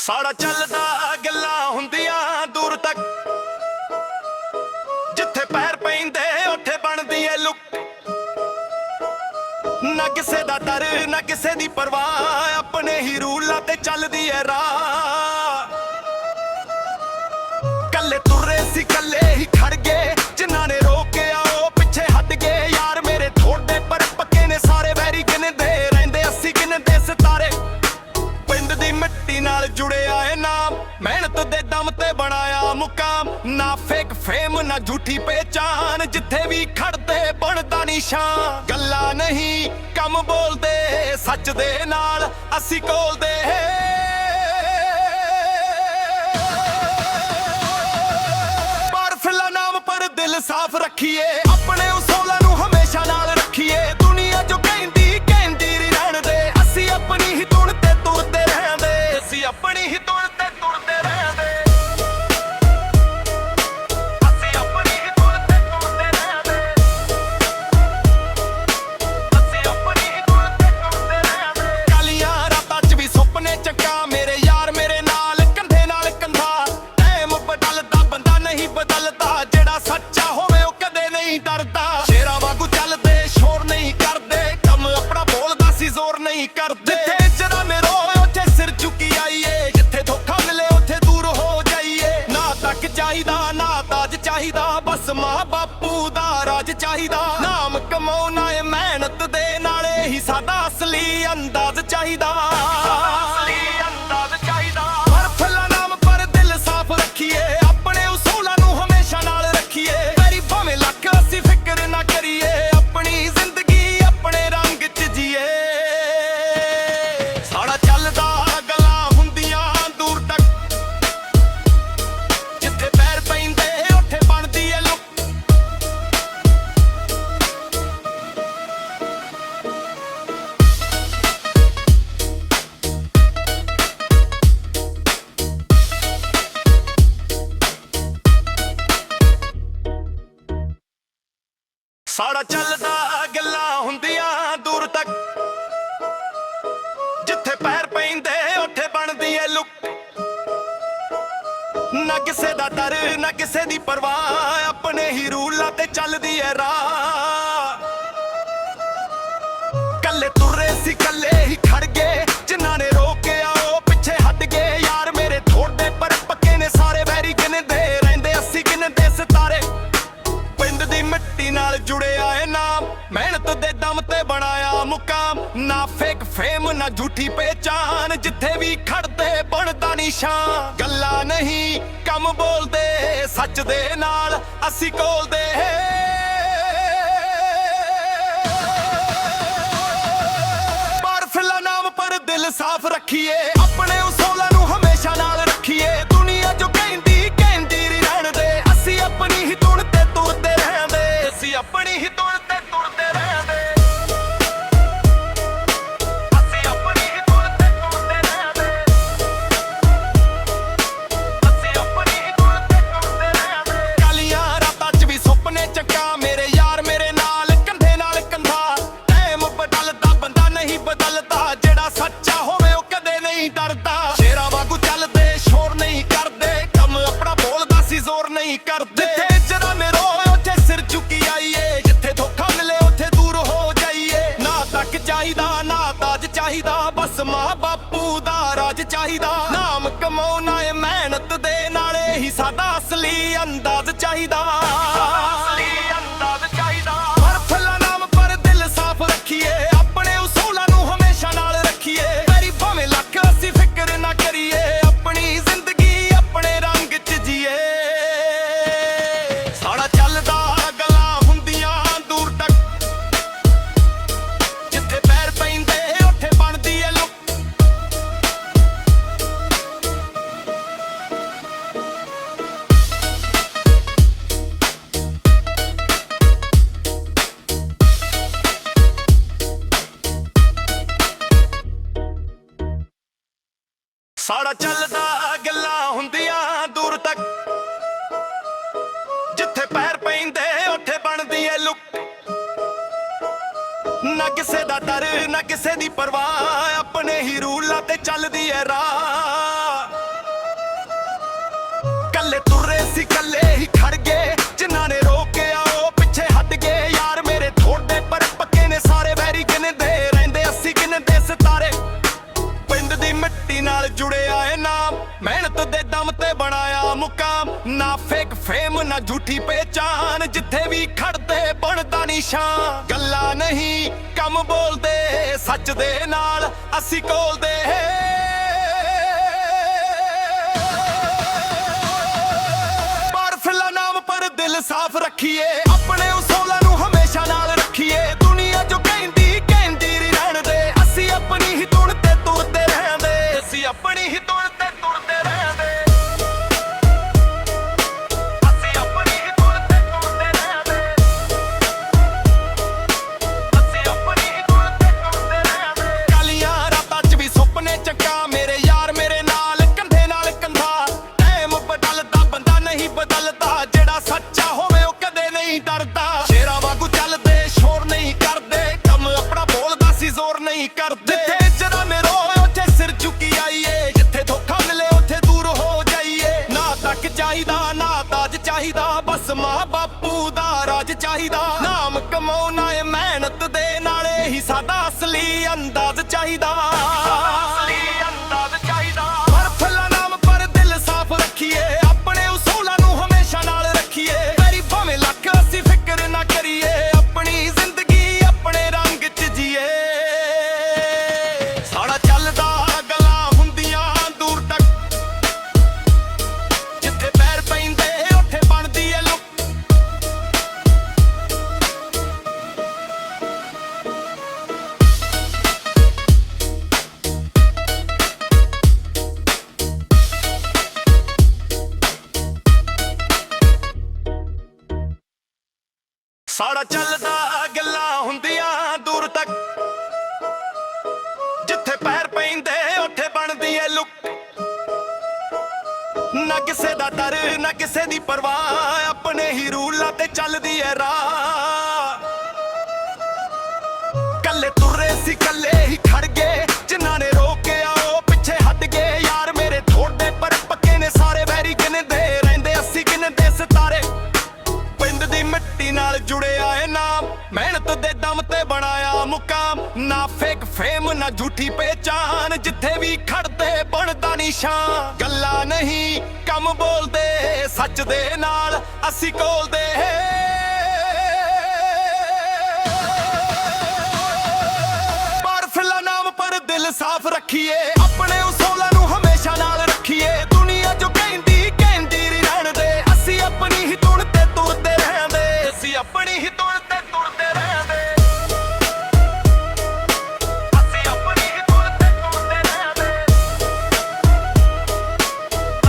ਸਾੜਾ ਚੱਲਦਾ ਗੱਲਾਂ ਹੁੰਦੀਆਂ ਦੂਰ ਤੱਕ, ਜਿੱਥੇ ਪੈਰ ਪੈਂਦੇ ਉੱਥੇ ਬਣਦੀ ਏ ਲੁੱਕ। ਨਾ ਕਿਸੇ ਦਾ ਡਰ ਨਾ ਕਿਸੇ ਦੀ ਪਰਵਾਹ, ਆਪਣੇ ਹੀ ਰੂਲਾਂ ਤੇ ਚੱਲਦੀ ਏ ਰਾਹ। ਕੱਲੇ ਤੁਰੇ ਸੀ ਕੱਲੇ ਹੀ ਖੜ ਗਏ, ਜਿਨ੍ਹਾਂ ਨੇ ਰੋਕਿਆ ਉਹ ਪਿੱਛੇ ਹਟ ਗਏ। ਯਾਰ ਮੇਰੇ ਥੋੜੇ ਪਰ ਪੱਕੇ ਨੇ ਸਾਰੇ, ਵੈਰੀ ਗਿਣਦੇ ਰਹਿੰਦੇ ਅਸੀਂ ਗਿਣਦੇ ਸਿਤਾਰੇ। ਪਿੰਡ ਦੀ ਮਿੱਟੀ ਨਾਲ ਜੁੜਿਆ ਏ ਨਾਮ, ਮਿਹਨਤ ਦੇ ਦਮ ਤੇ ਬਣਾਇਆ ਮੁਕਾਮ। ਨਾ ਫੇਕ ਫੇਮ ਨਾ ਝੂਠੀ ਪਹਿਚਾਨ, ਜਿੱਥੇ ਵੀ ਖੜਦੇ ਬਣਦਾ ਨਿਸ਼ਾਨ। ਗੱਲਾਂ ਨਹੀਂ ਕੰਮ ਬੋਲਦੇ, ਸੱਚ ਦੇ ਨਾਲ ਅਸੀਂ ਕੋਲਦੇ। ਪਰ ਫਿਲਾ ਨਾਮ ਪਰ ਦਿਲ ਸਾਫ਼ ਰੱਖੀਏ, ਆਪਣੇ ਉਸੂਲਾਂ ਨੂੰ ਹਮੇਸ਼ਾ ਨਾਲ ਰੱਖੀਏ। ਦੁਨੀਆ ਜੋ ਕਹਿੰਦੀ ਕਹਿੰਦੀ ਰਹਿਣ ਦੇ, ਅਸੀਂ ਆਪਣੀ ਹੀ ਧੁਨ ਤੇ ਤੁਰਦੇ ਰਹਿੰਦੇ। ਅਸੀਂ ਆਪਣੀ ਹੀ ਧੁਨ ਤੇ ਤੁਰਦੇ ਰਹਿੰਦੇ। ਅਸੀਂ ਆਪਣੀ ਹੀ ਧੁਨ ਤੇ ਤੁਰਦੇ ਰਹਿੰਦੇ। ਅਸੀਂ ਆਪਣੀ ਹੀ ਧੁਨ ਤੇ ਤੁਰਦੇ ਰਹਿੰਦੇ। ਕਾਲੀਆਂ ਰਾਤਾਂ 'ਚ ਵੀ ਸੁਪਨੇ ਚੱਕਾਂ ਮੇਰੇ ਯਾਰ ਮੇਰੇ ਨਾਲ, ਕੰਧੇ ਨਾਲ ਕੰਧਾ। ਟਾਈਮ ਬਦਲਦਾ ਬੰਦਾ ਨਹੀਂ ਬਦਲਦਾ, ਜਿਹੜਾ ਸੱਚਾ ਹੋਵੇ ਉਹ ਕਦੇ ਨਹੀਂ ਡਰਦਾ। ਸ਼ੇਰਾਂ ਵਾਂਗੂ ਚੱਲਦੇ ਸ਼ੋਰ ਨਹੀਂ ਕਰਦੇ, ਕੰਮ ਆਪਣਾ ਬੋਲਦਾ ਸੀ ਜ਼ੋਰ ਨਹੀਂ ਕਰਦੇ। ਜਿੱਥੇ ਜਰਾ ਰੋਏ ਉੱਥੇ ਸਿਰ ਝੁਕੀ ਆਈਏ, ਜਿੱਥੇ ਧੋਖਾ ਮਿਲੇ ਉੱਥੇ ਦੂਰ ਹੋ ਜਾਈਏ। ਨਾ ਤੱਕ ਚਾਹੀਦਾ ਨਾ ਤਾਜ ਚਾਹੀਦਾ, ਬਸ ਮਾਂ ਬਾਪੂ ਦਾ ਰਾਜ ਚਾਹੀਦਾ। ਨਾਮ ਕਮਾਉਣਾ ਏ ਮਿਹਨਤ ਦੇ ਨਾਲੇ ਹੀ ਸਾਡਾ ਅਸਲੀ ਅੰਦਾਜ਼ ਚਾਹੀਦਾ। ਪਰ ਫਲਾ ਨਾਮ ਪਰ ਦਿਲ ਸਾਫ਼ ਰੱਖੀਏ, ਆਪਣੇ ਉਸੂਲਾਂ ਨੂੰ ਹਮੇਸ਼ਾ ਨਾਲ ਰੱਖੀਏ। ਵੈਰੀ ਭਾਵੇਂ ਲੱਖ ਅਸੀਂ ਫਿਕਰ ਨਾ ਕਰੀਏ, ਆਪਣੀ ਜ਼ਿੰਦਗੀ ਆਪਣੇ ਰੰਗ 'ਚ ਜੀਏ। ਸਾੜਾ ਚੱਲਦਾ ਗੱਲਾਂ ਹੁੰਦੀਆਂ ਦੂਰ ਤੱਕ, ਜਿੱਥੇ ਪੈਰ ਪੈਂਦੇ ਉੱਥੇ ਬਣਦੀ ਏ ਲੁੱਕ। ਸਾੜਾ ਚੱਲਦਾ ਗੱਲਾਂ ਹੁੰਦੀਆਂ ਦੂਰ ਤੱਕ, ਜਿੱਥੇ ਪੈਰ ਪੈਂਦੇ ਉੱਥੇ ਬਣਦੀ ਏ ਲੁੱਕ। ਨਾ ਕਿਸੇ ਦਾ ਡਰ ਨਾ ਕਿਸੇ ਦੀ ਪਰਵਾਹ, ਆਪਣੇ ਹੀ ਰੂਲਾਂ ਤੇ ਚੱਲਦੀ ਏ ਰਾਹ। ਕੱਲੇ ਤੁਰੇ ਸੀ ਕੱਲੇ ਹੀ ਖੜ ਗਏ, ਜਿਨ੍ਹਾਂ ਨੇ ਰੋਕਿਆ ਉਹ ਪਿੱਛੇ ਹਟ ਗਏ। ਯਾਰ ਮੇਰੇ ਥੋੜੇ ਪਰ ਪੱਕੇ ਨੇ ਸਾਰੇ, ਵੈਰੀ ਗਿਣਦੇ ਰਹਿੰਦੇ ਅਸੀਂ ਗਿਣਦੇ ਸਿਤਾਰੇ। ਪਿੰਡ ਦੀ ਮਿੱਟੀ ਨਾਲ ਜੁੜਿਆ ਏ ਨਾਮ, ਮਿਹਨਤ ਦੇ ਦਮ ਤੇ ਬਣਾਇਆ ਮੁਕਾਮ। ਨਾ ਫੇਕ ਫੇਮ ਨਾ ਝੂਠੀ ਪਹਿਚਾਨ, ਜਿੱਥੇ ਵੀ ਖੜਦੇ ਬਣਦਾ ਨਿਸ਼ਾਨ। ਗੱਲਾਂ ਨਹੀਂ ਕੰਮ ਬੋਲਦੇ, ਸੱਚ ਦੇ ਨਾਲ ਅਸੀਂ ਕੋਲਦੇ। ਪਰ ਫਿਲਾ ਨਾਮ ਪਰ ਦਿਲ ਸਾਫ਼ ਰੱਖੀਏ, ਆਪਣੇ ਉਸੂਲਾਂ ਨੂੰ ਹਮੇਸ਼ਾ ਨਾਲ ਰੱਖੀਏ। ਦੁਨੀਆ ਜੋ ਕਹਿੰਦੀ ਕਹਿੰਦੀ ਰਹਿਣ ਦੇ, ਅਸੀਂ ਆਪਣੀ ਹੀ ਧੁਨ ਤੇ ਤੁਰਦੇ ਰਹਿੰਦੇ। ਅਸੀਂ ਆਪਣੀ ਹੀ ਧੁਨ ਤੇ ਤੁਰਦੇ ਰਹਿੰਦੇ। ਅਸੀਂ ਆਪਣੀ ਹੀ ਧੁਨ ਤੇ ਤੁਰਦੇ ਰਹਿੰਦੇ। ਅਸੀਂ ਆਪਣੀ ਹੀ ਧੁਨ ਤੇ ਤੁਰਦੇ ਰਹਿੰਦੇ। ਕਾਲੀਆਂ ਰਾਤਾਂ 'ਚ ਵੀ ਸੁਪਨੇ ਚੱਕਾਂ ਮੇਰੇ ਯਾਰ ਮੇਰੇ ਨਾਲ, ਕੰਧੇ ਨਾਲ ਕੰਧਾ। ਟਾਈਮ ਬਦਲਦਾ ਬੰਦਾ ਨਹੀਂ ਬਦਲਦਾ, ਜਿਹੜਾ ਸੱਚਾ ਹੋਵੇ ਉਹ ਕਦੇ ਨਹੀਂ ਡਰਦਾ। ਸ਼ੇਰਾਂ ਵਾਂਗੂ ਚੱਲਦੇ ਸ਼ੋਰ ਨਹੀਂ ਕਰਦੇ, ਕੰਮ ਆਪਣਾ ਬੋਲਦਾ ਸੀ ਜ਼ੋਰ ਨਹੀਂ ਕਰਦੇ। ਜਿੱਥੇ ਜਰਾ ਰੋਏ ਉੱਥੇ ਸਿਰ ਝੁਕੀ ਆਈਏ, ਜਿੱਥੇ ਧੋਖਾ ਮਿਲੇ ਉੱਥੇ ਦੂਰ ਹੋ ਜਾਈਏ। ਨਾ ਤੱਕ ਚਾਹੀਦਾ ਨਾ ਤਾਜ ਚਾਹੀਦਾ, ਬਸ ਮਾਂ ਬਾਪੂ ਦਾ ਰਾਜ ਚਾਹੀਦਾ। ਨਾਮ ਕਮਾਉਣਾ ਏ ਮਿਹਨਤ ਦੇ ਨਾਲੇ ਹੀ ਸਾਡਾ ਅਸਲੀ ਅੰਦਾਜ਼ ਚਾਹੀਦਾ। ਪਰ ਫਲਾ ਨਾਮ ਪਰ ਦਿਲ ਸਾਫ਼ ਰੱਖੀਏ, ਆਪਣੇ ਉਸੂਲਾਂ ਨੂੰ ਹਮੇਸ਼ਾ ਨਾਲ ਰੱਖੀਏ। ਵੈਰੀ ਭਾਵੇਂ ਲੱਖ ਅਸੀਂ ਫਿਕਰ ਨਾ ਕਰੀਏ, ਆਪਣੀ ਜ਼ਿੰਦਗੀ ਆਪਣੇ ਰੰਗ 'ਚ ਜੀਏ। ਸਾੜਾ ਚੱਲਦਾ ਗੱਲਾਂ ਹੁੰਦੀਆਂ ਦੂਰ ਤੱਕ, ਜਿੱਥੇ ਪੈਰ ਪੈਂਦੇ ਉੱਥੇ ਬਣਦੀ ਏ ਲੁੱਕ। ਸਾੜਾ ਚੱਲਦਾ ਗੱਲਾਂ ਹੁੰਦੀਆਂ ਦੂਰ ਤੱਕ, ਜਿੱਥੇ ਪੈਰ ਪੈਂਦੇ ਉੱਥੇ ਬਣਦੀ ਏ ਲੁੱਕ। ਨਾ ਕਿਸੇ ਦਾ ਡਰ ਨਾ ਕਿਸੇ ਦੀ ਪਰਵਾਹ, ਆਪਣੇ ਹੀ ਰੂਲਾਂ ਤੇ ਚੱਲਦੀ ਏ ਰਾਹ। ਕੱਲੇ ਤੁਰੇ ਸੀ ਕੱਲੇ ਹੀ ਖੜ ਗਏ, ਜਿਨ੍ਹਾਂ ਨੇ ਰੋਕਿਆ ਉਹ ਪਿੱਛੇ ਹਟ ਗਏ। ਯਾਰ ਮੇਰੇ ਥੋੜੇ ਪਰ ਪੱਕੇ ਨੇ ਸਾਰੇ, ਵੈਰੀ ਗਿਣਦੇ ਰਹਿੰਦੇ ਅਸੀਂ ਗਿਣਦੇ ਸਿਤਾਰੇ। ਪਿੰਡ ਦੀ ਮਿੱਟੀ ਨਾਲ ਜੁੜਿਆ ਏ ਨਾਮ, ਮਿਹਨਤ ਦੇ ਦਮ ਤੇ ਬਣਾਇਆ ਮੁਕਾਮ। ਨਾ ਫੇਕ ਫੇਮ ਨਾ ਝੂਠੀ ਪਹਿਚਾਨ, ਜਿੱਥੇ ਵੀ ਖੜਦੇ ਬਣਦਾ ਨਿਸ਼ਾਨ। ਗੱਲਾਂ ਨਹੀਂ ਕੰਮ ਬੋਲਦੇ, ਸੱਚ ਦੇ ਨਾਲ ਅਸੀਂ ਕੋਲਦੇ। ਬਾਰਫਿਲਾ ਨਾਮ ਪਰ ਦਿਲ ਸਾਫ਼ ਰੱਖੀਏ, ਆਪਣੇ ਉਸੂਲਾਂ ਨੂੰ ਹਮੇਸ਼ਾ ਨਾਲ ਰੱਖੀਏ। ਦੁਨੀਆ ਜੋ ਕਹਿੰਦੀ ਕਹਿੰਦੀ ਰਹਿਣ ਦੇ, ਅਸੀਂ ਆਪਣੀ ਹੀ ਧੁਨ ਤੇ ਤੁਰਦੇ ਰਹਿੰਦੇ। ਅਸੀਂ ਆਪਣੀ ਹੀ ਧੁਨ ਤੇ ਤੁਰਦੇ ਰਹਿੰਦੇ। ਅਸੀਂ ਆਪਣੀ ਹੀ ਧੁਨ ਤੇ ਤੁਰਦੇ ਰਹਿੰਦੇ। ਅਸੀਂ ਆਪਣੀ ਹੀ ਧੁਨ ਤੇ ਤੁਰਦੇ ਰਹਿੰਦੇ। ਕਾਲੀਆਂ ਰਾਤਾਂ 'ਚ ਵੀ ਸੁਪਨੇ ਚੱਕਾ, ਮੇਰੇ ਯਾਰ ਮੇਰੇ ਨਾਲ ਕੰਧੇ ਨਾਲ ਕੰਧਾ। ਟਾਈਮ ਬਦਲਦਾ ਬੰਦਾ ਨਹੀਂ ਬਦਲਦਾ, ਜਿਹੜਾ ਸੱਚਾ ਹੋਵੇ ਉਹ ਕਦੇ ਨਹੀਂ ਡਰਦਾ। ਸ਼ੇਰਾਂ ਵਾਂਗੂ ਚੱਲਦੇ ਸ਼ੋਰ ਨਹੀਂ ਕਰਦੇ, ਕੰਮ ਆਪਣਾ ਬੋਲਦਾ ਸੀ ਜ਼ੋਰ ਨਹੀਂ ਕਰਦੇ। ਜਿੱਥੇ ਜਰਾ ਰੋਏ ਉੱਥੇ ਸਿਰ ਝੁਕੀ ਆਈਏ, ਜਿੱਥੇ ਧੋਖਾ ਮਿਲੇ ਉੱਥੇ ਦੂਰ ਹੋ ਜਾਈਏ। ਨਾ ਤੱਕ ਚਾਹੀਦਾ ਨਾ ਤਾਜ ਚਾਹੀਦਾ, ਬਸ ਮਾਂ ਬਾਪੂ ਦਾ ਰਾਜ ਚਾਹੀਦਾ। ਨਾਮ ਕਮਾਉਣਾ ਏ ਮਿਹਨਤ ਦੇ ਨਾਲੇ ਹੀ ਸਾਡਾ ਅਸਲੀ ਅੰਦਾਜ਼ ਚਾਹੀਦਾ। ਅਸਲੀ ਅੰਦਾਜ਼ ਚਾਹੀਦਾ। ਹਰ ਫਲਾ ਨਾਮ ਪਰ ਦਿਲ ਸਾਫ਼ ਰੱਖੀਏ, ਆਪਣੇ ਉਸੂਲਾਂ ਨੂੰ ਹਮੇਸ਼ਾ ਨਾਲ ਰੱਖੀਏ। ਵੈਰੀ ਭਾਵੇਂ ਲੱਖ ਅਸੀਂ ਫਿਕਰ ਨਾ ਕਰੀਏ, ਆਪਣੀ ਜ਼ਿੰਦਗੀ ਆਪਣੇ ਰੰਗ 'ਚ ਜੀਏ। ਸਾਡਾ ਚੱਲਦਾ ਗੱਲਾਂ ਹੁੰਦੀਆਂ ਦੂਰ ਤੱਕ, ਜਿੱਥੇ ਪੈਰ ਪੈਂਦੇ ਉੱਥੇ ਬਣਦੀ ਏ ਲੁੱਕ। ਸਾਡਾ ਚੱਲਦਾ ਗੱਲਾਂ ਹੁੰਦੀਆਂ ਦੂਰ ਤੱਕ, ਜਿੱਥੇ ਪੈਰ ਪੈਂਦੇ ਉੱਥੇ ਬਣਦੀ ਏ ਲੁੱਕ। ਨਾ ਕਿਸੇ ਦਾ ਡਰ ਨਾ ਕਿਸੇ ਦੀ ਪਰਵਾਹ, ਆਪਣੇ ਹੀ ਰੂਲਾਂ ਤੇ ਚੱਲਦੀ ਏ ਰਾਹ। ਕੱਲੇ ਤੁਰੇ ਸੀ ਕੱਲੇ ਹੀ ਖੜ ਗਏ, ਜਿਨ੍ਹਾਂ ਨੇ ਰੋਕਿਆ ਉਹ ਪਿੱਛੇ ਹਟ ਗਏ। ਯਾਰ ਮੇਰੇ ਥੋੜੇ ਪਰ ਪੱਕੇ ਨੇ ਸਾਰੇ, ਵੈਰੀ ਗਿਣਦੇ ਰਹਿੰਦੇ ਅਸੀਂ ਗਿਣਦੇ ਸਿਤਾਰੇ। ਪਿੰਡ ਦੀ ਮਿੱਟੀ ਨਾਲ ਜੁੜਿਆ ਏ ਨਾਮ, ਮਿਹਨਤ ਦੇ ਦਮ ਤੇ ਬਣਾਇਆ ਮੁਕਾਮ। ਨਾ ਫੇਕ ਫੇਮ ਨਾ ਝੂਠੀ ਪਹਿਚਾਨ, ਜਿੱਥੇ ਵੀ ਖੜਦੇ ਬਣਦਾ ਨਿਸ਼ਾਨ। ਗੱਲਾਂ ਨਹੀਂ ਕੰਮ ਬੋਲਦੇ, ਸੱਚ ਦੇ ਨਾਲ ਅਸੀਂ ਕੋਲਦੇ। ਬਾਰਫਿਲਾ ਨਾਮ ਪਰ ਦਿਲ ਸਾਫ਼ ਰੱਖੀਏ, ਆਪਣੇ ਉਸੂਲਾਂ ਨੂੰ ਹਮੇਸ਼ਾ ਨਾਲ ਰੱਖੀਏ। ਦੁਨੀਆ ਜੋ ਕਹਿੰਦੀ ਕਹਿੰਦੀ ਰਹਿਣ ਦੇ, ਅਸੀਂ ਆਪਣੀ ਹੀ ਧੁਨ ਤੇ ਤੁਰਦੇ ਰਹਿੰਦੇ। ਅਸੀਂ ਆਪਣੀ ਹੀ ਧੁਨ ਤੇ ਤੁਰਦੇ ਰਹਿੰਦੇ। ਅਸੀਂ ਆਪਣੀ ਹੀ ਧੁਨ ਤੇ ਤੁਰਦੇ ਰਹਿੰਦੇ।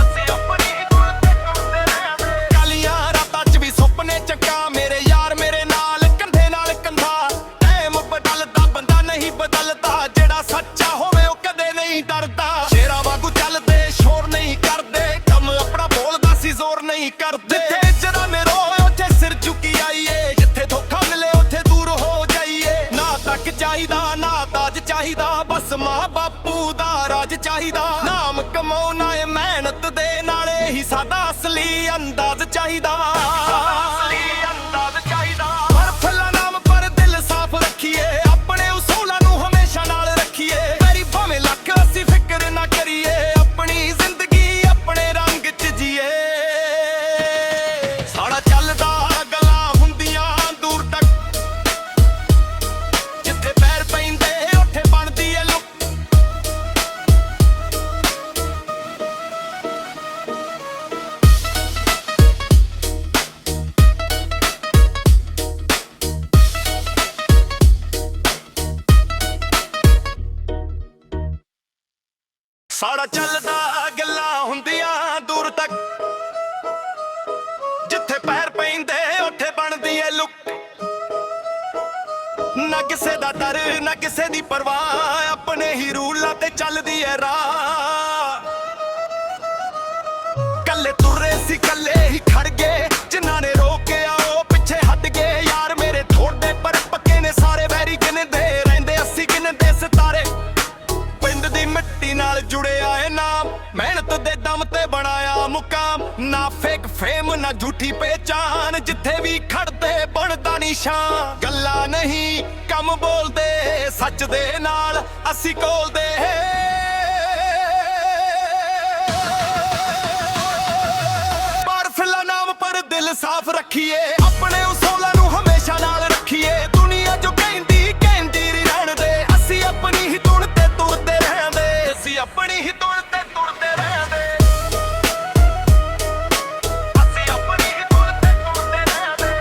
ਅਸੀਂ ਆਪਣੀ ਹੀ ਧੁਨ ਤੇ ਤੁਰਦੇ ਰਹਿੰਦੇ। ਕਾਲੀਆਂ ਰਾਤਾਂ 'ਚ ਵੀ ਸੁਪਨੇ ਚੱਕਾ, ਮੇਰੇ ਯਾਰ ਮੇਰੇ ਨਾਲ ਕੰਧੇ ਨਾਲ ਕੰਧਾ। ਟਾਈਮ ਬਦਲਦਾ ਬੰਦਾ ਨਹੀਂ ਬਦਲਦਾ, ਜਿਹੜਾ ਸੱਚਾ ਹੋਵੇ ਉਹ ਕਦੇ ਨਹੀਂ ਡਰਦਾ। ਸ਼ੇਰਾਂ ਵਾਂਗੂ ਚੱਲਦੇ ਸ਼ੋਰ ਨਹੀਂ ਕਰਦੇ, ਕੰਮ ਆਪਣਾ ਬੋਲਦਾ ਸੀ ਜ਼ੋਰ ਨਹੀਂ ਕਰਦੇ। ਜਿੱਥੇ ਜਰਾ ਰੋਏ ਉੱਥੇ ਸਿਰ ਝੁਕੀ ਆਈਏ, ਜਿੱਥੇ ਧੋਖਾ ਮਿਲੇ ਉੱਥੇ ਦੂਰ ਹੋ ਜਾਈਏ। ਨਾ ਤੱਕ ਚਾਹੀਦਾ ਨਾ ਤਾਜ ਚਾਹੀਦਾ, ਬਸ ਮਾਂ ਬਾਪੂ ਦਾ ਰਾਜ ਚਾਹੀਦਾ। ਨਾਮ ਕਮਾਉਣਾ ਏ ਮਿਹਨਤ ਦੇ ਨਾਲੇ ਹੀ ਸਾਡਾ ਅਸਲੀ ਅੰਦਾਜ਼ ਚਾਹੀਦਾ। ਅਸਲੀ ਅੰਦਾਜ਼ ਚਾਹੀਦਾ। ਹਰ ਫਲਾ ਨਾਮ ਪਰ ਦਿਲ ਸਾਫ਼ ਰੱਖੀਏ, ਆਪਣੇ ਉਸੂਲਾਂ ਨੂੰ ਹਮੇਸ਼ਾ ਨਾਲ ਰੱਖੀਏ। ਵੈਰੀ ਭਾਵੇਂ ਲੱਖ ਅਸੀਂ ਫਿਕਰ ਨਾ ਕਰੀਏ, ਆਪਣੀ ਜ਼ਿੰਦਗੀ ਆਪਣੇ ਰੰਗ 'ਚ ਜੀਏ। ਸਾਡਾ ਚੱਲਦਾ ਗੱਲਾਂ ਹੁੰਦੀਆਂ ਦੂਰ ਤੱਕ, ਜਿੱਥੇ ਪੈਰ ਪੈਂਦੇ ਉੱਥੇ ਬਣਦੀ ਏ ਲੁੱਕ। ਸਾਡਾ ਚੱਲਦਾ ਗੱਲਾਂ ਹੁੰਦੀਆਂ ਦੂਰ ਤੱਕ, ਜਿੱਥੇ ਪੈਰ ਪੈਂਦੇ ਉੱਥੇ ਬਣਦੀ ਏ ਲੁੱਕ। ਨਾ ਕਿਸੇ ਦਾ ਡਰ ਨਾ ਕਿਸੇ ਦੀ ਪਰਵਾਹ, ਆਪਣੇ ਹੀ ਰੂਲਾਂ ਤੇ ਚੱਲਦੀ ਏ ਰਾਹ। ਕੱਲੇ ਤੁਰੇ ਸੀ ਕੱਲੇ ਹੀ ਖੜ ਗਏ, ਜਿਨ੍ਹਾਂ ਨੇ ਰੋਕਿਆ ਉਹ ਪਿੱਛੇ ਹਟ ਗਏ। ਯਾਰ ਮੇਰੇ ਥੋੜੇ ਪਰ ਪੱਕੇ ਨੇ ਸਾਰੇ, ਵੈਰੀ ਗਿਣਦੇ ਰਹਿੰਦੇ ਅਸੀਂ ਗਿਣਦੇ ਸਿਤਾਰੇ। ਪਿੰਡ ਦੀ ਮਿੱਟੀ ਨਾਲ ਜੁੜਿਆ ਏ ਨਾਮ, ਮਿਹਨਤ ਦੇ ਦਮ ਤੇ ਬਣਾਇਆ ਮੁਕਾਮ ਨਾ ਫੇਕ ਫੇਮ ਨਾ ਝੂਠੀ ਪਹਿਚਾਨ ਜਿੱਥੇ ਵੀ ਖੜਦੇ ਬਣਦਾ ਨਿਸ਼ਾਨ ਗੱਲਾਂ ਨਹੀਂ ਕੰਮ ਬੋਲਦੇ ਸੱਚ ਦੇ ਨਾਲ ਅਸੀਂ ਕੋਲਦੇ ਪਰ ਫਿਲਾ ਨਾਮ ਪਰ ਦਿਲ ਸਾਫ਼ ਰੱਖੀਏ ਆਪਣੇ ਉਸੂਲਾਂ ਨੂੰ ਹਮੇਸ਼ਾ ਨਾਲ ਰੱਖੀਏ ਦੁਨੀਆ ਜੋ ਕਹਿੰਦੀ ਕਹਿੰਦੀ ਰਹਿਣ ਦੇ ਅਸੀਂ ਆਪਣੀ ਹੀ ਧੁਨ ਤੇ ਤੁਰਦੇ ਰਹਿੰਦੇ ਅਸੀਂ ਆਪਣੀ ਹੀ ਧੁਨ ਤੇ ਤੁਰਦੇ ਰਹਿੰਦੇ ਅਸੀਂ ਆਪਣੀ ਹੀ ਧੁਨ ਤੇ ਤੁਰਦੇ ਰਹਿੰਦੇ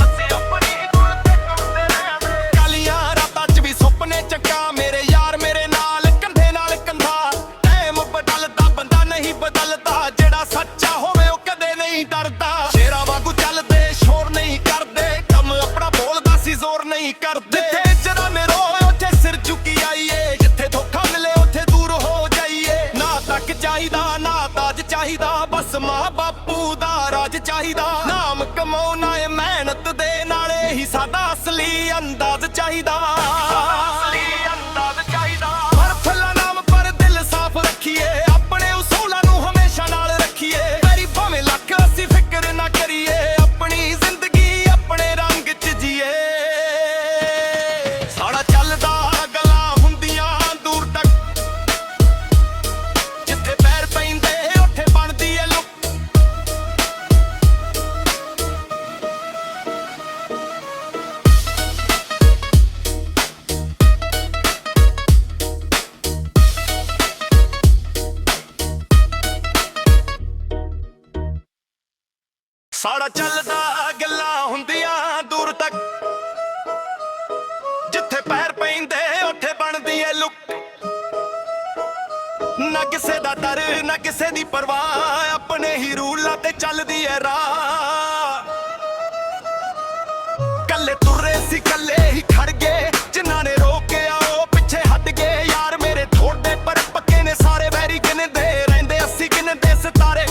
ਅਸੀਂ ਆਪਣੀ ਹੀ ਧੁਨ ਤੇ ਤੁਰਦੇ ਰਹਿੰਦੇ ਕਾਲੀਆਂ ਰਾਤਾਂ 'ਚ ਵੀ ਸੁਪਨੇ ਚੱਕਾ ਮੇਰੇ ਯਾਰ ਮੇਰੇ ਨਾਲ ਕੰਧੇ ਨਾਲ ਕੰਧਾ ਟਾਈਮ ਬਦਲਦਾ ਬੰਦਾ ਨਹੀਂ ਬਦਲਦਾ ਜਿਹੜਾ ਸੱਚਾ ਹੋਵੇ ਉਹ ਕਦੇ ਨਹੀਂ ਡਰਦਾ ਸ਼ੇਰਾਂ ਵਾਂਗੂ ਚੱਲਦੇ ਸ਼ੋਰ ਨਹੀਂ ਕਰਦੇ ਕੰਮ ਆਪਣਾ ਬੋਲਦਾ ਸੀ ਜ਼ੋਰ ਨਹੀਂ ਕਰਦੇ ਜਿੱਥੇ ਜਰਾ ਮੇਰੇ ਉੱਥੇ ਸਿਰ ਝੁਕੀ ਆਈਏ ਜਿੱਥੇ ਧੋਖਾ ਮਿਲੇ ਉੱਥੇ ਦੂਰ ਹੋ ਜਾਈਏ ਨਾ ਤੱਕ ਚਾਹੀਦਾ ਨਾ ਤਾਜ ਚਾਹੀਦਾ ਬਸ ਮਾਂ ਬਾਪੂ ਦਾ ਰਾਜ ਚਾਹੀਦਾ ਨਾਮ ਕਮਾਉਣਾ ਏ ਮਿਹਨਤ ਦੇ ਨਾਲੇ ਹੀ ਸਾਡਾ ਅਸਲੀ ਅੰਦਾਜ਼ ਚਾਹੀਦਾ ਅਸਲੀ ਅੰਦਾਜ਼ ਚਾਹੀਦਾ ਪਰ ਫੁੱਲਾਂ ਨਾਮ ਪਰ ਦਿਲ ਸਾਫ਼ ਰੱਖੀਏ ਆਪਣੇ ਉਸੂਲਾਂ ਨੂੰ ਹਮੇਸ਼ਾ ਨਾਲ ਰੱਖੀਏ ਵੈਰੀ ਭਾਵੇਂ ਲੱਖ ਅਸੀਂ ਫਿਕਰ ਨਾ ਕਰੀਏ ਆਪਣੀ ਜ਼ਿੰਦਗੀ ਆਪਣੇ ਰੰਗ 'ਚ ਜੀਏ ਸਾਡਾ ਚੱਲਦਾ ਗੱਲਾਂ ਹੁੰਦੀਆਂ ਦੂਰ ਤੱਕ ਜਿੱਥੇ ਪੈਰ ਪੈਂਦੇ ਉੱਥੇ ਬਣਦੀ ਏ ਲੁੱਕ ਸਾਡਾ ਚੱਲਦਾ ਗੱਲਾਂ ਹੁੰਦੀਆਂ ਦੂਰ ਤੱਕ ਜਿੱਥੇ ਪੈਰ ਪੈਂਦੇ ਉੱਥੇ ਬਣਦੀ ਏ ਲੁੱਕ ਨਾ ਕਿਸੇ ਦਾ ਡਰ ਨਾ ਕਿਸੇ ਦੀ ਪਰਵਾਹ ਆਪਣੇ ਹੀ ਰੂਲਾਂ ਤੇ ਚੱਲਦੀ ਏ ਰਾਹ ਕੱਲੇ ਤੁਰੇ ਸੀ ਕੱਲੇ ਹੀ ਖੜ ਗਏ ਜਿਨ੍ਹਾਂ ਨੇ ਰੋਕਿਆ ਉਹ ਪਿੱਛੇ ਹਟ ਗਏ ਯਾਰ ਮੇਰੇ ਥੋੜੇ ਪਰ ਪੱਕੇ ਨੇ ਸਾਰੇ ਵੈਰੀ ਗਿਣਦੇ ਰਹਿੰਦੇ ਅਸੀਂ ਗਿਣਦੇ ਸਿਤਾਰੇ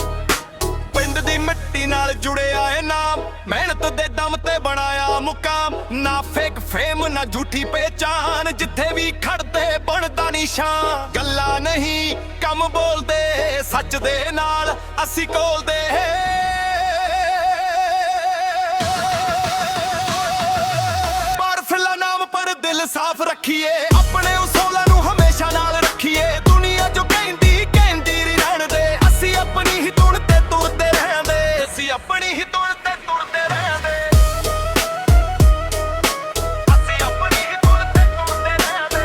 ਪਿੰਡ ਦੀ ਮਿੱਟੀ ਨਾਲ ਜੁੜਿਆ ਏ ਨਾਮ ਮਿਹਨਤ ਦੇ ਦਮ ਤੇ ਬਣਾਇਆ ਮੁਕਾਮ ਨਾ ਫੇਕ ਫੇਮ ਨਾ ਝੂਠੀ ਪਹਿਚਾਨ ਜਿੱਥੇ ਵੀ ਖੜਦੇ ਬਣਦਾ ਨਿਸ਼ਾਨ ਗੱਲਾਂ ਨਹੀਂ ਕੰਮ ਬੋਲਦੇ ਸੱਚ ਦੇ ਨਾਲ ਅਸੀਂ ਕੋਲਦੇ ਪਰ ਫਿਲਾ ਨਾਮ ਪਰ ਦਿਲ ਸਾਫ਼ ਰੱਖੀਏ ਆਪਣੇ ਉਸੂਲਾਂ ਨੂੰ ਹਮੇਸ਼ਾ ਨਾਲ ਰੱਖੀਏ ਦੁਨੀਆ ਜੋ ਕਹਿੰਦੀ ਕਹਿੰਦੀ ਰਹਿਣ ਦੇ ਅਸੀਂ ਆਪਣੀ ਹੀ ਧੁਨ ਤੇ ਤੁਰਦੇ ਰਹਿੰਦੇ ਅਸੀਂ ਆਪਣੀ ਹੀ ਧੁਨ ਤੇ ਤੁਰਦੇ ਰਹਿੰਦੇ ਅਸੀਂ ਆਪਣੀ ਹੀ ਧੁਨ ਤੇ ਤੁਰਦੇ ਰਹਿੰਦੇ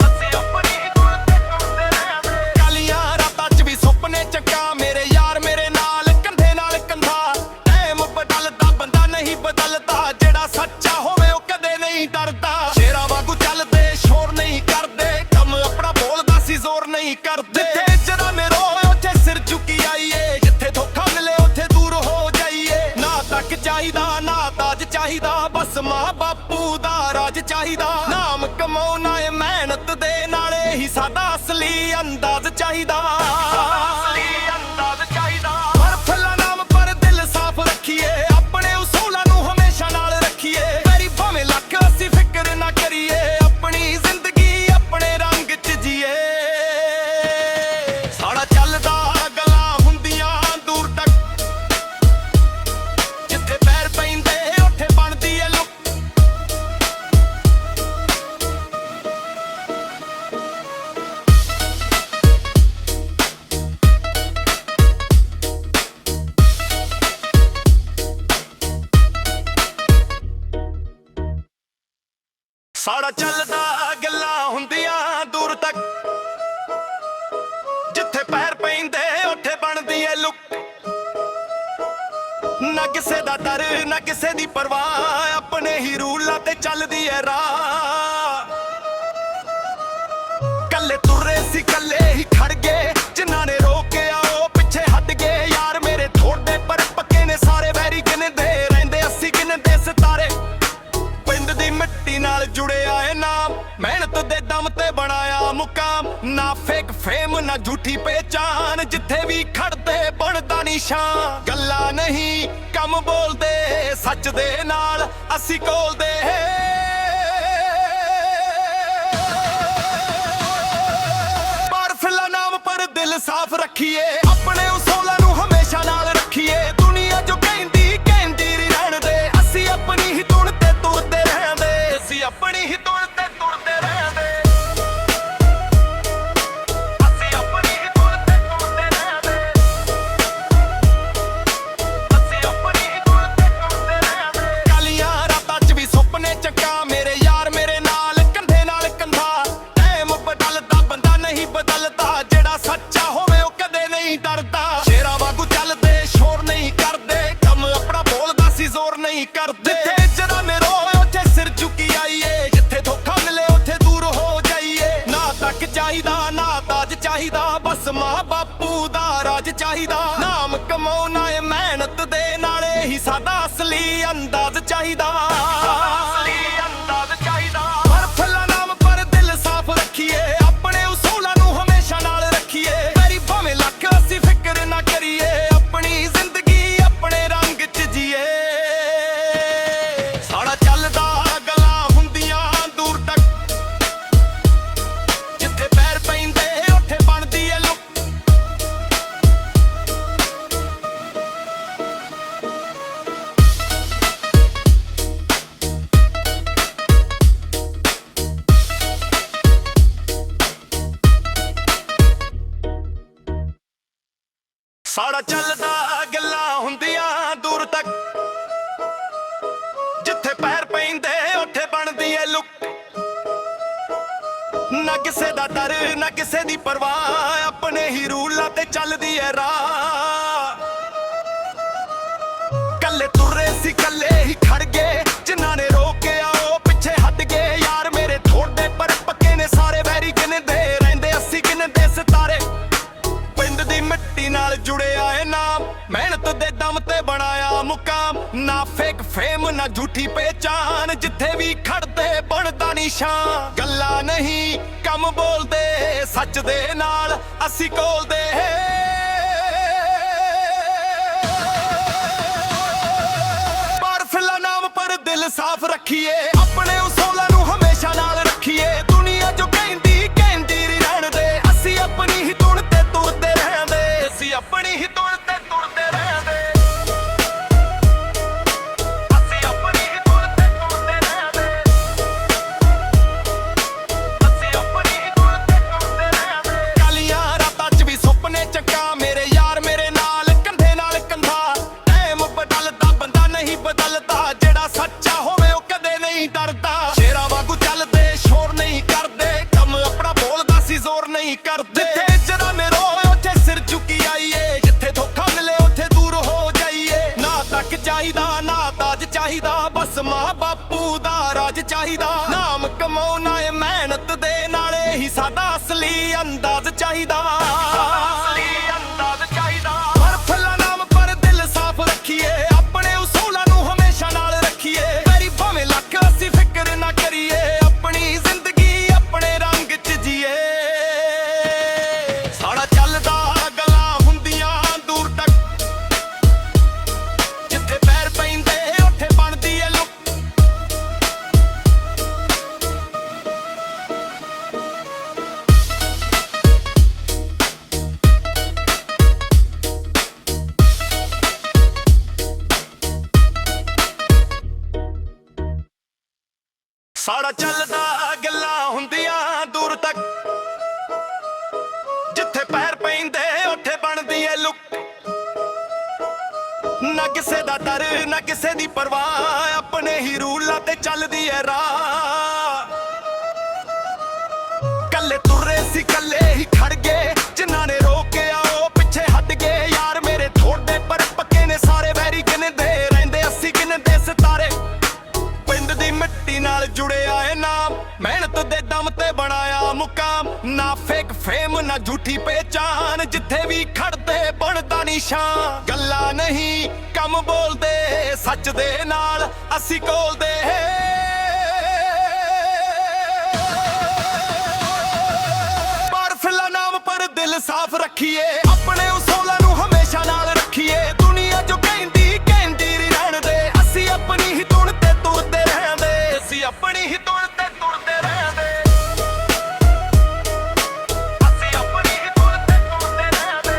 ਅਸੀਂ ਆਪਣੀ ਹੀ ਧੁਨ ਤੇ ਤੁਰਦੇ ਰਹਿੰਦੇ ਕਾਲੀਆਂ ਰਾਤਾਂ 'ਚ ਵੀ ਸੁਪਨੇ ਚੱਕਾ ਮੇਰੇ ਯਾਰ ਮੇਰੇ ਨਾਲ ਕੰਧੇ ਨਾਲ ਕੰਧਾ ਟਾਈਮ ਬਦਲਦਾ ਬੰਦਾ ਨਹੀਂ ਬਦਲਦਾ ਜਿਹੜਾ ਸੱਚਾ ਹੋਵੇ ਉਹ ਕਦੇ ਨਹੀਂ ਡਰਦਾ ਸ਼ੇਰਾਂ ਵਾਂਗੂ ਚੱਲਦੇ ਸ਼ੋਰ ਨਹੀਂ ਕਰਦੇ ਕੰਮ ਆਪਣਾ ਬੋਲਦਾ ਸੀ ਜ਼ੋਰ ਨਹੀਂ ਕਰਦੇ ਜਿੱਥੇ ਜਰਾ ਮੇਰੇ ਉੱਥੇ ਸਿਰ ਝੁਕੀ ਆਈਏ ਜਿੱਥੇ ਧੋਖਾ ਮਿਲੇ ਉੱਥੇ ਦੂਰ ਹੋ ਜਾਈਏ ਨਾ ਤੱਕ ਚਾਹੀਦਾ ਨਾ ਤਾਜ ਚਾਹੀਦਾ ਬਸ ਮਾਂ ਬਾਪੂ ਦਾ ਰਾਜ ਚਾਹੀਦਾ ਨਾਮ ਕਮਾਉਣਾ ਏ ਮਿਹਨਤ ਦੇ ਨਾਲੇ ਹੀ ਸਾਡਾ ਅਸਲੀ ਅੰਦਾਜ਼ ਚਾਹੀਦਾ ਅਸਲੀ ਅੰਦਾਜ਼ ਚਾਹੀਦਾ ਪਰ ਫੁੱਲਾਂ ਨਾਮ ਪਰ ਦਿਲ ਸਾਫ਼ ਰੱਖੀਏ ਆਪਣੇ ਉਸੂਲਾਂ ਨੂੰ ਹਮੇਸ਼ਾ ਨਾਲ ਰੱਖੀਏ ਵੈਰੀ ਭਾਵੇਂ ਲੱਖ ਅਸੀਂ ਫਿਕਰ ਨਾ ਕਰੀਏ ਆਪਣੀ ਜ਼ਿੰਦਗੀ ਆਪਣੇ ਰੰਗ 'ਚ ਜੀਏ ਸਾਡਾ ਚੱਲਦਾ ਗੱਲਾਂ ਹੁੰਦੀਆਂ ਦੂਰ ਤੱਕ ਜਿੱਥੇ ਪੈਰ ਪੈਂਦੇ ਉੱਥੇ ਬਣਦੀ ਏ ਲੁੱਕ ਸਾਡਾ ਚੱਲਦਾ ਗੱਲਾਂ ਹੁੰਦੀਆਂ ਦੂਰ ਤੱਕ ਜਿੱਥੇ ਪੈਰ ਪੈਂਦੇ ਉੱਥੇ ਬਣਦੀ ਏ ਲੁੱਕ ਨਾ ਕਿਸੇ ਦਾ ਡਰ ਨਾ ਕਿਸੇ ਦੀ ਪਰਵਾਹ ਆਪਣੇ ਹੀ ਰੂਲਾਂ ਤੇ ਚੱਲਦੀ ਏ ਰਾਹ ਕੱਲੇ ਤੁਰੇ ਸੀ ਕੱਲੇ ਹੀ ਖੜ ਗਏ ਜਿਨ੍ਹਾਂ ਨੇ ਰੋਕਿਆ ਉਹ ਪਿੱਛੇ ਹਟ ਗਏ ਯਾਰ ਮੇਰੇ ਥੋੜੇ ਪਰ ਪੱਕੇ ਨੇ ਸਾਰੇ ਵੈਰੀ ਗਿਣਦੇ ਰਹਿੰਦੇ ਅਸੀਂ ਗਿਣਦੇ ਸਿਤਾਰੇ ਪਿੰਡ ਦੀ ਮਿੱਟੀ ਨਾਲ ਜੁੜਿਆ ਏ ਨਾਮ ਮਿਹਨਤ ਦੇ ਦਮ ਤੇ ਬਣਾਇਆ ਮੁਕਾਮ ਨਾ ਫੇਕ ਫੇਮ ਨਾ ਝੂਠੀ ਪਹਿਚਾਨ ਜਿੱਥੇ ਵੀ ਖੜਦੇ ਬਣਦਾ ਨਿਸ਼ਾਨ ਗੱਲਾਂ ਨਹੀਂ ਕੰਮ ਬੋਲਦੇ ਸੱਚ ਦੇ ਨਾਲ ਅਸੀਂ ਕੋਲਦੇ ਸਾਫ਼ ਰੱਖੀਏ ਆਪਣੇ ਉਸੂਲਾਂ ਨੂੰ ਹਮੇਸ਼ਾ ਨਾਲ ਰੱਖੀਏ ਦੁਨੀਆ ਜੋ ਕਹਿੰਦੀ ਕਹਿੰਦੀ ਰਹਿਣ ਦੇ ਅਸੀਂ ਆਪਣੀ ਹੀ ਧੁਨ ਤੇ ਤੁਰਦੇ ਰਹਿੰਦੇ ਅਸੀਂ ਆਪਣੀ ਹੀ ਧੁਨ ਤੇ ਤੁਰਦੇ ਰਹਿੰਦੇ ਅਸੀਂ ਆਪਣੀ ਹੀ ਧੁਨ ਤੇ ਤੁਰਦੇ ਰਹਿੰਦੇ ਅਸੀਂ ਆਪਣੀ ਹੀ ਧੁਨ ਤੇ ਤੁਰਦੇ ਰਹਿੰਦੇ ਕਾਲੀਆਂ ਰਾਤਾਂ 'ਚ ਵੀ ਸੁਪਨੇ ਚੱਕਾ ਮੇਰੇ ਯਾਰ ਮੇਰੇ ਨਾਲ ਕੰਧੇ ਨਾਲ ਕੰਧਾ ਟਾਈਮ ਬਦਲਦਾ ਬੰਦਾ ਨਹੀਂ ਬਦਲਦਾ ਜਿਹੜਾ ਸੱਚਾ ਹੋਵੇ ਉਹ ਕਦੇ ਨਹੀਂ ਡਰਦਾ ਸ਼ੇਰਾਂ ਵਾਂਗੂ ਚੱਲਦੇ ਸ਼ੋਰ ਨਹੀਂ ਕਰਦੇ ਕੰਮ ਆਪਣਾ ਬੋਲਦਾ ਸੀ ਜ਼ੋਰ ਨਹੀਂ ਕਰਦੇ ਜਿੱਥੇ ਜਰਾ ਮੇਰੇ ਉੱਥੇ ਸਿਰ ਝੁਕੀ ਆਈਏ ਜਿੱਥੇ ਧੋਖਾ ਮਿਲੇ ਉੱਥੇ ਦੂਰ ਹੋ ਜਾਈਏ ਨਾ ਤੱਕ ਚਾਹੀਦਾ ਨਾ ਤਾਜ ਚਾਹੀਦਾ ਬਸ ਮਾਂ ਬਾਪੂ ਦਾ ਰਾਜ ਚਾਹੀਦਾ ਨਾਮ ਕਮਾਉਣਾ ਏ ਮਿਹਨਤ ਦੇ ਨਾਲੇ ਹੀ ਸਾਡਾ ਅਸਲੀ ਅੰਦਾਜ਼ ਚਾਹੀਦਾ ਅਸਲੀ ਅੰਦਾਜ਼ ਚਾਹੀਦਾ ਪਰ ਫੁੱਲਾਂ ਨਾਮ ਪਰ ਦਿਲ ਸਾਫ਼ ਰੱਖੀਏ ਆਪਣੇ ਉਸੂਲਾਂ ਨੂੰ ਹਮੇਸ਼ਾ ਨਾਲ ਰੱਖੀਏ ਮੇਰੀ ਭਾਵੇਂ ਲੱਖ ਅਸੀਂ ਫਿਕਰ ਨਾ ਕਰੀਏ ਆਪਣੀ ਜ਼ਿੰਦਗੀ ਆਪਣੇ ਰੰਗ 'ਚ ਜੀਏ ਸਾਡਾ ਚੱਲਦਾ ਗੱਲਾਂ ਹੁੰਦੀਆਂ ਦੂਰ ਤੱਕ ਜਿੱਥੇ ਪੈਰ ਪੈਂਦੇ ਉੱਥੇ ਬਣਦੀ ਏ ਲੁੱਕ ਸਾਡਾ ਚੱਲਦਾ ਗੱਲਾਂ ਹੁੰਦੀਆਂ ਦੂਰ ਤੱਕ ਜਿੱਥੇ ਪੈਰ ਪੈਂਦੇ ਉੱਥੇ ਬਣਦੀ ਏ ਲੁੱਕ ਨਾ ਕਿਸੇ ਦਾ ਡਰ ਨਾ ਕਿਸੇ ਦੀ ਪਰਵਾਹ ਆਪਣੇ ਹੀ ਰੂਲਾਂ ਤੇ ਚੱਲਦੀ ਏ ਰਾਹ ਕੱਲੇ ਤੁਰੇ ਸੀ ਕੱਲੇ ਹੀ ਖੜ ਗਏ ਜਿਨ੍ਹਾਂ ਨੇ ਰੋਕਿਆ ਉਹ ਪਿੱਛੇ ਹਟ ਗਏ ਯਾਰ ਮੇਰੇ ਥੋੜੇ ਪਰ ਪੱਕੇ ਨੇ ਸਾਰੇ ਵੈਰੀ ਗਿਣਦੇ ਰਹਿੰਦੇ ਅਸੀਂ ਗਿਣਦੇ ਸਿਤਾਰੇ ਪਿੰਡ ਦੀ ਮਿੱਟੀ ਨਾਲ ਜੁੜਿਆ ਏ ਨਾਮ ਮਿਹਨਤ ਦੇ ਦਮ ਤੇ ਬਣਾਇਆ ਮੁਕਾਮ ਨਾ ਫੇਕ ਫੇਮ ਨਾ ਝੂਠੀ ਪਹਿਚਾਨ ਜਿੱਥੇ ਵੀ ਖੜਦੇ ਬਣਦਾ ਨਿਸ਼ਾਨ ਗੱਲਾਂ ਨਹੀਂ ਕੰਮ ਬੋਲਦੇ ਸੱਚ ਦੇ ਨਾਲ ਅਸੀਂ ਕੋਲਦੇ ਪਰ ਫਿਲਹਾਲ ਨਾਮ ਪਰ ਦਿਲ ਸਾਫ਼ ਰੱਖੀਏ ਆਪਣੇ ਉਸੂਲਾਂ ਨੂੰ ਹਮੇਸ਼ਾ ਨਾਲ ਰੱਖੀਏ ਦੁਨੀਆ ਜੋ ਕਹਿੰਦੀ ਕਹਿੰਦੀ ਰਹਿਣ ਦੇ ਅਸੀਂ ਆਪਣੀ ਹੀ ਧੁਨ ਤੇ ਤੁਰਦੇ ਰਹਿੰਦੇ ਅਸੀਂ ਆਪਣੀ ਹੀ ਧੁਨ ਤੇ ਤੁਰਦੇ ਰਹਿੰਦੇ ਅਸੀਂ ਆਪਣੀ ਹੀ ਧੁਨ ਤੇ ਤੁਰਦੇ ਰਹਿੰਦੇ ਅਸੀਂ ਆਪਣੀ ਹੀ ਧੁਨ ਤੇ ਤੁਰਦੇ ਰਹਿੰਦੇ ਕਾਲੀਆਂ ਰਾਤਾਂ 'ਚ ਵੀ ਸੁਪਨੇ ਚੱਕਾ ਮੇਰੇ ਯਾਰ ਮੇਰੇ ਨਾਲ ਕੰਧੇ ਨਾਲ ਕੰਧਾ ਟਾਈਮ ਬਦਲਦਾ ਬੰਦਾ ਨਹੀਂ ਬਦਲਦਾ ਜਿਹੜਾ ਸੱਚਾ ਹੋਵੇ ਉਹ ਕਦੇ ਨਹੀਂ ਡਰਦਾ ਸ਼ੇਰਾਂ ਵਾਂਗੂ ਚੱਲਦੇ ਸ਼ੋਰ ਨਹੀਂ ਕਰਦੇ ਕੰਮ ਆਪਣਾ ਬੋਲਦਾ ਸੀ ਜ਼ੋਰ ਨਹੀਂ ਕਰਦੇ ਜਿੱਥੇ ਜਰਾ ਮੇਰੇ ਉੱਥੇ ਸਿਰ ਝੁਕੀ ਆਈਏ ਜਿੱਥੇ ਧੋਖਾ ਮਿਲੇ ਉੱਥੇ ਦੂਰ ਹੋ ਜਾਈਏ ਨਾ ਤੱਕ ਚਾਹੀਦਾ ਨਾ ਤਾਜ ਚਾਹੀਦਾ ਬਸ ਮਾਂ ਬਾਪੂ ਦਾ ਰਾਜ ਚਾਹੀਦਾ ਨਾਮ ਕਮਾਉਣਾ ਏ ਮਿਹਨਤ ਦੇ ਨਾਲੇ ਹੀ ਸਾਡਾ ਅਸਲੀ ਅੰਦਾਜ਼ ਚਾਹੀਦਾ ਅਸਲੀ ਅੰਦਾਜ਼ ਚਾਹੀਦਾ ਪਰ ਫੁੱਲਾਂ ਨਾਮ ਪਰ ਦਿਲ ਸਾਫ਼ ਰੱਖੀਏ ਆਪਣੇ ਉਸੂਲਾਂ ਨੂੰ ਹਮੇਸ਼ਾ ਨਾਲ ਰੱਖੀਏ ਮੇਰੀ ਭਾਵੇਂ ਲੱਖ ਅਸੀਂ ਫਿਕਰ ਨਾ ਕਰੀਏ ਆਪਣੀ ਜ਼ਿੰਦਗੀ ਆਪਣੇ ਰੰਗ 'ਚ ਜੀਏ ਸਾਡਾ ਚੱਲਦਾ ਗੱਲਾਂ ਹੁੰਦੀਆਂ ਦੂਰ ਤੱਕ ਜਿੱਥੇ ਪੈਰ ਪੈਂਦੇ ਉੱਥੇ ਬਣਦੀ ਏ ਲੁੱਕ ਸਾਡਾ ਚੱਲਦਾ ਗੱਲਾਂ ਹੁੰਦੀਆਂ ਦੂਰ ਤੱਕ ਜਿੱਥੇ ਪੈਰ ਪੈਂਦੇ ਉੱਥੇ ਬਣਦੀ ਏ ਲੁੱਕ ਨਾ ਕਿਸੇ ਦਾ ਡਰ ਨਾ ਕਿਸੇ ਦੀ ਪਰਵਾਹ ਆਪਣੇ ਹੀ ਰੂਲਾਂ ਤੇ ਚੱਲਦੀ ਏ ਰਾਹ ਕੱਲੇ ਤੁਰੇ ਸੀ ਕੱਲੇ ਹੀ ਖੜ ਗਏ ਜਿਨ੍ਹਾਂ ਨੇ ਰੋਕਿਆ ਉਹ ਪਿੱਛੇ ਹਟ ਗਏ ਯਾਰ ਮੇਰੇ ਥੋੜੇ ਪਰ ਪੱਕੇ ਨੇ ਸਾਰੇ ਵੈਰੀ ਗਿਣਦੇ ਰਹਿੰਦੇ ਅਸੀਂ ਗਿਣਦੇ ਸਿਤਾਰੇ ਪਿੰਡ ਦੀ ਮਿੱਟੀ ਨਾਲ ਜੁੜਿਆ ਏ ਨਾਮ ਮਿਹਨਤ ਦੇ ਦਮ ਤੇ ਬਣਾਇਆ ਮੁਕਾਮ ਨਾ ਫੇਕ ਫੇਮ ਨਾ ਝੂਠੀ ਪਹਿਚਾਨ ਜਿੱਥੇ ਵੀ ਖੜਦੇ ਬਣਦਾ ਨਿਸ਼ਾਨ ਗੱਲਾਂ ਨਹੀਂ ਕੰਮ ਬੋਲਦੇ ਸੱਚ ਦੇ ਨਾਲ ਅਸੀਂ ਕੋਲਦੇ ਪਰ ਫਿਲਹਾਲ ਨਾਮ ਪਰ ਦਿਲ ਸਾਫ਼ ਰੱਖੀਏ ਆਪਣੇ ਉਸੂਲਾਂ ਨੂੰ ਹਮੇਸ਼ਾ ਨਾਲ ਰੱਖੀਏ ਦੁਨੀਆ ਜੋ ਕਹਿੰਦੀ ਕਹਿੰਦੀ ਰਹਿਣ ਦੇ ਅਸੀਂ ਆਪਣੀ ਹੀ ਧੁਨ ਤੇ ਤੁਰਦੇ ਰਹਿੰਦੇ ਅਸੀਂ ਆਪਣੀ ਹੀ ਧੁਨ ਤੇ ਤੁਰਦੇ ਰਹਿੰਦੇ ਅਸੀਂ ਆਪਣੀ ਹੀ ਧੁਨ ਤੇ ਤੁਰਦੇ ਰਹਿੰਦੇ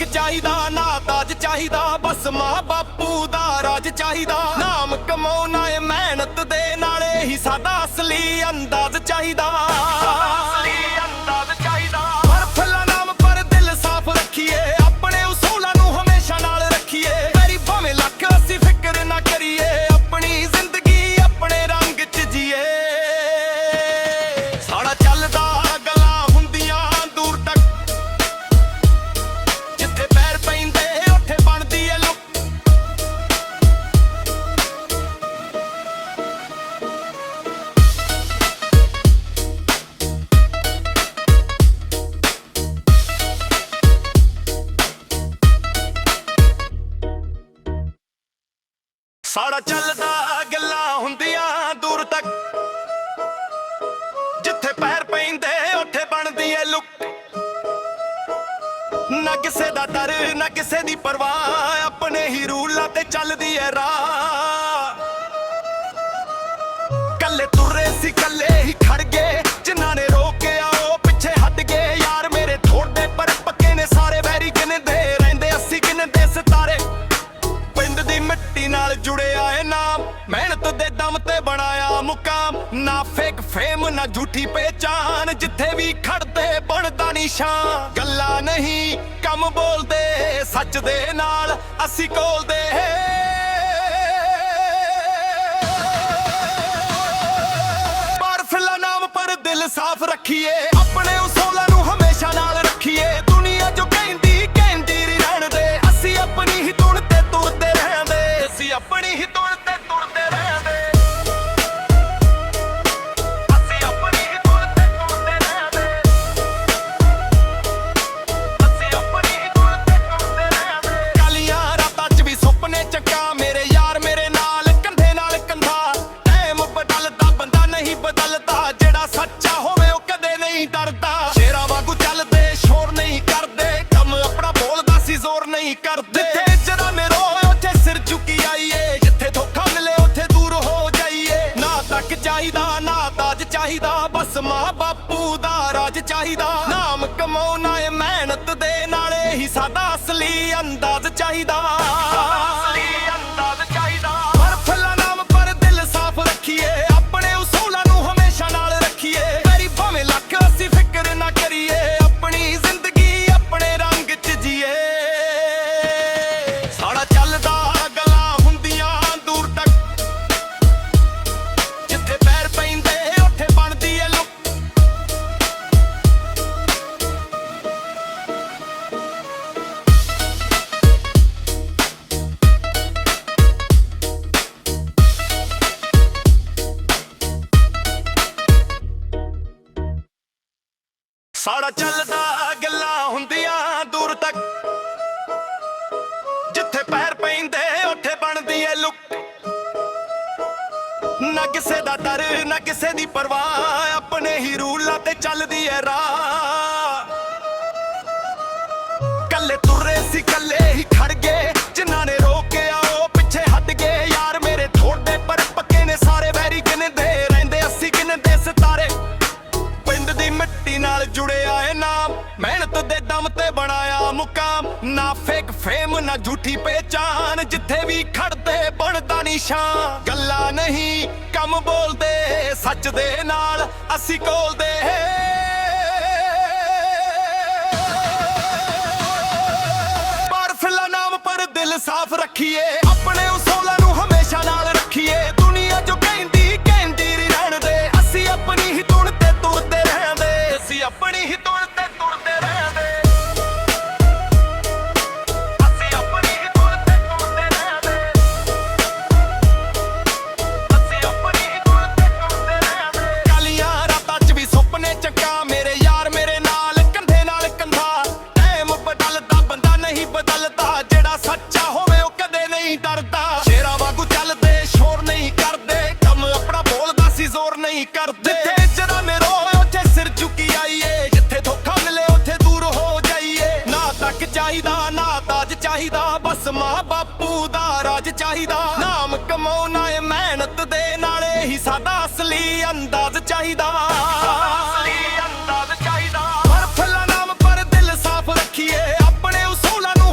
ਚਾਹੀਦਾ ਨਾ ਤਾਜ ਚਾਹੀਦਾ ਬਸ ਮਾਂ ਬਾਪੂ ਦਾ ਰਾਜ ਚਾਹੀਦਾ ਨਾਮ ਕਮਾਉਣਾ ਏ ਮਿਹਨਤ ਦੇ ਨਾਲੇ ਹੀ ਸਾਡਾ ਅਸਲੀ ਅੰਦਾਜ਼ ਚਾਹੀਦਾ ਪਰ ਫੁੱਲਾਂ ਨਾਮ ਪਰ ਦਿਲ ਸਾਫ਼ ਰੱਖੀਏ ਆਪਣੇ ਉਸੂਲਾਂ ਨੂੰ ਹਮੇਸ਼ਾ ਨਾਲ ਰੱਖੀਏ ਵੈਰੀ ਭਾਵੇਂ ਲੱਖ ਅਸੀਂ ਫਿਕਰ ਨਾ ਕਰੀਏ ਆਪਣੀ ਜ਼ਿੰਦਗੀ ਆਪਣੇ ਰੰਗ 'ਚ ਜੀਏ ਸਾਡਾ ਚੱਲਦਾ ਗੱਲਾਂ ਹੁੰਦੀਆਂ ਦੂਰ ਤੱਕ ਜਿੱਥੇ ਪੈਰ ਪੈਂਦੇ ਉੱਥੇ ਬਣਦੀ ਏ ਲੁੱਕ ਸਾਡਾ ਚੱਲਦਾ ਗੱਲਾਂ ਹੁੰਦੀਆਂ ਦੂਰ ਤੱਕ ਜਿੱਥੇ ਪੈਰ ਪੈਂਦੇ ਉੱਥੇ ਬਣਦੀ ਏ ਲੁੱਕ ਨਾ ਕਿਸੇ ਦਾ ਡਰ ਨਾ ਕਿਸੇ ਦੀ ਪਰਵਾਹ ਆਪਣੇ ਹੀ ਰੂਲਾਂ ਤੇ ਚੱਲਦੀ ਏ ਰਾਹ ਕੱਲੇ ਤੁਰੇ ਸੀ ਕੱਲੇ ਹੀ ਖੜ ਗਏ ਜਿਨ੍ਹਾਂ ਨੇ ਰੋਕਿਆ ਉਹ ਪਿੱਛੇ ਹਟ ਗਏ ਯਾਰ ਮੇਰੇ ਥੋੜੇ ਪਰ ਪੱਕੇ ਨੇ ਸਾਰੇ ਵੈਰੀ ਗਿਣਦੇ ਰਹਿੰਦੇ ਅਸੀਂ ਗਿਣਦੇ ਸਿਤਾਰੇ ਪਿੰਡ ਦੀ ਮਿੱਟੀ ਨਾਲ ਜੁੜਿਆ ਏ ਨਾਮ ਮਿਹਨਤ ਦੇ ਦਮ ਤੇ ਬਣਾਇਆ ਮੁਕਾਮ ਨਾ ਫੇਕ ਫੇਮ ਨਾ ਝੂਠੀ ਪਹਿਚਾਨ ਜਿੱਥੇ ਵੀ ਖੜਦੇ ਬਣਦਾ ਨਿਸ਼ਾਨ ਗੱਲਾਂ ਨਹੀਂ ਕੰਮ ਬੋਲਦੇ ਸੱਚ ਦੇ ਨਾਲ ਅਸੀਂ ਕੋਲਦੇ ਪਰ ਫਿਲਾ ਨਾਮ ਪਰ ਦਿਲ ਸਾਫ਼ ਰੱਖੀਏ ਆਪਣੇ ਉਸੂਲਾਂ ਨੂੰ ਹਮੇਸ਼ਾ ਨਾਲ ਰੱਖੀਏ ਦੁਨੀਆ ਜੋ ਕਹਿੰਦੀ ਰਹਿਣ ਦੇ ਅਸੀਂ ਆਪਣੀ ਹੀ ਧੁਨ ਤੇ ਤੁਰਦੇ ਰਹਿੰਦੇ ਅਸੀਂ ਆਪਣੀ ਹੀ ਧੁਨ ਤੇ ਤੁਰਦੇ ਰਹਿੰਦੇ ਅਸੀਂ ਆਪਣੀ ਹੀ ਧੁਨ ਤੇ ਤੁਰਦੇ ਰਹਿੰਦੇ ਅਸੀਂ ਆਪਣੀ ਹੀ ਧੁਨ ਤੇ ਤੁਰਦੇ ਰਹਿੰਦੇ ਕਾਲੀਆਂ ਰਾਤਾਂ 'ਚ ਵੀ ਸੁਪਨੇ ਚੱਕਾ ਮੇਰੇ ਯਾਰ ਮੇਰੇ ਨਾਲ ਕੰਧੇ ਨਾਲ ਕੰਧਾ ਟਾਈਮ ਬਦਲਦਾ ਬੰਦਾ ਨਹੀਂ ਬਦਲਦਾ ਜਿਹੜਾ ਸੱਚਾ ਹੋਵੇ ਉਹ ਕਦੇ ਨਹੀਂ ਡਰਦਾ ਸ਼ੇਰਾਂ ਵਾਂਗੂ ਚੱਲਦੇ ਸ਼ੋਰ ਨਹੀਂ ਕਰਦੇ ਕੰਮ ਆਪਣਾ ਬੋਲਦਾ ਸੀ ਜ਼ੋਰ ਨਹੀਂ ਕਰਦੇ ਜਿੱਥੇ ਜਰਾ ਮੇਰੇ ਉੱਥੇ ਸਿਰ ਝੁਕੀ ਆਈਏ ਜਿੱਥੇ ਧੋਖਾ ਮਿਲੇ ਉੱਥੇ ਦੂਰ ਹੋ ਜਾਈਏ ਨਾ ਤੱਕ ਚਾਹੀਦਾ ਨਾ ਤਾਜ ਚਾਹੀਦਾ ਬਸ ਮਾਂ ਬਾਪੂ ਦਾ ਰਾਜ ਚਾਹੀਦਾ ਨਾਮ ਕਮਾਉਣਾ ਏ ਮਿਹਨਤ ਦੇ ਨਾਲੇ ਹੀ ਸਾਡਾ ਅਸਲੀ ਅੰਦਾਜ਼ ਚਾਹੀਦਾ ਪਰ ਫੁੱਲਾਂ ਨਾਮ ਪਰ ਦਿਲ ਸਾਫ਼ ਰੱਖੀਏ ਆਪਣੇ ਉਸੂਲਾਂ ਨੂੰ ਹਮੇਸ਼ਾ ਨਾਲ ਰੱਖੀਏ ਵੈਰੀ ਭਾਵੇਂ ਲੱਖ ਅਸੀਂ ਫਿਕਰ ਨਾ ਕਰੀਏ ਆਪਣੀ ਜ਼ਿੰਦਗੀ ਆਪਣੇ ਰੰਗ 'ਚ ਜੀਏ ਸਾਡਾ ਚੱਲਦਾ ਗੱਲਾਂ ਹੁੰਦੀਆਂ ਦੂਰ ਤੱਕ ਜਿੱਥੇ ਪੈਰ ਪੈਂਦੇ ਉੱਥੇ ਬਣਦੀ ਏ ਲੁੱਕ ਸਾਡਾ ਚੱਲਦਾ ਗੱਲਾਂ ਹੁੰਦੀਆਂ ਦੂਰ ਤੱਕ ਜਿੱਥੇ ਪੈਰ ਪੈਂਦੇ ਉੱਥੇ ਬਣਦੀ ਏ ਲੁੱਕ ਨਾ ਕਿਸੇ ਦਾ ਡਰ ਨਾ ਕਿਸੇ ਦੀ ਪਰਵਾਹ ਆਪਣੇ ਹੀ ਰੂਲਾਂ ਤੇ ਚੱਲਦੀ ਏ ਰਾਹ ਕੱਲੇ ਤੁਰੇ ਸੀ ਕੱਲੇ ਹੀ ਖੜ ਗਏ ਜਿਨ੍ਹਾਂ ਨੇ ਰੋਕਿਆ ਉਹ ਪਿੱਛੇ ਹਟ ਗਏ ਯਾਰ ਮੇਰੇ ਥੋੜੇ ਪਰ ਪੱਕੇ ਨੇ ਸਾਰੇ ਵੈਰੀ ਗਿਣਦੇ ਰਹਿੰਦੇ ਅਸੀਂ ਗਿਣਦੇ ਸਿਤਾਰੇ ਪਿੰਡ ਦੀ ਮਿੱਟੀ ਨਾਲ ਜੁੜਿਆ ਏ ਨਾਮ ਮਿਹਨਤ ਦੇ ਦਮ ਤੇ ਬਣਾਇਆ ਮੁਕਾਮ ਨਾ ਫੇਕ ਫੇਮ ਨਾ ਝੂਠੀ ਪਹਿਚਾਨ ਜਿੱਥੇ ਵੀ ਖੜਦੇ ਬਣਦਾ ਨਿਸ਼ਾਨ ਗੱਲਾਂ ਨਹੀਂ ਕੰਮ ਬੋਲਦੇ ਸੱਚ ਦੇ ਨਾਲ ਅਸੀਂ ਕੋਲਦੇ ਪਰ ਫਿਲਾ ਨਾਮ ਪਰ ਦਿਲ ਸਾਫ਼ ਰੱਖੀਏ ਆਪਣੇ ਉਸੂਲਾਂ ਨੂੰ ਹਮੇਸ਼ਾ ਨਾਲ ਰੱਖੀਏ ਦੁਨੀਆ ਜੋ ਕਹਿੰਦੀ ਰਹਿਣ ਦੇ ਅਸੀਂ ਆਪਣੀ ਹੀ ਧੁਨ ਤੇ ਤੁਰਦੇ ਰਹਿੰਦੇ ਅਸੀਂ ਆਪਣੀ ਹੀ ਧੁਨ ਤੇ ਤੁਰਦੇ ਰਹਿੰਦੇ ਅਸੀਂ ਆਪਣੀ ਹੀ ਧੁਨ ਤੇ ਤੁਰਦੇ ਰਹਿੰਦੇ ਅਸੀਂ ਆਪਣੀ ਹੀ ਧੁਨ ਤੇ ਤੁਰਦੇ ਰਹਿੰਦੇ ਕਾਲੀਆਂ ਰਾਤਾਂ 'ਚ ਵੀ ਸੁਪਨੇ ਚੱਕਾ ਮੇਰੇ ਯਾਰ ਮੇਰੇ ਨਾਲ ਕੰਧੇ ਨਾਲ ਕੰਧਾ ਟਾਈਮ ਬਦਲਦਾ ਬੰਦਾ ਨਹੀਂ ਬਦਲਦਾ ਜਿਹੜਾ ਸੱਚਾ ਹੋਵੇ ਉਹ ਕਦੇ ਨਹੀਂ ਡਰਦਾ ਸ਼ੇਰਾਂ ਵਾਂਗੂ ਚੱਲਦੇ ਸ਼ੋਰ ਨਹੀਂ ਕਰਦੇ ਕੰਮ ਆਪਣਾ ਬੋਲਦਾ ਸੀ ਜ਼ੋਰ ਨਹੀਂ ਕਰਦੇ ਜਿੱਥੇ ਜਰਾ ਮੇਰੇ ਉੱਥੇ ਸਿਰ ਝੁਕੀ ਆਈਏ ਜਿੱਥੇ ਧੋਖਾ ਮਿਲੇ ਉੱਥੇ ਦੂਰ ਹੋ ਜਾਈਏ ਨਾ ਤੱਕ ਚਾਹੀਦਾ ਨਾ ਤਾਜ ਚਾਹੀਦਾ ਬਸ ਮਾਂ ਬਾਪੂ ਦਾ ਰਾਜ ਚਾਹੀਦਾ ਨਾਮ ਕਮਾਉਣਾ ਏ ਮਿਹਨਤ ਦੇ ਨਾਲੇ ਹੀ ਸਾਡਾ ਅਸਲੀ ਅੰਦਾਜ਼ ਚਾਹੀਦਾ ਪਰ ਫੁੱਲਾਂ ਨਾਮ ਪਰ ਦਿਲ ਸਾਫ਼ ਰੱਖੀਏ ਆਪਣੇ ਉਸੂਲਾਂ ਨੂੰ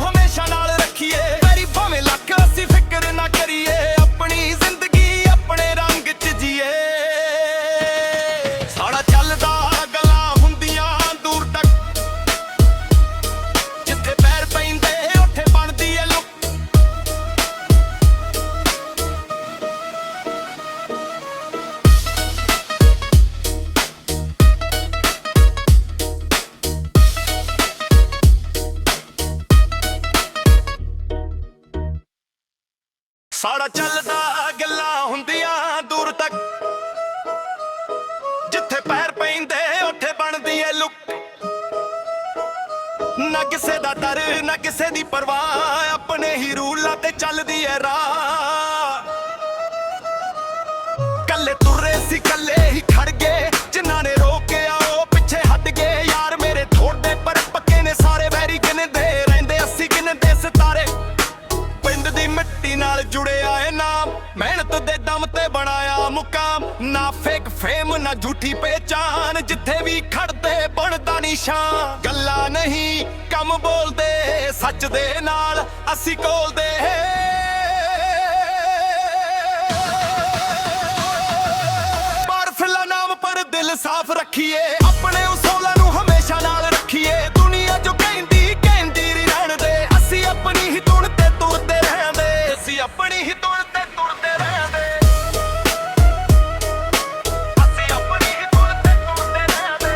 ਸਾੜਾ ਚੱਲਦਾ ਗੱਲਾਂ ਹੁੰਦੀਆਂ ਦੂਰ ਤੱਕ, ਜਿੱਥੇ ਪੈਰ ਪੈਂਦੇ ਉੱਥੇ ਬਣਦੀ ਏ ਲੁੱਕ। ਨਾ ਕਿਸੇ ਦਾ ਡਰ ਨਾ ਕਿਸੇ ਦੀ ਪਰਵਾਹ, ਆਪਣੇ ਹੀ ਰੂਲਾਂ ਤੇ ਚੱਲਦੀ ਏ ਰਾਹ। ਕੱਲੇ ਤੁਰੇ ਸੀ ਕੱਲੇ ਹੀ ਖੜ ਗਏ, ਜਿਨ੍ਹਾਂ ਨੇ ਰੋਕਿਆ ਉਹ ਪਿੱਛੇ ਹਟ ਗਏ। ਯਾਰ ਮੇਰੇ ਥੋੜੇ ਪਰ ਪੱਕੇ ਨੇ ਸਾਰੇ, ਵੈਰੀ ਗਿਣਦੇ ਰਹਿੰਦੇ ਅਸੀਂ ਗਿਣਦੇ ਸਿਤਾਰੇ। ਪਿੰਡ ਦੀ ਮਿੱਟੀ ਨਾਲ ਜੁੜਿਆ ਏ ਨਾਮ, ਮਿਹਨਤ ਦੇ ਦਮ ਤੇ ਬਣਾਇਆ ਮੁਕਾਮ। ਨਾ ਫੇਕ ਫੇਮ ਨਾ ਝੂਠੀ ਪਹਿਚਾਨ, ਜਿੱਥੇ ਵੀ ਖੜਦੇ ਬਣਦਾ ਨਿਸ਼ਾਨ। ਗੱਲਾਂ ਨਹੀਂ ਕੰਮ ਬੋਲਦੇ, ਸੱਚ ਦੇ ਨਾਲ ਅਸੀਂ ਕੋਲਦੇ। ਦਿਲ ਸਾਫ਼ ਰੱਖੀਏ, ਆਪਣੇ ਉਸੂਲਾਂ ਨੂੰ ਹਮੇਸ਼ਾ ਨਾਲ ਰੱਖੀਏ। ਦੁਨੀਆ ਜੋ ਕਹਿੰਦੀ ਰਹਿਣ ਦੇ, ਅਸੀਂ ਆਪਣੀ ਹੀ ਧੁਨ ਤੇ ਤੁਰਦੇ ਰਹਿੰਦੇ। ਅਸੀਂ ਆਪਣੀ ਹੀ ਧੁਨ ਤੇ ਤੁਰਦੇ ਰਹਿੰਦੇ। ਅਸੀਂ ਆਪਣੀ ਹੀ ਧੁਨ ਤੇ ਤੁਰਦੇ ਰਹਿੰਦੇ।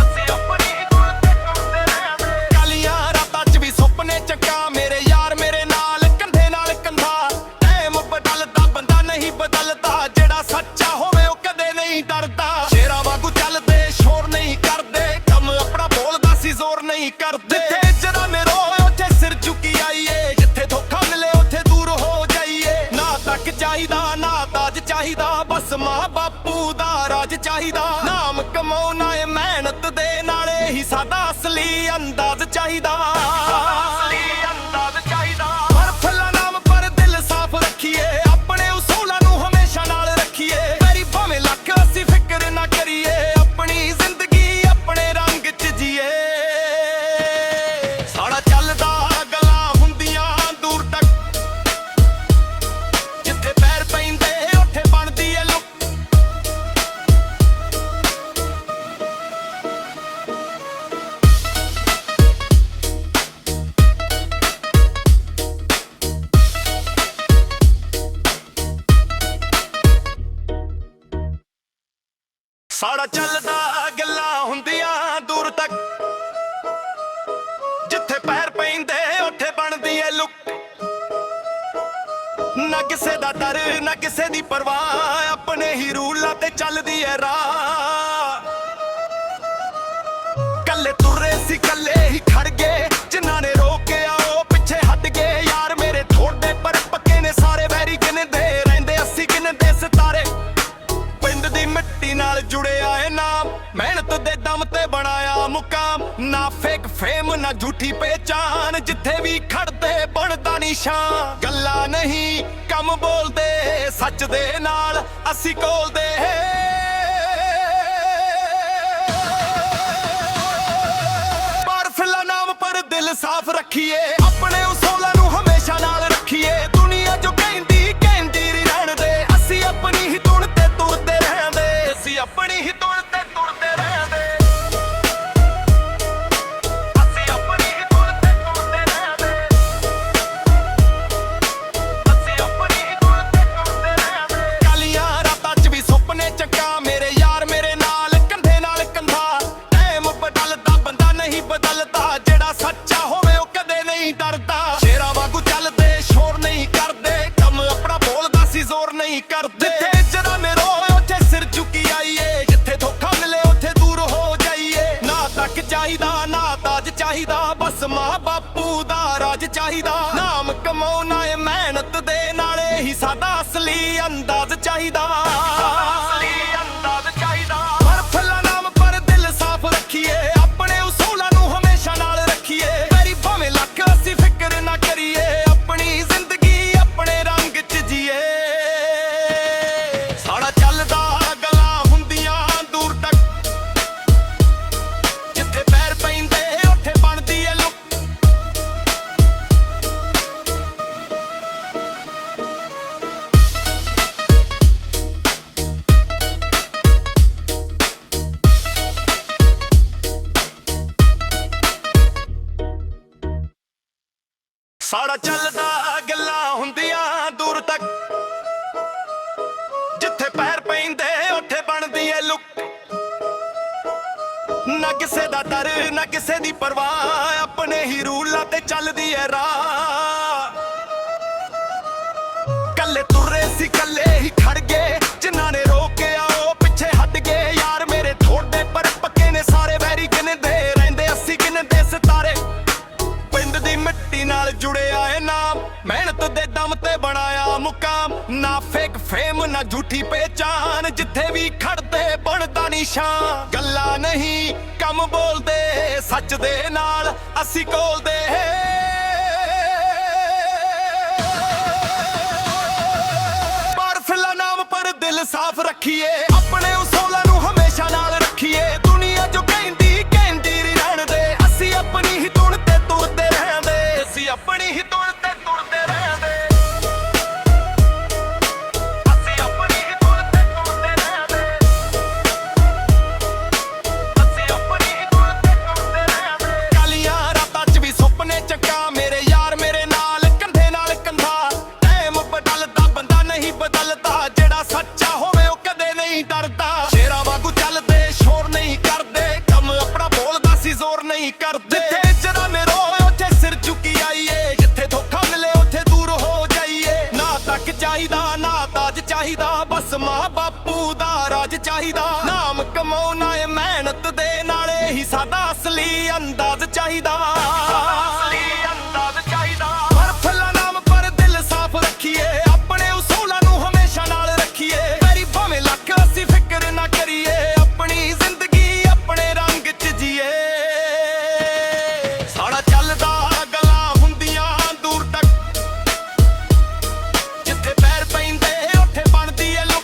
ਅਸੀਂ ਆਪਣੀ ਹੀ ਧੁਨ ਤੇ ਤੁਰਦੇ ਰਹਿੰਦੇ। ਕਾਲੀਆਂ ਰਾਤਾਂ 'ਚ ਵੀ ਸੁਪਨੇ ਚੱਕਾ, ਮੇਰੇ ਯਾਰ ਮੇਰੇ ਨਾਲ ਕੰਧੇ ਨਾਲ ਕੰਧਾ। ਟਾਈਮ ਬਦਲਦਾ ਬੰਦਾ ਨਹੀਂ ਬਦਲਦਾ, ਜਿਹੜਾ ਸੱਚਾ ਹੋਵੇ ਉਹ ਕਦੇ ਨਹੀਂ ਡਰਦਾ। ਸ਼ੇਰਾਂ ਵਾਂਗੂ ਚੱਲਦੇ ਸ਼ੋਰ ਨਹੀਂ ਕਰਦੇ, ਕੰਮ ਆਪਣਾ ਬੋਲਦਾ ਸੀ ਜ਼ੋਰ ਨਹੀਂ ਕਰਦੇ। ਜਿੱਥੇ ਜਰਾ ਮੇਰੇ ਉੱਥੇ ਸਿਰ ਝੁਕੀ ਆਈਏ, ਜਿੱਥੇ ਧੋਖਾ ਮਿਲੇ ਉੱਥੇ ਦੂਰ ਹੋ ਜਾਈਏ। ਨਾ ਤੱਕ ਚਾਹੀਦਾ ਨਾ ਤਾਜ ਚਾਹੀਦਾ, ਬਸ ਮਾਂ ਬਾਪੂ ਦਾ ਰਾਜ ਚਾਹੀਦਾ। ਨਾਮ ਕਮਾਉਣਾ ਏ ਮਿਹਨਤ ਦੇ ਨਾਲੇ ਹੀ ਸਾਡਾ ਅਸਲੀ ਅੰਦਾਜ਼ ਚਾਹੀਦਾ। ਸਾੜਾ ਚੱਲਦਾ ਗੱਲਾਂ ਹੁੰਦੀਆਂ ਦੂਰ ਤੱਕ, ਜਿੱਥੇ ਪੈਰ ਪੈਂਦੇ ਉੱਥੇ ਬਣਦੀ ਏ ਲੁੱਕ। ਨਾ ਕਿਸੇ ਦਾ ਡਰ ਨਾ ਕਿਸੇ ਦੀ ਪਰਵਾਹ, ਆਪਣੇ ਹੀ ਰੂਲਾਂ ਤੇ ਚੱਲਦੀ ਏ ਰਾਹ। ਕੱਲੇ ਤੁਰੇ ਸੀ ਕੱਲੇ ਹੀ ਖੜ ਗਏ, ਜਿਨ੍ਹਾਂ ਨੇ ਰੋਕਿਆ ਉਹ ਪਿੱਛੇ ਹਟ ਗਏ। ਯਾਰ ਮੇਰੇ ਥੋੜੇ ਪਰ ਪੱਕੇ ਨੇ ਸਾਰੇ, ਵੈਰੀ ਗਿਣਦੇ ਰਹਿੰਦੇ ਅਸੀਂ ਗਿਣਦੇ ਸਿਤਾਰੇ। ਪਿੰਡ ਦੀ ਮਿੱਟੀ ਨਾਲ ਜੁੜਿਆ ਏ ਨਾਮ, ਮਿਹਨਤ ਦੇ ਦਮ ਤੇ ਬਣਾਇਆ ਮੁਕਾਮ। ਨਾ ਫੇਕ ਫੇਮ ਨਾ ਝੂਠੀ ਪਹਿਚਾਨ, ਜਿੱਥੇ ਵੀ ਖੜਦੇ ਬਣਦਾ ਨਿਸ਼ਾਨ। ਗੱਲਾਂ ਨਹੀਂ ਕੰਮ ਬੋਲਦੇ, ਸੱਚ ਦੇ ਨਾਲ ਅਸੀਂ ਕੋਲਦੇ। ਪਰ ਫਿਲਾ ਨਾਮ ਪਰ ਦਿਲ ਸਾਫ਼ ਰੱਖੀਏ, ਆਪਣੇ ਉਸੂਲਾਂ ਨੂੰ ਹਮੇਸ਼ਾ ਨਾਲ ਰੱਖੀਏ। ਦੁਨੀਆ ਜੋ ਕਹਿੰਦੀ ਰਹਿਣ ਦੇ, ਅਸੀਂ ਆਪਣੀ ਹੀ ਧੁਨ ਤੇ ਤੁਰਦੇ ਰਹਿੰਦੇ। ਅਸੀਂ ਆਪਣੀ ਹੀ ਧੁਨ ਤੇ ਤੁਰਦੇ ਰਹਿੰਦੇ। ਅਸੀਂ ਆਪਣੀ ਹੀ ਧੁਨ ਤੇ ਤੁਰਦੇ ਰਹਿੰਦੇ। ਅਸੀਂ ਆਪਣੀ ਹੀ ਧੁਨ ਤੇ ਤੁਰਦੇ ਰਹਿੰਦੇ। ਕਾਲੀਆਂ ਰਾਤਾਂ 'ਚ ਵੀ ਸੁਪਨੇ ਚੱਕਾ, ਮੇਰੇ ਯਾਰ ਮੇਰੇ ਨਾਲ ਕੰਧੇ ਨਾਲ ਕੰਧਾ। ਟਾਈਮ ਬਦਲਦਾ ਬੰਦਾ ਨਹੀਂ ਬਦਲਦਾ, ਜਿਹੜਾ ਸੱਚਾ ਹੋਵੇ ਉਹ ਕਦੇ ਨਹੀਂ ਡਰਦਾ। ਸ਼ੇਰਾਂ ਵਾਂਗੂ ਚੱਲਦੇ ਸ਼ੋਰ ਨਹੀਂ ਕਰਦੇ, ਕੰਮ ਆਪਣਾ ਬੋਲਦਾ ਸੀ ਜ਼ੋਰ ਨਹੀਂ ਕਰਦੇ। ਜਿੱਥੇ ਜਰਾ ਮੇਰੇ ਉੱਥੇ ਸਿਰ ਝੁਕੀ ਆਈਏ, ਜਿੱਥੇ ਧੋਖਾ ਮਿਲੇ ਉੱਥੇ ਦੂਰ ਹੋ ਜਾਈਏ। ਨਾ ਤੱਕ ਚਾਹੀਦਾ ਨਾ ਤਾਜ ਚਾਹੀਦਾ, ਬਸ ਮਾਂ ਬਾਪੂ ਦਾ ਰਾਜ ਚਾਹੀਦਾ। ਨਾਮ ਕਮਾਉਣਾ ਏ ਮਿਹਨਤ ਦੇ ਨਾਲੇ ਹੀ ਸਾਡਾ ਅਸਲੀ ਅੰਦਾਜ਼ ਚਾਹੀਦਾ। ਪਰ ਫੁੱਲਾਂ ਨਾਮ ਪਰ ਦਿਲ ਸਾਫ਼ ਰੱਖੀਏ, ਆਪਣੇ ਉਸੂਲਾਂ ਨੂੰ ਹਮੇਸ਼ਾ ਨਾਲ ਰੱਖੀਏ। ਵੈਰੀ ਭਾਵੇਂ ਲੱਖ ਅਸੀਂ ਫਿਕਰ ਨਾ ਕਰੀਏ, ਆਪਣੀ ਜ਼ਿੰਦਗੀ ਆਪਣੇ ਰੰਗ 'ਚ ਜੀਏ। ਸਾੜਾ ਚੱਲਦਾ ਗੱਲਾਂ ਹੁੰਦੀਆਂ ਦੂਰ ਤੱਕ, ਜਿੱਥੇ ਪੈਰ ਪੈਂਦੇ ਉੱਥੇ ਬਣਦੀ ਏ ਲੁੱਕ। ਸਾੜਾ ਚੱਲਦਾ ਗੱਲਾਂ ਹੁੰਦੀਆਂ ਦੂਰ ਤੱਕ, ਜਿੱਥੇ ਪੈਰ ਪੈਂਦੇ ਉੱਥੇ ਬਣਦੀ ਏ ਲੁੱਕ। ਨਾ ਕਿਸੇ ਦਾ ਡਰ ਨਾ ਕਿਸੇ ਦੀ ਪਰਵਾਹ, ਆਪਣੇ ਹੀ ਰੂਲਾਂ ਤੇ ਚੱਲਦੀ ਏ ਰਾਹ। ਫੇਮ ਨਾ ਝੂਠੀ ਪਹਿਚਾਨ, ਜਿੱਥੇ ਵੀ ਖੜਦੇ ਬਣਦਾ ਨਿਸ਼ਾਨ। ਗੱਲਾਂ ਨਹੀਂ ਕੰਮ ਬੋਲਦੇ, ਸੱਚ ਦੇ ਨਾਲ ਅਸੀਂ ਕੋਲਦੇ। ਪਰ ਫਿਲਾ ਨਾਮ ਪਰ ਦਿਲ ਸਾਫ਼ ਰੱਖੀਏ, ਆਪਣੇ ਉਸੂਲਾਂ ਨੂੰ ਹਮੇਸ਼ਾ ਨਾਲ ਰੱਖੀਏ। ਦੁਨੀਆ ਜੋ ਕਹਿੰਦੀ ਕਹਿੰਦੀ ਰਹਿਣ ਦੇ, ਅਸੀਂ ਆਪਣੀ ਹੀ ਧੁਨ ਤੇ ਤੁਰਦੇ ਰਹਿੰਦੇ, ਅਸੀਂ ਆਪਣੀ ਹੀ ਧੁਨ ਤੇ ਤੁਰਦੇ ਰਹਿੰਦੇ। ਅਸੀਂ ਆਪਣੀ ਹੀ ਧੁਨ ਤੇ ਤੁਰਦੇ ਰਹਿੰਦੇ, ਅਸੀਂ ਆਪਣੀ ਹੀ ਧੁਨ ਤੇ ਤੁਰਦੇ ਰਹਿੰਦੇ। ਕਾਲੀਆਂ ਰਾਤਾਂ 'ਚ ਵੀ ਸੁਪਨੇ ਚੱਕਾਂ ਮੇਰੇ ਯਾਰ ਮੇਰੇ ਨਾਲ ਕੰਧੇ ਨਾਲ ਕੰਧਾ। ਟਾਈਮ ਬਦਲਦਾ ਬੰਦਾ ਨਹੀਂ ਬਦਲਦਾ, ਜਿਹੜਾ ਸੱਚਾ ਹੋਵੇ ਉਹ ਕਦੇ ਨਹੀਂ ਡਰਦਾ। ਸ਼ੇਰਾਂ ਵਾਂਗੂ ਚੱਲਦੇ ਸ਼ੋਰ ਨਹੀਂ ਕਰਦੇ, ਕੰਮ ਆਪਣਾ ਬੋਲਦਾ ਸੀ ਜ਼ੋਰ ਨਹੀਂ ਕਰਦੇ। ਜਿੱਥੇ ਜਰਾ ਰੋਏ ਉੱਥੇ ਸਿਰ ਝੁਕੀ ਆਈਏ, ਜਿੱਥੇ ਧੋਖਾ ਮਿਲੇ ਉੱਥੇ ਦੂਰ ਹੋ ਜਾਈਏ। ਨਾ ਤੱਕ ਚਾਹੀਦਾ ਨਾ ਤਾਜ ਚਾਹੀਦਾ, ਬਸ ਮਾਂ ਬਾਪੂ ਦਾ ਰਾਜ ਚਾਹੀਦਾ। ਨਾਮ ਕਮਾਉਣਾ ਏ ਮਿਹਨਤ ਦੇ ਨਾਲੇ ਹੀ ਸਾਡਾ ਅਸਲੀ ਅੰਦਾਜ਼ ਚਾਹੀਦਾ। ਅਸਲੀ ਅੰਦਾਜ਼ ਚਾਹੀਦਾ। ਪਰ ਫੁੱਲਾਂ ਨਾਮ ਪਰ ਦਿਲ ਸਾਫ਼ ਰੱਖੀਏ, ਆਪਣੇ ਉਸੂਲਾਂ ਨੂੰ ਹਮੇਸ਼ਾ ਨਾਲ ਰੱਖੀਏ। ਮੇਰੀ ਭਾਵੇਂ ਲੱਖ ਅਸੀਂ ਫਿਕਰ ਨਾ ਕਰੀਏ, ਆਪਣੀ ਜ਼ਿੰਦਗੀ ਆਪਣੇ ਰੰਗ 'ਚ ਜੀਏ। ਸਾਡਾ ਚੱਲਦਾ ਗੱਲਾਂ ਹੁੰਦੀਆਂ ਦੂਰ ਤੱਕ, ਜਿੱਥੇ ਪੈਰ ਪੈਂਦੇ ਉੱਥੇ ਬਣਦੀ ਏ ਲੁੱਕ।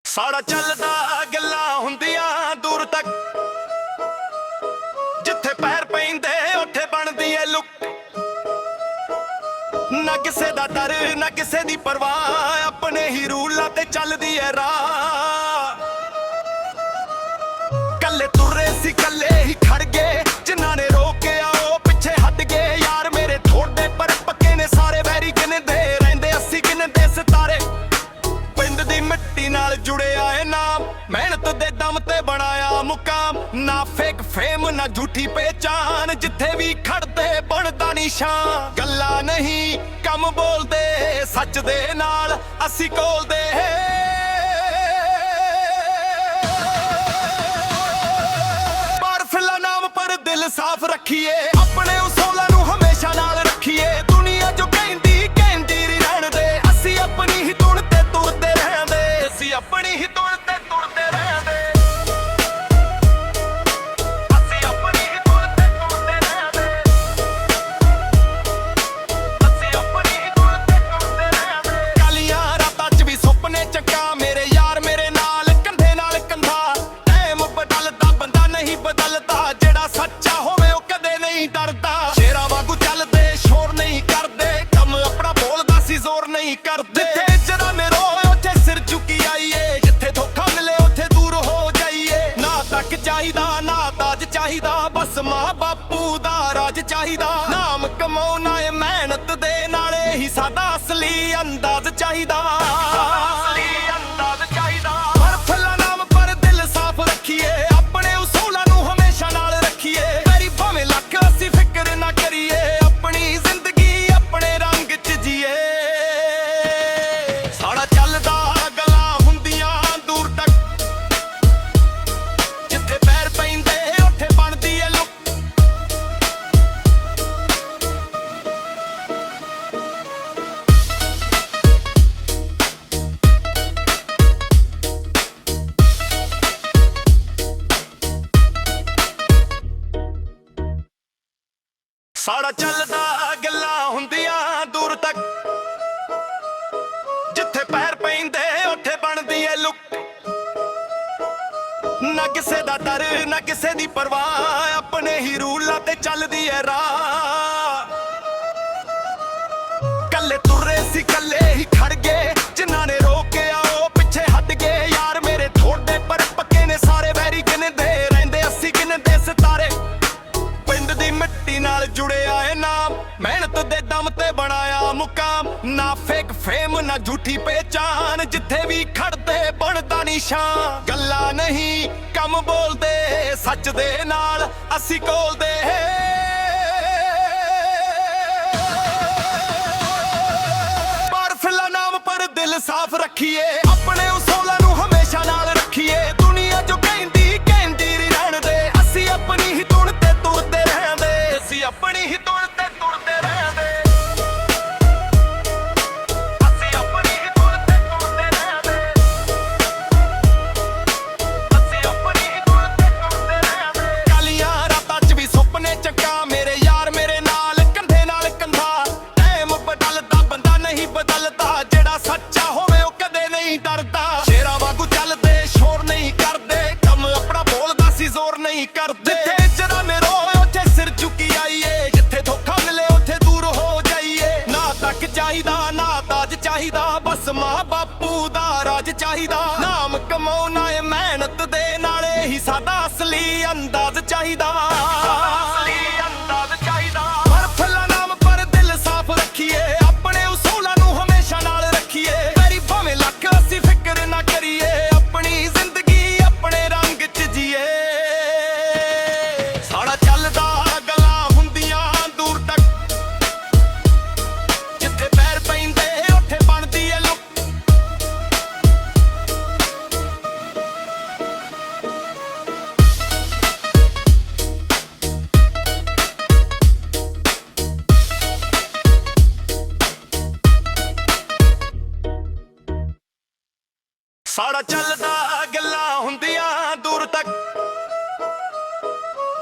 ਸਾਡਾ ਚੱਲਦਾ ਗੱਲਾਂ ਹੁੰਦੀਆਂ ਦੂਰ ਤੱਕ, ਜਿੱਥੇ ਪੈਰ ਪੈਂਦੇ ਉੱਥੇ ਬਣਦੀ ਏ ਲੁੱਕ। ਨਾ ਕਿਸੇ ਦਾ ਡਰ ਨਾ ਕਿਸੇ ਦੀ ਪਰਵਾਹ, ਆਪਣੇ ਹੀ ਰੂਲਾਂ ਤੇ ਚੱਲਦੀ ਏ ਰਾਹ। ਕੱਲੇ ਤੁਰੇ ਸੀ ਕੱਲੇ ਹੀ ਖੜ ਗਏ, ਜਿਨ੍ਹਾਂ ਨੇ ਰੋਕਿਆ ਉਹ ਪਿੱਛੇ ਹਟ ਗਏ। ਯਾਰ ਮੇਰੇ ਥੋੜੇ ਪਰ ਪੱਕੇ ਨੇ ਸਾਰੇ, ਵੈਰੀ ਗਿਣਦੇ ਰਹਿੰਦੇ ਅਸੀਂ ਗਿਣਦੇ ਸਿਤਾਰੇ। ਪਿੰਡ ਦੀ ਮਿੱਟੀ ਨਾਲ ਜੁੜਿਆ ਏ ਨਾਮ, ਮਿਹਨਤ ਦੇ ਦਮ ਤੇ ਬਣਾਇਆ ਮੁਕਾਮ। ਨਾ ਫੇਕ ਫੇਮ ਨਾ ਝੂਠੀ ਪਹਿਚਾਨ, ਜਿੱਥੇ ਵੀ ਖੜਦੇ ਬਣਦਾ ਨਿਸ਼ਾਨ। ਗੱਲਾਂ ਨਹੀਂ ਕੰਮ ਬੋਲਦੇ, ਸੱਚ ਦੇ ਨਾਲ ਅਸੀਂ ਕੋਲਦੇ। ਪਰ ਫਿਲਾ ਨਾਮ ਪਰ ਦਿਲ ਸਾਫ਼ ਰੱਖੀਏ, ਆਪਣੇ ਉਸੂਲਾਂ ਨੂੰ ਹਮੇਸ਼ਾ ਨਾਲ ਰੱਖੀਏ। ਦੁਨੀਆ ਜੋ ਕਹਿੰਦੀ ਕਹਿੰਦੀ ਰਹਿਣ ਦੇ, ਅਸੀਂ ਆਪਣੀ ਹੀ ਧੁਨ ਤੇ ਤੁਰਦੇ ਰਹਿੰਦੇ, ਅਸੀਂ ਆਪਣੀ ਹੀ ਧੁਨ ਤੇ ਤੁਰਦੇ ਰਹਿੰਦੇ। ਅਸੀਂ ਆਪਣੀ ਹੀ ਧੁਨ ਤੇ ਤੁਰਦੇ ਰਹਿੰਦੇ, ਅਸੀਂ ਆਪਣੀ ਹੀ ਧੁਨ ਤੇ ਤੁਰਦੇ ਰਹਿੰਦੇ। ਕਾਲੀਆਂ ਰਾਤਾਂ 'ਚ ਵੀ ਸੁਪਨੇ ਚੱਕਾਂ ਮੇਰੇ ਯਾਰ ਮੇਰੇ ਨਾਲ ਕੰਧੇ ਨਾਲ ਕੰਧਾ। ਟਾਈਮ ਬਦਲਦਾ ਬੰਦਾ ਨਹੀਂ ਬਦਲਦਾ, ਜਿਹੜਾ ਸੱਚਾ ਹੋਵੇ ਉਹ ਕਦੇ ਨਹੀਂ ਡਰਦਾ। ਸ਼ੇਰਾਂ ਵਾਂਗੂ ਚੱਲਦੇ ਸ਼ੋਰ ਨਹੀਂ ਕਰਦੇ, ਕੰਮ ਆਪਣਾ ਬੋਲਦਾ ਸੀ ਜ਼ੋਰ ਨਹੀਂ ਕਰਦੇ। ਜਿੱਥੇ ਜਰਾ ਰੋਏ ਉੱਥੇ ਸਿਰ ਝੁਕੀ ਆਈਏ, ਜਿੱਥੇ ਧੋਖਾ ਮਿਲੇ ਉੱਥੇ ਦੂਰ ਹੋ ਜਾਈਏ। ਨਾ ਤੱਕ ਚਾਹੀਦਾ ਨਾ ਤਾਜ ਚਾਹੀਦਾ, ਬਸ ਮਾਂ ਬਾਪੂ ਦਾ ਰਾਜ ਚਾਹੀਦਾ। ਨਾਮ ਕਮਾਉਣਾ ਏ ਮਿਹਨਤ ਦੇ ਨਾਲੇ ਹੀ ਸਾਡਾ ਅਸਲੀ ਅੰਦਾਜ਼ ਚਾਹੀਦਾ। ਅਸਲੀ ਅੰਦਾਜ਼ ਚਾਹੀਦਾ। ਪਰ ਫੁੱਲਾਂ ਨਾਮ ਪਰ ਦਿਲ ਸਾਫ਼ ਰੱਖੀਏ, ਆਪਣੇ ਉਸੂਲਾਂ ਨੂੰ ਹਮੇਸ਼ਾ ਨਾਲ ਰੱਖੀਏ। ਮੇਰੀ ਭਾਵੇਂ ਲੱਖ ਅਸੀਂ ਫਿਕਰ ਨਾ ਕਰੀਏ, ਆਪਣੀ ਜ਼ਿੰਦਗੀ ਆਪਣੇ ਰੰਗ 'ਚ ਜੀਏ। ਸਾਡਾ ਚੱਲਦਾ ਗੱਲਾਂ ਹੁੰਦੀਆਂ ਦੂਰ ਤੱਕ, ਜਿੱਥੇ ਪੈਰ ਪੈਂਦੇ ਉੱਥੇ ਬਣਦੀ ਏ ਲੁੱਕ। ਸਾਡਾ ਚੱਲਦਾ ਗੱਲਾਂ ਹੁੰਦੀਆਂ ਦੂਰ ਤੱਕ, ਜਿੱਥੇ ਪੈਰ ਪੈਂਦੇ ਉੱਥੇ ਬਣਦੀ ਏ ਲੁੱਕ। ਨਾ ਕਿਸੇ ਦਾ ਡਰ ਨਾ ਕਿਸੇ ਦੀ ਪਰਵਾਹ, ਆਪਣੇ ਹੀ ਰੂਲਾਂ ਤੇ ਚੱਲਦੀ ਏ ਰਾਹ। ਕੱਲੇ ਤੁਰੇ ਸੀ ਕੱਲੇ ਹੀ ਖੜ ਗਏ, ਜਿਨ੍ਹਾਂ ਨੇ ਰੋਕਿਆ ਉਹ ਪਿੱਛੇ ਹਟ ਗਏ। ਯਾਰ ਮੇਰੇ ਥੋੜੇ ਪਰ ਪੱਕੇ ਨੇ ਸਾਰੇ, ਵੈਰੀ ਗਿਣਦੇ ਰਹਿੰਦੇ ਅਸੀਂ ਗਿਣਦੇ ਸਿਤਾਰੇ। ਪਿੰਡ ਦੀ ਮਿੱਟੀ ਨਾਲ ਜੁੜਿਆ ਏ ਨਾਮ, ਮਿਹਨਤ ਦੇ ਦਮ ਤੇ ਬਣਾਇਆ ਮੁਕਾਮ। ਨਾ ਫੇਕ ਫੇਮ ਨਾ ਝੂਠੀ ਪਹਿਚਾਨ, ਜਿੱਥੇ ਵੀ ਖੜਦੇ ਬਣਦਾ ਨਿਸ਼ਾਨ। ਗੱਲਾਂ ਨਹੀਂ ਕੰਮ ਬੋਲਦੇ, ਸੱਚ ਦੇ ਨਾਲ ਅਸੀਂ ਕੋਲਦੇ। ਪਰ ਫਿਲਾ ਨਾਮ ਪਰ ਦਿਲ ਸਾਫ਼ ਰੱਖੀਏ, ਆਪਣੇ ਉਸੂਲਾਂ ਨੂੰ ਹਮੇਸ਼ਾ ਨਾਲ ਰੱਖੀਏ। ਦੁਨੀਆ ਜੋ ਕਹਿੰਦੀ ਕਹਿੰਦੀ ਰਹਿਣ ਦੇ, ਅਸੀਂ ਆਪਣੀ ਹੀ ਧੁਨ ਤੇ ਤੁਰਦੇ ਰਹਿੰਦੇ, ਅਸੀਂ ਆਪਣੀ ਹੀ ਧੁਨ ਤੇ ਤੁਰਦੇ ਰਹਿੰਦੇ, ਅਸੀਂ ਆਪਣੀ ਹੀ ਧੁਨ ਤੇ ਤੁਰਦੇ ਰਹਿੰਦੇ, ਅਸੀਂ ਆਪਣੀ ਹੀ ਧੁਨ ਤੇ ਤੁਰਦੇ ਰਹਿੰਦੇ। ਕਾਲੀਆਂ ਰਾਤਾਂ 'ਚ ਵੀ ਸੁਪਨੇ ਚੱਕਾਂ ਮੇਰੇ ਯਾਰ ਮੇਰੇ ਨਾਲ ਕੰਧੇ ਨਾਲ ਕੰਧਾ। ਟਾਈਮ ਬਦਲਦਾ ਬੰਦਾ ਨਹੀਂ ਬਦਲਦਾ, ਜਿਹੜਾ ਸੱਚਾ ਹੋਵੇ ਉਹ ਕਦੇ ਨਹੀਂ ਡਰਦਾ। ਸ਼ੇਰਾਂ ਵਾਂਗੂ ਚੱਲਦੇ ਸ਼ੋਰ ਨਹੀਂ ਕਰਦੇ, ਕੰਮ ਆਪਣਾ ਬੋਲਦਾ ਸੀ ਜ਼ੋਰ ਨਹੀਂ ਕਰਦੇ। ਜਿੱਥੇ ਜਰਾਮੇ ਰੋਏ ਉੱਥੇ ਸਿਰ ਝੁਕੀ ਆਈਏ, ਜਿੱਥੇ ਧੋਖਾ ਮਿਲੇ ਉੱਥੇ ਦੂਰ ਹੋ ਜਾਈਏ। ਨਾ ਤੱਕ ਚਾਹੀਦਾ ਨਾ ਤਾਜ ਚਾਹੀਦਾ, ਬਸ ਮਾਂ ਬਾਪੂ ਦਾ ਰਾਜ ਚਾਹੀਦਾ। ਨਾਮ ਕਮਾਉਣਾ ਏ ਮਿਹਨਤ ਦੇ ਨਾਲੇ ਹੀ ਸਾਡਾ ਅਸਲੀ ਅੰਦਾਜ਼ ਚਾਹੀਦਾ, ਅਸਲੀ ਅੰਦਾਜ਼ ਚਾਹੀਦਾ। ਪਰ ਫੁੱਲਾਂ ਨਾਮ ਪਰ ਦਿਲ ਸਾਫ਼ ਰੱਖੀਏ, ਆਪਣੇ ਉਸੂਲਾਂ ਨੂੰ ਹਮੇਸ਼ਾ ਨਾਲ ਰੱਖੀਏ। ਮੇਰੀ ਭਾਵੇਂ ਲੱਖ ਅਸੀਂ ਫਿਕਰ ਨਾ ਕਰੀਏ, ਆਪਣੀ ਜ਼ਿੰਦਗੀ ਆਪਣੇ ਰੰਗ 'ਚ ਜੀਏ। ਸਾਡਾ ਚੱਲਦਾ ਗੱਲਾਂ ਹੁੰਦੀਆਂ ਦੂਰ ਤੱਕ, ਜਿੱਥੇ ਪੈਰ ਪੈਂਦੇ ਉੱਥੇ ਬਣਦੀ ਏ ਲੁੱਕ। ਸਾਡਾ ਚੱਲਦਾ ਗੱਲਾਂ ਹੁੰਦੀਆਂ ਦੂਰ ਤੱਕ,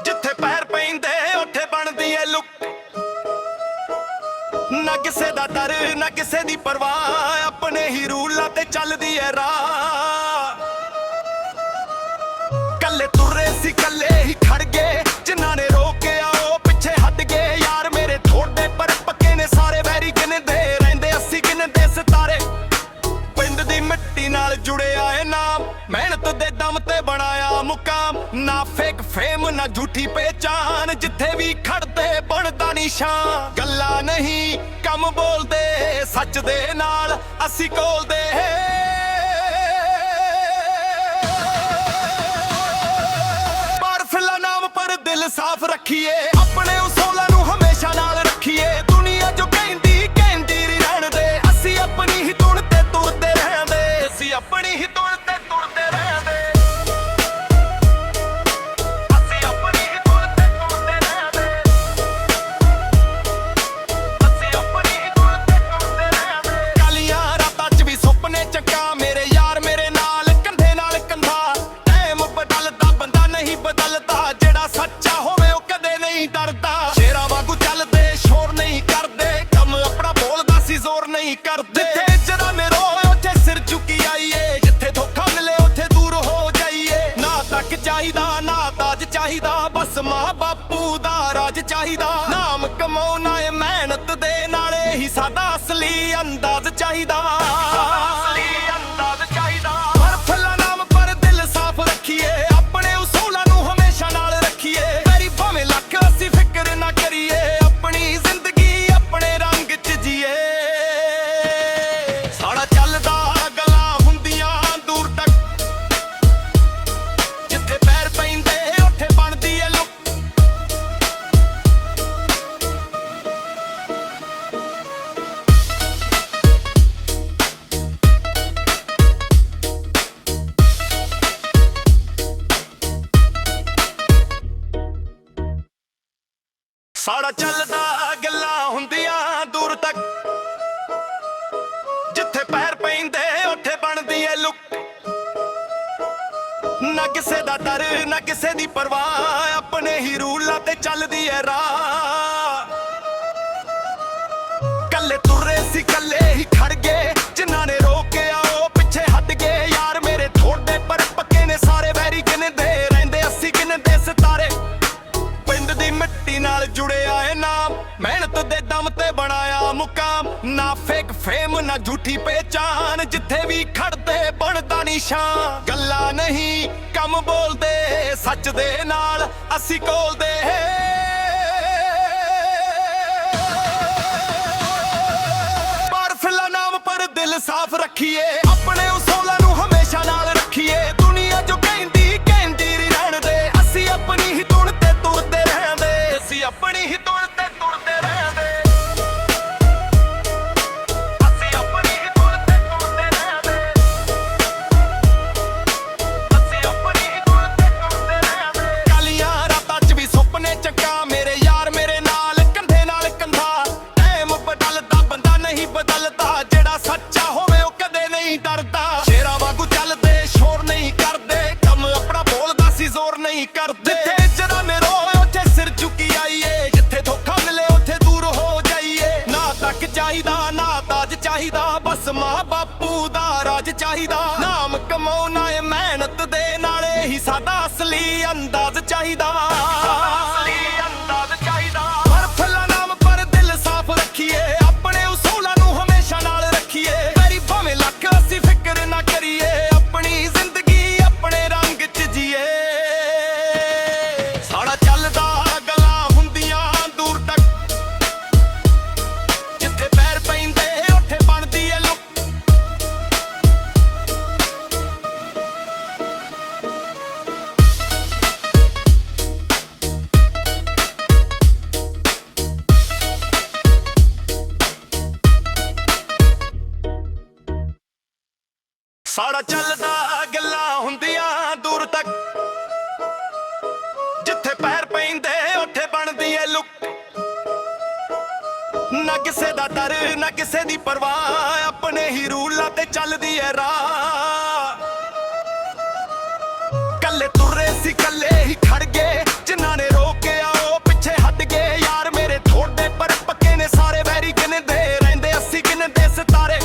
ਜਿੱਥੇ ਪੈਰ ਪੈਂਦੇ ਉੱਥੇ ਬਣਦੀ ਏ ਲੁੱਕ। ਨਾ ਕਿਸੇ ਦਾ ਡਰ ਨਾ ਕਿਸੇ ਦੀ ਪਰਵਾਹ, ਆਪਣੇ ਹੀ ਰੂਲਾਂ ਤੇ ਚੱਲਦੀ ਏ ਰਾਹ। ਕੱਲੇ ਤੁਰੇ ਸੀ ਕੱਲੇ ਹੀ ਖੜ ਗਏ, ਜਿਨ੍ਹਾਂ ਨੇ ਰੋਕਿਆ ਉਹ ਪਿੱਛੇ ਹਟ ਗਏ। ਯਾਰ ਮੇਰੇ ਥੋੜੇ ਪਰ ਪੱਕੇ ਨੇ ਸਾਰੇ, ਵੈਰੀ ਗਿਣਦੇ ਰਹਿੰਦੇ ਅਸੀਂ ਗਿਣਦੇ ਸਿਤਾਰੇ। ਪਿੰਡ ਦੀ ਮਿੱਟੀ ਨਾਲ ਜੁੜਿਆ ਏ ਨਾਮ, ਮਿਹਨਤ ਦੇ ਦਮ ਤੇ ਬਣਾਇਆ ਮੁਕਾਮ। ਨਾ ਫੇਕ ਫੇਮ ਨਾ ਝੂਠੀ ਪਹਿਚਾਨ, ਜਿੱਥੇ ਵੀ ਖੜਦੇ ਬਣਦਾ ਨਿਸ਼ਾਨ। ਗੱਲਾਂ ਨਹੀਂ ਕੰਮ ਬੋਲਦੇ, ਸੱਚ ਦੇ ਨਾਲ ਅਸੀਂ ਕੋਲਦੇ। ਪਰ ਫਿਲਹਾਲ ਨਾਮ ਪਰ ਦਿਲ ਸਾਫ਼ ਰੱਖੀਏ, ਆਪਣੇ ਉਸੂਲਾਂ ਨੂੰ ਹਮੇਸ਼ਾ ਨਾਲ ਰੱਖੀਏ। ਦੁਨੀਆ ਜੋ ਕਹਿੰਦੀ ਕਹਿੰਦੀ ਰਹਿਣ ਦੇ, ਅਸੀਂ ਆਪਣੀ ਹੀ ਧੁਨ ਤੇ ਤੁਰਦੇ ਰਹਿੰਦੇ, ਅਸੀਂ ਆਪਣੀ ਹੀ ਧੁਨ ਤੇ ਤੁਰਦੇ ਰਹਿੰਦੇ, ਅਸੀਂ ਆਪਣੀ ਹੀ ਧੁਨ ਤੇ ਤੁਰਦੇ ਰਹਿੰਦੇ, ਅਸੀਂ ਆਪਣੀ ਹੀ ਧੁਨ ਤੇ ਤੁਰਦੇ ਰਹਿੰਦੇ। ਕਾਲੀਆਂ ਰਾਤਾਂ 'ਚ ਵੀ ਸੁਪਨੇ ਚੱਕਾਂ ਮੇਰੇ ਯਾਰ ਮੇਰੇ ਨਾਲ ਕੰਧੇ ਨਾਲ ਕੰਧਾ। ਟਾਈਮ ਬਦਲਦਾ ਬੰਦਾ ਨਹੀਂ ਬਦਲਦਾ, ਜਿਹੜਾ ਸੱਚਾ ਹੋਵੇ ਉਹ ਕਦੇ ਨਹੀਂ ਡਰਦਾ। ਸ਼ੇਰਾਂ ਵਾਂਗੂ ਚੱਲਦੇ ਸ਼ੋਰ ਨਹੀਂ ਕਰਦੇ, ਕੰਮ ਆਪਣਾ ਬੋਲਦਾ ਸੀ ਜ਼ੋਰ ਨਹੀਂ ਕਰਦੇ। ਜਿੱਥੇ ਜਰਾਮੇ ਰੋਏ ਉੱਥੇ ਸਿਰ ਝੁਕੀ ਆਈਏ, ਜਿੱਥੇ ਧੋਖਾ ਮਿਲੇ ਉੱਥੇ ਦੂਰ ਹੋ ਜਾਈਏ। ਨਾ ਤੱਕ ਚਾਹੀਦਾ ਨਾ ਤਾਜ ਚਾਹੀਦਾ, ਬਸ ਮਾਂ ਬਾਪੂ ਦਾ ਰਾਜ ਚਾਹੀਦਾ। ਨਾਮ ਕਮਾਉਣਾ ਏ ਮਿਹਨਤ ਦੇ ਨਾਲੇ ਹੀ ਸਾਡਾ ਅਸਲੀ ਅੰਦਾਜ਼ ਚਾਹੀਦਾ, ਅਸਲੀ ਅੰਦਾਜ਼ ਚਾਹੀਦਾ। ਪਰ ਫੁੱਲਾਂ ਨਾਮ ਪਰ ਦਿਲ ਸਾਫ਼ ਰੱਖੀਏ, ਆਪਣੇ ਉਸੂਲਾਂ ਨੂੰ ਹਮੇਸ਼ਾ ਨਾਲ ਰੱਖੀਏ। ਮੇਰੀ ਭਾਵੇਂ ਲੱਖ ਅਸੀਂ ਫਿਕਰ ਨਾ ਕਰੀਏ, ਆਪਣੀ ਜ਼ਿੰਦਗੀ ਆਪਣੇ ਰੰਗ 'ਚ ਜੀਏ। ਸਾਡਾ ਚੱਲਦਾ ਗੱਲਾਂ ਹੁੰਦੀਆਂ ਦੂਰ ਤੱਕ, ਜਿੱਥੇ ਪੈਰ ਪੈਂਦੇ ਉੱਥੇ ਬਣਦੀ ਏ ਲੁੱਕ। ਸਾਡਾ ਚੱਲਦਾ ਗੱਲਾਂ ਹੁੰਦੀਆਂ ਦੂਰ ਤੱਕ, ਜਿੱਥੇ ਪੈਰ ਪੈਂਦੇ ਉੱਥੇ ਬਣਦੀ ਏ ਲੁੱਕ। ਨਾ ਕਿਸੇ ਦਾ ਡਰ ਨਾ ਕਿਸੇ ਦੀ ਪਰਵਾਹ, ਆਪਣੇ ਹੀ ਰੂਲਾਂ ਤੇ ਚੱਲਦੀ ਏ ਰਾਹ। ਕੱਲੇ ਤੁਰੇ ਸੀ ਕੱਲੇ ਹੀ ਖੜ ਗਏ, ਜਿਨ੍ਹਾਂ ਨੇ ਰੋਕਿਆ ਉਹ ਪਿੱਛੇ ਹਟ ਗਏ। ਯਾਰ ਮੇਰੇ ਥੋੜੇ ਪਰ ਪੱਕੇ ਨੇ ਸਾਰੇ, ਵੈਰੀ ਗਿਣਦੇ ਰਹਿੰਦੇ ਅਸੀਂ ਗਿਣਦੇ ਸਿਤਾਰੇ। ਪਿੰਡ ਦੀ ਮਿੱਟੀ ਨਾਲ ਜੁੜਿਆ ਏ ਨਾਮ, ਮਿਹਨਤ ਦੇ ਦਮ ਤੇ ਬਣਾਇਆ ਮੁਕਾਮ। ਨਾ ਫੇਕ ਫੇਮ ਨਾ ਝੂਠੀ ਪਹਿਚਾਨ, ਜਿੱਥੇ ਵੀ ਖੜਦੇ ਬਣਦਾ ਨਿਸ਼ਾਨ। ਗੱਲਾਂ ਨਹੀਂ ਕੰਮ ਬੋਲਦੇ, ਸੱਚ ਦੇ ਨਾਲ ਅਸੀਂ ਕੋਲਦੇ। ਪਰ ਫਿਲਹਾਲ ਨਾਮ ਪਰ ਦਿਲ ਸਾਫ਼ ਰੱਖੀਏ, ਆਪਣੇ ਉਸੂਲਾਂ ਨੂੰ ਹਮੇਸ਼ਾ ਨਾਲ ਰੱਖੀਏ। ਦੁਨੀਆ ਜੋ ਕਹਿੰਦੀ ਕਹਿੰਦੀ ਰਹਿਣ ਦੇ, ਅਸੀਂ ਆਪਣੀ ਹੀ ਧੁਨ ਤੇ ਤੁਰਦੇ ਰਹਿੰਦੇ, ਅਸੀਂ ਆਪਣੀ ਹੀ ਧੁਨ ਤੇ ਤੁਰਦੇ ਰਹਿੰਦੇ, ਅਸੀਂ ਆਪਣੀ ਹੀ ਧੁਨ ਤੇ ਤੁਰਦੇ ਬਸ ਮਾਂ ਬਾਪੂ ਦਾ ਰਾਜ ਚਾਹੀਦਾ। ਨਾਮ ਕਮਾਉਣਾ ਏ ਮਿਹਨਤ ਦੇ ਨਾਲੇ ਹੀ ਸਾਡਾ ਅਸਲੀ ਅੰਦਾਜ਼ ਚਾਹੀਦਾ। ਪਰ ਫਲਾ ਨਾਮ ਪਰ ਦਿਲ ਸਾਫ਼ ਰੱਖੀਏ, ਆਪਣੇ ਉਸੂਲਾਂ ਨੂੰ ਹਮੇਸ਼ਾ ਨਾਲ ਰੱਖੀਏ। ਮੇਰੀ ਭਾਵੇਂ ਲੱਖ ਅਸੀਂ ਫਿਕਰ ਨਾ ਕਰੀਏ, ਆਪਣੀ ਜ਼ਿੰਦਗੀ ਆਪਣੇ ਰੰਗ 'ਚ ਜੀਏ। ਸਾਡਾ ਚੱਲਦਾ ਗੱਲਾਂ ਹੁੰਦੀਆਂ ਦੂਰ ਤੱਕ, ਜਿੱਥੇ ਪੈਰ ਪੈਂਦੇ ਉੱਥੇ ਬਣਦੀ ਏ ਲੁੱਕ। ਸਾਡਾ ਚੱਲਦਾ ਗੱਲਾਂ ਹੁੰਦੀਆਂ ਦੂਰ ਤੱਕ, ਜਿੱਥੇ ਪੈਰ ਪੈਂਦੇ ਉੱਥੇ ਬਣਦੀ ਏ ਲੁੱਕ। ਨਾ ਕਿਸੇ ਦਾ ਡਰ ਨਾ ਕਿਸੇ ਦੀ ਪਰਵਾਹ, ਆਪਣੇ ਹੀ ਰੂਲਾਂ ਤੇ ਚੱਲਦੀ ਏ ਰਾਹ। ਕੱਲੇ ਤੁਰੇ ਸੀ ਕੱਲੇ ਹੀ ਖੜ ਗਏ, ਜਿਨ੍ਹਾਂ ਨੇ ਰੋਕਿਆ ਉਹ ਪਿੱਛੇ ਹਟ ਗਏ। ਯਾਰ ਮੇਰੇ ਥੋੜੇ ਪਰ ਪੱਕੇ ਨੇ ਸਾਰੇ, ਵੈਰੀ ਗਿਣਦੇ ਰਹਿੰਦੇ ਅਸੀਂ ਗਿਣਦੇ ਸਿਤਾਰੇ।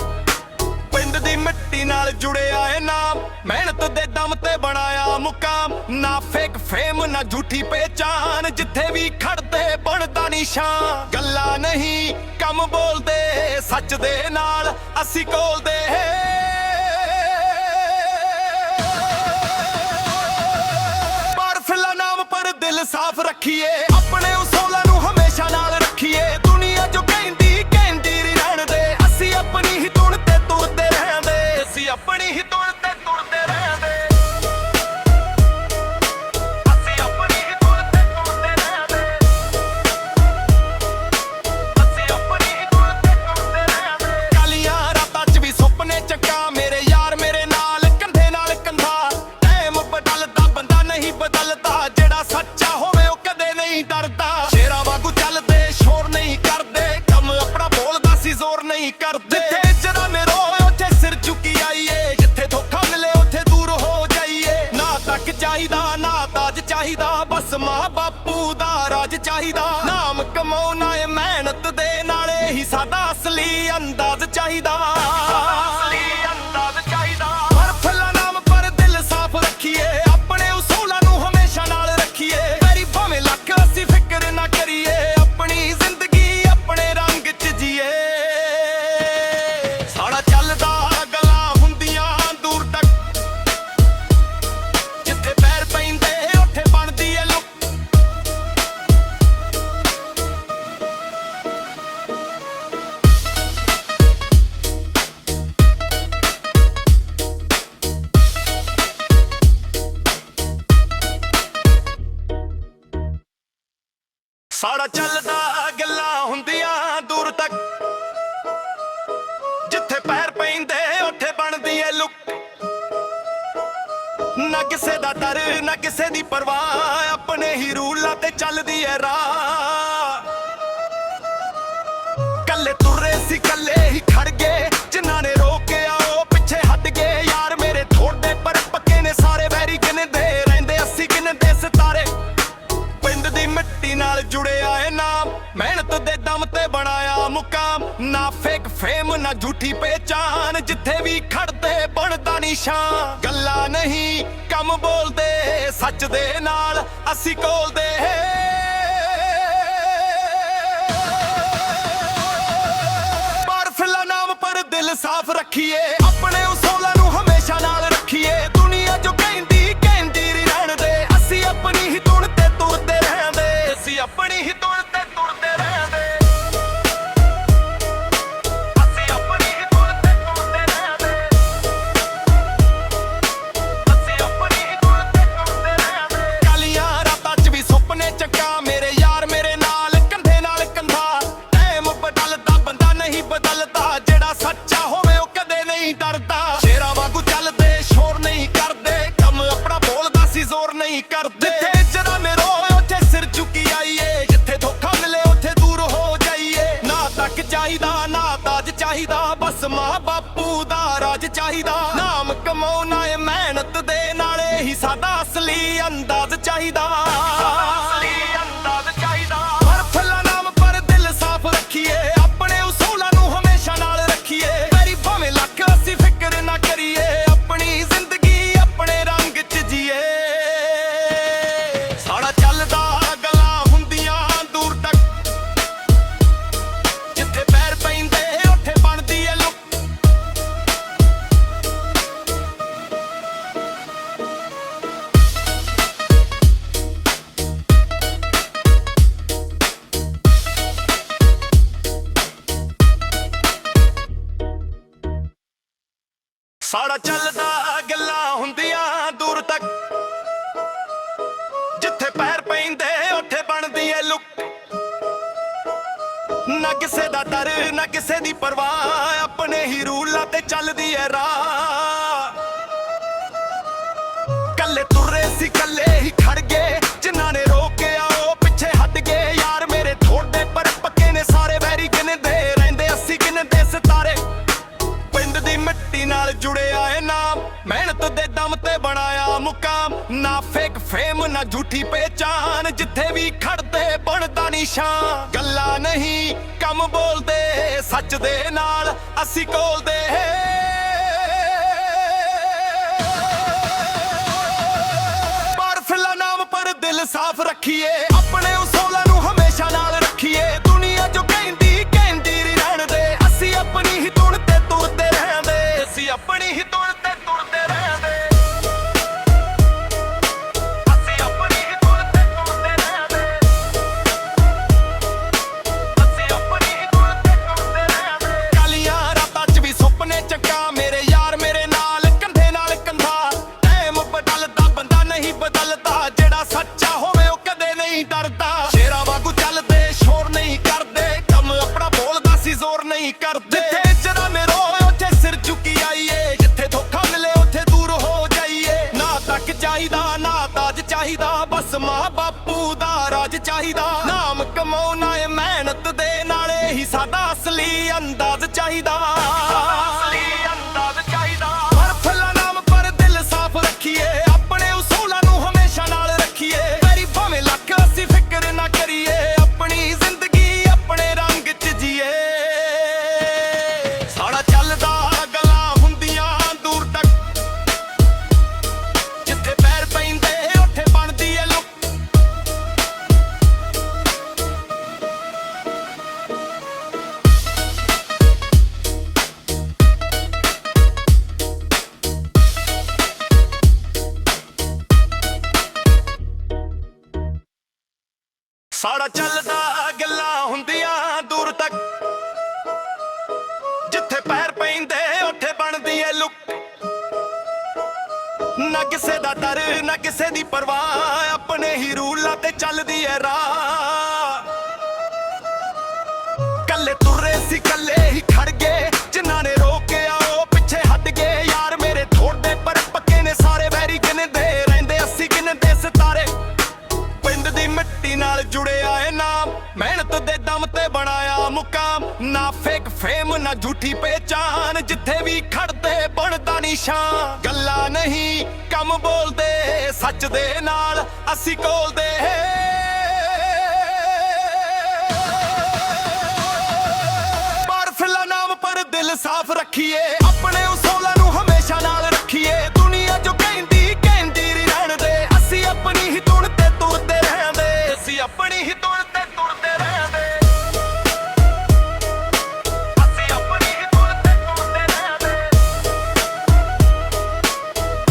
ਪਿੰਡ ਦੀ ਮਿੱਟੀ ਨਾਲ ਜੁੜਿਆ ਏ ਨਾਮ, ਮਿਹਨਤ ਦੇ ਦਮ ਤੇ ਬਣਾਇਆ ਮੁਕਾਮ। ਨਾ ਫੇਕ ਫੇਮ ਨਾ ਝੂਠੀ ਪਹਿਚਾਨ, ਜਿੱਥੇ ਵੀ ਖੜਦੇ ਬਣਦਾ ਨਿਸ਼ਾਨ। ਗੱਲਾਂ ਨਹੀਂ ਕੰਮ ਬੋਲਦੇ, ਸੱਚ ਦੇ ਨਾਲ ਅਸੀਂ ਕੋਲਦੇ। ਪਰ ਫਿਲਾ ਨਾਮ ਪਰ ਦਿਲ ਸਾਫ਼ ਰੱਖੀਏ, ਆਪਣੇ ਉਸੂਲਾਂ ਨੂੰ ਹਮੇਸ਼ਾ ਨਾਲ ਰੱਖੀਏ। ਦੁਨੀਆ ਜੋ ਕਹਿੰਦੀ ਕਹਿੰਦੀ ਰਹਿਣ ਦੇ, ਅਸੀਂ ਆਪਣੀ ਹੀ ਧੁਨ ਤੇ ਤੁਰਦੇ ਰਹਿੰਦੇ। ਅਸੀਂ ਆਪਣੀ ਹੀ ਧੁਨ ਤੇ ਤੁਰਦੇ ਰਹਿੰਦੇ। ਅਸੀਂ ਆਪਣੀ ਹੀ ਧੁਨ ਤੇ ਤੁਰਦੇ ਰਹਿੰਦੇ। ਅਸੀਂ ਆਪਣੀ ਹੀ ਧੁਨ ਤੇ ਤੁਰਦੇ ਰਹਿੰਦੇ। ਕਾਲੀਆਂ ਰਾਤਾਂ 'ਚ ਵੀ ਸੁਪਨੇ ਚੱਕਾਂ, ਮੇਰੇ ਯਾਰ ਮੇਰੇ ਨਾਲ ਕੰਧੇ ਨਾਲ ਕੰਧਾ। ਟਾਈਮ ਬਦਲਦਾ ਬੰਦਾ ਨਹੀਂ ਬਦਲਦਾ, ਜਿਹੜਾ ਸੱਚਾ ਹੋਵੇ ਉਹ ਕਦੇ ਨਹੀਂ ਡਰਦਾ। ਸ਼ੇਰਾਂ ਵਾਂਗੂ ਚੱਲਦੇ ਸ਼ੋਰ ਨਹੀਂ ਕਰਦੇ, ਕੰਮ ਆਪਣਾ ਬੋਲਦਾ ਸੀ ਜ਼ੋਰ ਨਹੀਂ ਕਰਦੇ। ਜਿੱਥੇ ਜਰਾਨੇ ਰੋਏ ਉੱਥੇ ਸਿਰ ਝੁਕੀ ਆਈਏ, ਜਿੱਥੇ ਧੋਖਾ ਮਿਲੇ ਉੱਥੇ ਦੂਰ ਹੋ ਜਾਈਏ। ਨਾ ਤੱਕ ਚਾਹੀਦਾ ਨਾ ਤਾਜ ਚਾਹੀਦਾ, ਬਸ ਮਾਂ ਬਾਪੂ ਦਾ ਰਾਜ ਚਾਹੀਦਾ। ਨਾਮ ਕਮਾਉਣਾ ਏ ਮਿਹਨਤ ਦੇ ਨਾਲੇ ਹੀ ਸਾਡਾ ਅਸਲੀ ਅੰਦਾਜ਼ ਚਾਹੀਦਾ। ਪਰ ਫਲਾ ਨਾਮ ਪਰ ਦਿਲ ਸਾਫ਼ ਰੱਖੀਏ, ਆਪਣੇ ਉਸੂਲਾਂ ਨੂੰ ਹਮੇਸ਼ਾ ਨਾਲ ਰੱਖੀਏ। ਮੇਰੀ ਭਾਵੇਂ ਲੱਖ ਅਸੀਂ ਫਿਕਰ ਨਾ ਕਰੀਏ, ਆਪਣੀ ਜ਼ਿੰਦਗੀ ਆਪਣੇ ਰੰਗ 'ਚ ਜੀਏ। ਸਾਡਾ ਚੱਲਦਾ ਗੱਲਾਂ ਹੁੰਦੀਆਂ ਦੂਰ ਤੱਕ, ਜਿੱਥੇ ਪੈਰ ਪੈਂਦੇ ਉੱਥੇ ਬਣਦੀ ਏ ਲੁੱਕ। ਸਾਡਾ ਚੱਲਦਾ ਗੱਲਾਂ ਹੁੰਦੀਆਂ ਦੂਰ ਤੱਕ, ਜਿੱਥੇ ਪੈਰ ਪੈਂਦੇ ਉੱਥੇ ਬਣਦੀ ਏ ਲੁੱਕ। ਨਾ ਕਿਸੇ ਦਾ ਡਰ ਨਾ ਕਿਸੇ ਦੀ ਪਰਵਾਹ, ਆਪਣੇ ਹੀ ਰੂਲਾਂ ਤੇ ਚੱਲਦੀ ਏ ਰਾਹ। ਕੱਲੇ ਤੁਰੇ ਸੀ ਕੱਲੇ ਹੀ ਖੜ ਗਏ, ਜਿਨ੍ਹਾਂ ਨੇ ਰੋਕਿਆ ਉਹ ਪਿੱਛੇ ਹਟ ਗਏ। ਯਾਰ ਮੇਰੇ ਥੋੜੇ ਪਰ ਪੱਕੇ ਨੇ ਸਾਰੇ, ਵੈਰੀ ਗਿਣਦੇ ਰਹਿੰਦੇ ਅਸੀਂ ਗਿਣਦੇ ਸਿਤਾਰੇ। ਪਿੰਡ ਦੀ ਮਿੱਟੀ ਨਾਲ ਜੁੜਿਆ ਏ ਨਾਮ, ਮਿਹਨਤ ਦੇ ਦਮ ਤੇ ਬਣਾਇਆ ਮੁਕਾਮ। ਨਾ ਫੇਕ ਫੇਮ ਨਾ ਝੂਠੀ ਪਹਿਚਾਨ, ਜਿੱਥੇ ਵੀ ਖੜਦੇ ਬਣਦਾ ਨਿਸ਼ਾਨ। ਗੱਲਾਂ ਨਹੀਂ ਕੰਮ ਬੋਲਦੇ, ਸੱਚ ਦੇ ਨਾਲ ਅਸੀਂ ਕੋਲਦੇ। ਪਰ ਫਿਲਾ ਨਾਮ ਪਰ ਦਿਲ ਸਾਫ਼ ਰੱਖੀਏ, ਆਪਣੇ ਉਸੂਲਾਂ ਨੂੰ ਹਮੇਸ਼ਾ ਨਾਲ ਰੱਖੀਏ। ਦੁਨੀਆ ਜੋ ਕਹਿੰਦੀ ਕਹਿੰਦੀ ਰਹਿਣ ਦੇ, ਅਸੀਂ ਆਪਣੀ ਹੀ ਧੁਨ ਤੇ ਤੁਰਦੇ ਰਹਿੰਦੇ। ਅਸੀਂ ਆਪਣੀ ਹੀ ਧੁਨ ਤੇ ਤੁਰਦੇ ਰਹਿੰਦੇ। ਅਸੀਂ ਆਪਣੀ ਹੀ ਧੁਨ ਤੇ ਤੁਰਦੇ ਰਹਿੰਦੇ। ਅਸੀਂ ਆਪਣੀ ਹੀ ਧੁਨ ਤੇ ਤੁਰਦੇ ਰਹਿੰਦੇ। ਕਾਲੀਆਂ ਰਾਤਾਂ 'ਚ ਵੀ ਸੁਪਨੇ ਚੱਕਾਂ, ਮੇਰੇ ਯਾਰ ਮੇਰੇ ਨਾਲ ਕੰਧੇ ਨਾਲ ਕੰਧਾ। ਟਾਈਮ ਬਦਲਦਾ ਬੰਦਾ ਨਹੀਂ ਬਦਲਦਾ, ਜਿਹੜਾ ਸੱਚਾ ਹੋਵੇ ਉਹ ਕਦੇ ਨਹੀਂ ਡਰਦਾ। ਸ਼ੇਰਾਂ ਵਾਂਗੂ ਚੱਲਦੇ ਸ਼ੋਰ ਨਹੀਂ ਕਰਦੇ, ਕੰਮ ਆਪਣਾ ਬੋਲਦਾ ਸੀ ਜ਼ੋਰ ਨਹੀਂ ਕਰਦੇ। ਜਿੱਥੇ ਜਰਾਨੇ ਰੋਏ ਉੱਥੇ ਸਿਰ ਝੁਕੀ ਆਈਏ, ਜਿੱਥੇ ਧੋਖਾ ਮਿਲੇ ਉੱਥੇ ਦੂਰ ਹੋ ਜਾਈਏ। ਨਾ ਤੱਕ ਚਾਹੀਦਾ ਨਾ ਤਾਜ ਚਾਹੀਦਾ, ਬਸ ਮਾਂ ਬਾਪੂ ਦਾ ਰਾਜ ਚਾਹੀਦਾ। ਨਾਮ ਕਮਾਉਣਾ ਏ ਮਿਹਨਤ ਦੇ ਨਾਲੇ ਹੀ ਸਾਡਾ ਅਸਲੀ ਅੰਦਾਜ਼ ਚਾਹੀਦਾ। ਪਰ ਫਲਾ ਨਾਮ ਪਰ ਦਿਲ ਸਾਫ਼ ਰੱਖੀਏ, ਆਪਣੇ ਉਸੂਲਾਂ ਨੂੰ ਹਮੇਸ਼ਾ ਨਾਲ ਰੱਖੀਏ। ਮੇਰੀ ਭਾਵੇਂ ਨਾ ਕਿਸੇ ਦਾ ਡਰ ਨਾ ਕਿਸੇ ਦੀ ਪਰਵਾਹ, ਆਪਣੇ ਹੀ ਰੂਲਾਂ ਤੇ ਚੱਲਦੀ ਐ ਰਾਹ। ਕੱਲੇ ਤੁਰੇ ਸੀ ਕੱਲੇ ਹੀ ਖੜ ਗਏ, ਜਿਨ੍ਹਾਂ ਨੇ ਰੋਕਿਆ ਉਹ ਪਿੱਛੇ ਹਟ ਗਏ। ਯਾਰ ਮੇਰੇ ਥੋੜੇ ਪਰ ਪੱਕੇ ਨੇ ਸਾਰੇ, ਵੈਰੀ ਗਿਣਦੇ ਰਹਿੰਦੇ ਅਸੀਂ ਗਿਣਦੇ ਸਿਤਾਰੇ। ਪਿੰਡ ਦੀ ਮਿੱਟੀ ਨਾਲ ਜੁੜਿਆ ਏ ਨਾਮ, ਮਿਹਨਤ ਦੇ ਦਮ ਤੇ ਬਣਾਇਆ ਮੁਕਾਮ। ਨਾ ਫੇਕ ਫੇਮ ਨਾ ਝੂਠੀ ਪਹਿਚਾਨ, ਜਿੱਥੇ ਵੀ ਖੜਦੇ ਬਣਦਾ ਨਿਸ਼ਾਨ। ਗੱਲਾਂ ਨਹੀਂ ਕੰਮ ਬੋਲਦੇ, ਸੱਚ ਦੇ ਨਾਲ ਅਸੀਂ ਕੋਲਦੇ। ਬਾਰਫਿਲਾ ਨਾਮ ਪਰ ਦਿਲ ਸਾਫ਼ ਰੱਖੀਏ, ਆਪਣੇ ਉਸੂਲਾਂ ਨੂੰ ਹਮੇਸ਼ਾ ਨਾਲ ਰੱਖੀਏ। ਦੁਨੀਆ ਜੋ ਕਹਿੰਦੀ ਕਹਿੰਦੀ ਰਹਿਣ ਦੇ, ਅਸੀਂ ਆਪਣੀ ਹੀ ਧੁਨ ਤੇ ਤੁਰਦੇ ਰਹਿੰਦੇ। ਅਸੀਂ ਆਪਣੀ ਹੀ ਧੁਨ ਤੇ ਤੁਰਦੇ ਰਹਿੰਦੇ। ਅਸੀਂ ਆਪਣੀ ਹੀ ਧੁਨ ਤੇ ਤੁਰਦੇ ਰਹਿੰਦੇ। ਅਸੀਂ ਆਪਣੀ ਹੀ ਧੁਨ ਤੇ ਤੁਰਦੇ ਰਹਿੰਦੇ। ਕਾਲੀਆਂ ਰਾਤਾਂ 'ਚ ਵੀ ਸੁਪਨੇ ਚੱਕਾਂ ਮੇਰੇ ਯਾਰ ਮੇਰੇ ਨਾਲ, ਕੰਧੇ ਨਾਲ ਕੰਧਾ। ਟਾਈਮ ਬਦਲਦਾ ਬੰਦਾ ਨਹੀਂ ਬਦਲਦਾ, ਜਿਹੜਾ ਸੱਚਾ ਹੋਵੇ ਉਹ ਕਦੇ ਨਹੀਂ ਡਰਦਾ। ਸ਼ੇਰਾਂ ਵਾਂਗੂ ਚੱਲਦੇ ਸ਼ੋਰ ਨਹੀਂ ਕਰਦੇ, ਕੰਮ ਆਪਣਾ ਬੋਲਦਾ ਸੀ ਜ਼ੋਰ ਨਹੀਂ ਕਰਦੇ। ਜਿੱਥੇ ਜਰਾਨੇ ਰੋਏ ਉੱਥੇ ਸਿਰ ਝੁਕੀ ਆਈਏ, ਜਿੱਥੇ ਧੋਖਾ ਮਿਲੇ ਉੱਥੇ ਦੂਰ ਹੋ ਜਾਈਏ। ਨਾ ਤੱਕ ਚਾਹੀਦਾ ਨਾ ਤਾਜ ਚਾਹੀਦਾ, ਬਸ ਮਾਂ ਬਾਪੂ ਦਾ ਰਾਜ ਚਾਹੀਦਾ। ਨਾਮ ਕਮਾਉਣਾ ਏ ਮਿਹਨਤ ਦੇ ਨਾਲੇ ਹੀ ਸਾਡਾ ਅਸਲੀ ਅੰਦਾਜ਼ ਚਾਹੀਦਾ। ਅਸਲੀ ਅੰਦਾਜ਼ ਚਾਹੀਦਾ। ਬਾਰਫਿਲਾ ਨਾਮ ਪਰ ਦਿਲ ਸਾਫ਼ ਰੱਖੀਏ, ਆਪਣੇ ਉਸੂਲਾਂ ਨੂੰ ਹਮੇਸ਼ਾ ਨਾਲ ਰੱਖੀਏ। ਮੇਰੀ ਭਾਵੇਂ ਲੱਖ ਅਸੀਂ ਫਿਕਰ ਨਾ ਕਰੀਏ, ਆਪਣੀ ਜ਼ਿੰਦਗੀ ਆਪਣੇ ਰੰਗ 'ਚ ਜੀਏ। ਸਾਡਾ ਚੱਲਦਾ ਗੱਲਾਂ ਹੁੰਦੀਆਂ ਦੂਰ ਤੱਕ, ਜਿੱਥੇ ਪੈਰ ਪੈਂਦੇ ਉੱਥੇ ਬਣਦੀ ਏ ਲੁੱਕ। ਸਾਡਾ ਚੱਲਦਾ ਗੱਲਾਂ ਹੁੰਦੀਆਂ ਦੂਰ ਤੱਕ, ਜਿੱਥੇ ਪੈਰ ਪੈਂਦੇ ਉੱਥੇ ਬਣਦੀ ਏ ਲੁੱਕ। ਨਾ ਕਿਸੇ ਦਾ ਡਰ ਨਾ ਕਿਸੇ ਦੀ ਪਰਵਾਹ, ਆਪਣੇ ਹੀ ਰੂਲਾਂ ਤੇ ਚੱਲਦੀ ਏ ਰਾਹ। ਕੱਲੇ ਤੁਰੇ ਸੀ ਕੱਲੇ ਹੀ ਖੜ ਗਏ, ਜਿਨ੍ਹਾਂ ਨੇ ਰੋਕਿਆ ਉਹ ਪਿੱਛੇ ਹਟ ਗਏ। ਯਾਰ ਮੇਰੇ ਥੋੜੇ ਪਰ ਪੱਕੇ ਨੇ ਸਾਰੇ, ਵੈਰੀ ਗਿਣਦੇ ਰਹਿੰਦੇ ਅਸੀਂ ਗਿਣਦੇ ਸਿਤਾਰੇ। ਪਿੰਡ ਦੀ ਮਿੱਟੀ ਨਾਲ ਜੁੜਿਆ ਏ ਨਾਮ, ਮਿਹਨਤ ਦੇ ਦਮ ਤੇ ਬਣਾਇਆ ਮੁਕਾਮ। ਨਾ ਫੇਕ ਫੇਮ ਨਾ ਝੂਠੀ ਪਹਿਚਾਨ, ਜਿੱਥੇ ਵੀ ਖੜਦੇ ਬਣਦਾ ਨਿਸ਼ਾਨ। ਗੱਲਾਂ ਨਹੀਂ ਕੰਮ ਬੋਲਦੇ, ਸੱਚ ਦੇ ਨਾਲ ਅਸੀਂ ਕੋਲਦੇ। ਬਾਰਫਿਲਾ ਨਾਮ ਪਰ ਦਿਲ ਸਾਫ਼ ਰੱਖੀਏ, ਆਪਣੇ ਉਸੂਲਾਂ ਨੂੰ ਹਮੇਸ਼ਾ ਨਾਲ ਰੱਖੀਏ। ਦੁਨੀਆ ਜੋ ਕਹਿੰਦੀ ਕਹਿੰਦੀ ਰਹਿਣ ਦੇ, ਅਸੀਂ ਆਪਣੀ ਹੀ ਧੁਨ ਤੇ ਤੁਰਦੇ ਰਹਿੰਦੇ। ਅਸੀਂ ਆਪਣੀ ਹੀ ਧੁਨ ਤੇ ਤੁਰਦੇ ਰਹਿੰਦੇ। ਅਸੀਂ ਆਪਣੀ ਹੀ ਧੁਨ ਤੇ ਤੁਰਦੇ ਰਹਿੰਦੇ।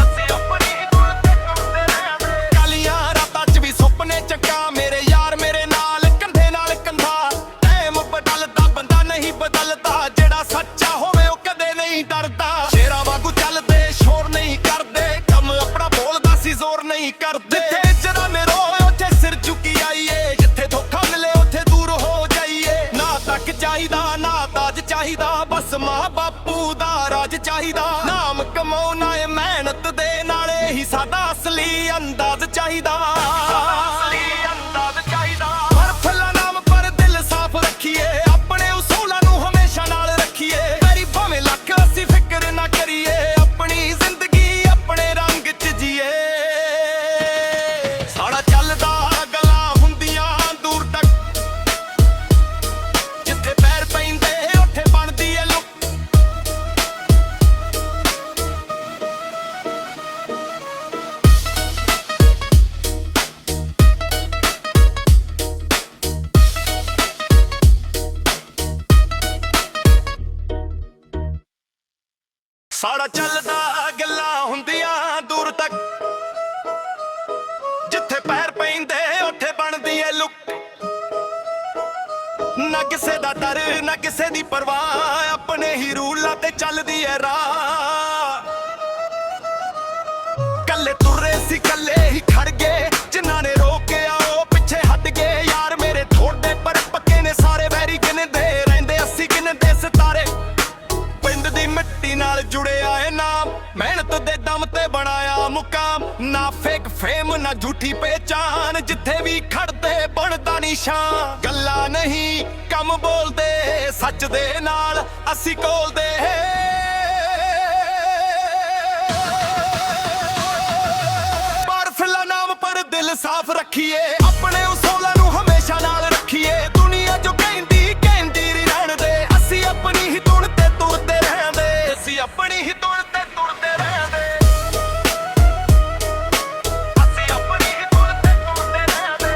ਅਸੀਂ ਆਪਣੀ ਹੀ ਧੁਨ ਤੇ ਤੁਰਦੇ ਰਹਿੰਦੇ। ਕਾਲੀਆਂ ਰਾਤਾਂ 'ਚ ਵੀ ਸੁਪਨੇ ਚੱਕਾਂ ਮੇਰੇ ਯਾਰ ਮੇਰੇ ਨਾਲ, ਕੰਧੇ ਨਾਲ ਕੰਧਾ। ਟਾਈਮ ਬਦਲਦਾ ਬੰਦਾ ਨਹੀਂ ਬਦਲਦਾ, ਜਿਹੜਾ ਸੱਚਾ ਹੋਵੇ ਉਹ ਕਦੇ ਨਹੀਂ ਡਰਦਾ। ਸ਼ੇਰਾਂ ਵਾਂਗੂ ਚੱਲਦੇ ਸ਼ੋਰ ਨਹੀਂ ਕਰਦੇ, ਕੰਮ ਆਪਣਾ ਬੋਲਦਾ ਸੀ ਜ਼ੋਰ ਨਹੀਂ ਕਰਦੇ। ਜਿੱਥੇ ਜਰਾਨੇ ਰੋਏ ਉੱਥੇ ਸਿਰ ਝੁਕੀ ਆਈਏ, ਜਿੱਥੇ ਧੋਖਾ ਮਿਲੇ ਉੱਥੇ ਦੂਰ ਹੋ ਜਾਈਏ। ਨਾ ਤੱਕ ਚਾਹੀਦਾ ਨਾ ਤਾਜ ਚਾਹੀਦਾ, ਬਸ ਮਾਂ ਬਾਪੂ ਦਾ ਰਾਜ ਚਾਹੀਦਾ। ਨਾਮ ਕਮਾਉਣਾ ਏ ਮਿਹਨਤ ਦੇ ਨਾਲੇ ਹੀ ਸਾਡਾ ਅਸਲੀ ਅੰਦਾਜ਼ ਚਾਹੀਦਾ। ਅਸਲੀ ਅੰਦਾਜ਼ ਚਾਹੀਦਾ। ਬਾਰਫਿਲਾ ਨਾਮ ਪਰ ਦਿਲ ਸਾਫ਼ ਰੱਖੀਏ, ਆਪਣੇ ਉਸੂਲਾਂ ਨੂੰ ਹਮੇਸ਼ਾ ਨਾਲ ਰੱਖੀਏ। ਮੇਰੀ ਭਾਵੇਂ ਲੱਖ ਅਸੀਂ ਫਿਕਰ ਨਾ ਕਰੀਏ, ਆਪਣੀ ਜ਼ਿੰਦਗੀ ਆਪਣੇ ਰੰਗ 'ਚ ਜੀਏ। ਸਾਡਾ ਚੱਲਦਾ ਗੱਲਾਂ ਹੁੰਦੀਆਂ ਦੂਰ ਤੱਕ, ਜਿੱਥੇ ਪੈਰ ਪੈਂਦੇ ਉੱਥੇ ਬਣਦੀ ਏ ਲੁੱਕ। ਸਾਡਾ ਚੱਲਦਾ ਗੱਲਾਂ ਹੁੰਦੀਆਂ ਦੂਰ ਤੱਕ, ਜਿੱਥੇ ਪੈਰ ਪੈਂਦੇ ਉੱਥੇ ਬਣਦੀ ਏ ਲੁੱਕ। ਨਾ ਕਿਸੇ ਦਾ ਡਰ ਨਾ ਕਿਸੇ ਦੀ ਪਰਵਾਹ, ਆਪਣੇ ਹੀ ਰੂਲਾਂ ਤੇ ਚੱਲਦੀ ਏ ਰਾਹ। ਕੱਲੇ ਤੁਰੇ ਸੀ ਕੱਲੇ ਹੀ ਖੜ ਗਏ, ਜਿਨ੍ਹਾਂ ਨੇ ਰੋਕਿਆ ਉਹ ਪਿੱਛੇ ਹਟ ਗਏ। ਯਾਰ ਮੇਰੇ ਥੋੜੇ ਪਰ ਪੱਕੇ ਨੇ ਸਾਰੇ, ਵੈਰੀ ਗਿਣਦੇ ਨਿਸ਼ਾਨ। ਗੱਲਾਂ ਨਹੀਂ ਕੰਮ ਬੋਲਦੇ, ਸੱਚ ਦੇ ਨਾਲ ਅਸੀਂ ਕੋਲਦੇ। ਬਾਰਫਿਲਾ ਨਾਮ ਪਰ ਦਿਲ ਸਾਫ਼ ਰੱਖੀਏ, ਆਪਣੇ ਉਸੂਲਾਂ ਨੂੰ ਹਮੇਸ਼ਾ ਨਾਲ ਰੱਖੀਏ। ਦੁਨੀਆ ਜੋ ਕਹਿੰਦੀ ਕਹਿੰਦੀ ਰਹਿਣ ਦੇ, ਅਸੀਂ ਆਪਣੀ ਹੀ ਧੁਨ ਤੇ ਤੁਰਦੇ ਰਹਿੰਦੇ। ਅਸੀਂ ਆਪਣੀ ਹੀ ਧੁਨ ਤੇ ਤੁਰਦੇ ਰਹਿੰਦੇ। ਅਸੀਂ ਆਪਣੀ ਹੀ ਧੁਨ ਤੇ ਤੁਰਦੇ ਰਹਿੰਦੇ।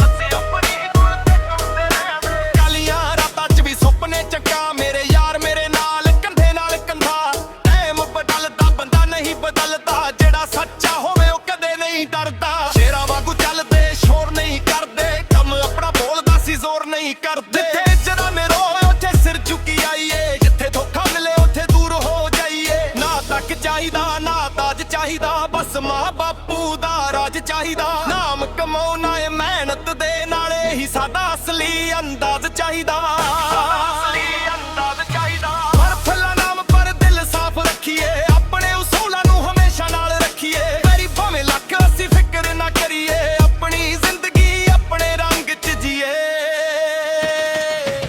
ਅਸੀਂ ਆਪਣੀ ਹੀ ਧੁਨ ਤੇ ਤੁਰਦੇ ਰਹਿੰਦੇ। ਕਾਲੀਆਂ ਰਾਤਾਂ 'ਚ ਵੀ ਸੁਪਨੇ ਚੱਕਾ, ਮੇਰੇ ਯਾਰ ਮੇਰੇ ਨਾਲ ਕੰਧੇ ਨਾਲ ਕੰਧਾ। ਟਾਈਮ ਬਦਲਦਾ ਬੰਦਾ ਨਹੀਂ ਬਦਲਦਾ, ਜਿਹੜਾ ਸੱਚਾ ਹੋਵੇ ਉਹ ਕਦੇ ਨਹੀਂ ਡਰਦਾ। ਸ਼ੇਰਾਂ ਵਾਂਗੂ ਚੱਲਦੇ ਸ਼ੋਰ ਨਹੀਂ ਕਰਦੇ, ਕੰਮ ਆਪਣਾ ਬੋਲਦਾ ਸੀ ਜ਼ੋਰ ਨਹੀਂ ਕਰਦੇ। ਜਿੱਥੇ ਜਰਾਨੇ ਰੋਏ ਉੱਥੇ ਸਿਰ ਝੁਕੀ ਆਈਏ, ਜਿੱਥੇ ਧੋਖਾ ਮਿਲੇ ਉੱਥੇ ਦੂਰ ਹੋ ਜਾਈਏ। ਨਾ ਤੱਕ ਚਾਹੀਦਾ ਨਾ ਤਾਜ ਚਾਹੀਦਾ, ਬਸ ਮਾਂ ਬਾਪੂ ਦਾ ਰਾਜ ਚਾਹੀਦਾ। ਨਾਮ ਕਮਾਉਣਾ ਏ ਮਿਹਨਤ ਦੇ ਨਾਲੇ ਹੀ ਸਾਡਾ ਅਸਲੀ ਅੰਦਾਜ਼ ਚਾਹੀਦਾ। ਅਸਲੀ ਅੰਦਾਜ਼ ਚਾਹੀਦਾ। ਬਾਰਫਿਲਾ ਨਾਮ ਪਰ ਦਿਲ ਸਾਫ਼ ਰੱਖੀਏ, ਆਪਣੇ ਉਸੂਲਾਂ ਨੂੰ ਹਮੇਸ਼ਾ ਨਾਲ ਰੱਖੀਏ। ਮੇਰੀ ਭਾਵੇਂ ਲੱਖ ਅਸੀਂ ਫਿਕਰ ਨਾ ਕਰੀਏ, ਆਪਣੀ ਜ਼ਿੰਦਗੀ ਆਪਣੇ ਰੰਗ 'ਚ ਜੀਏ।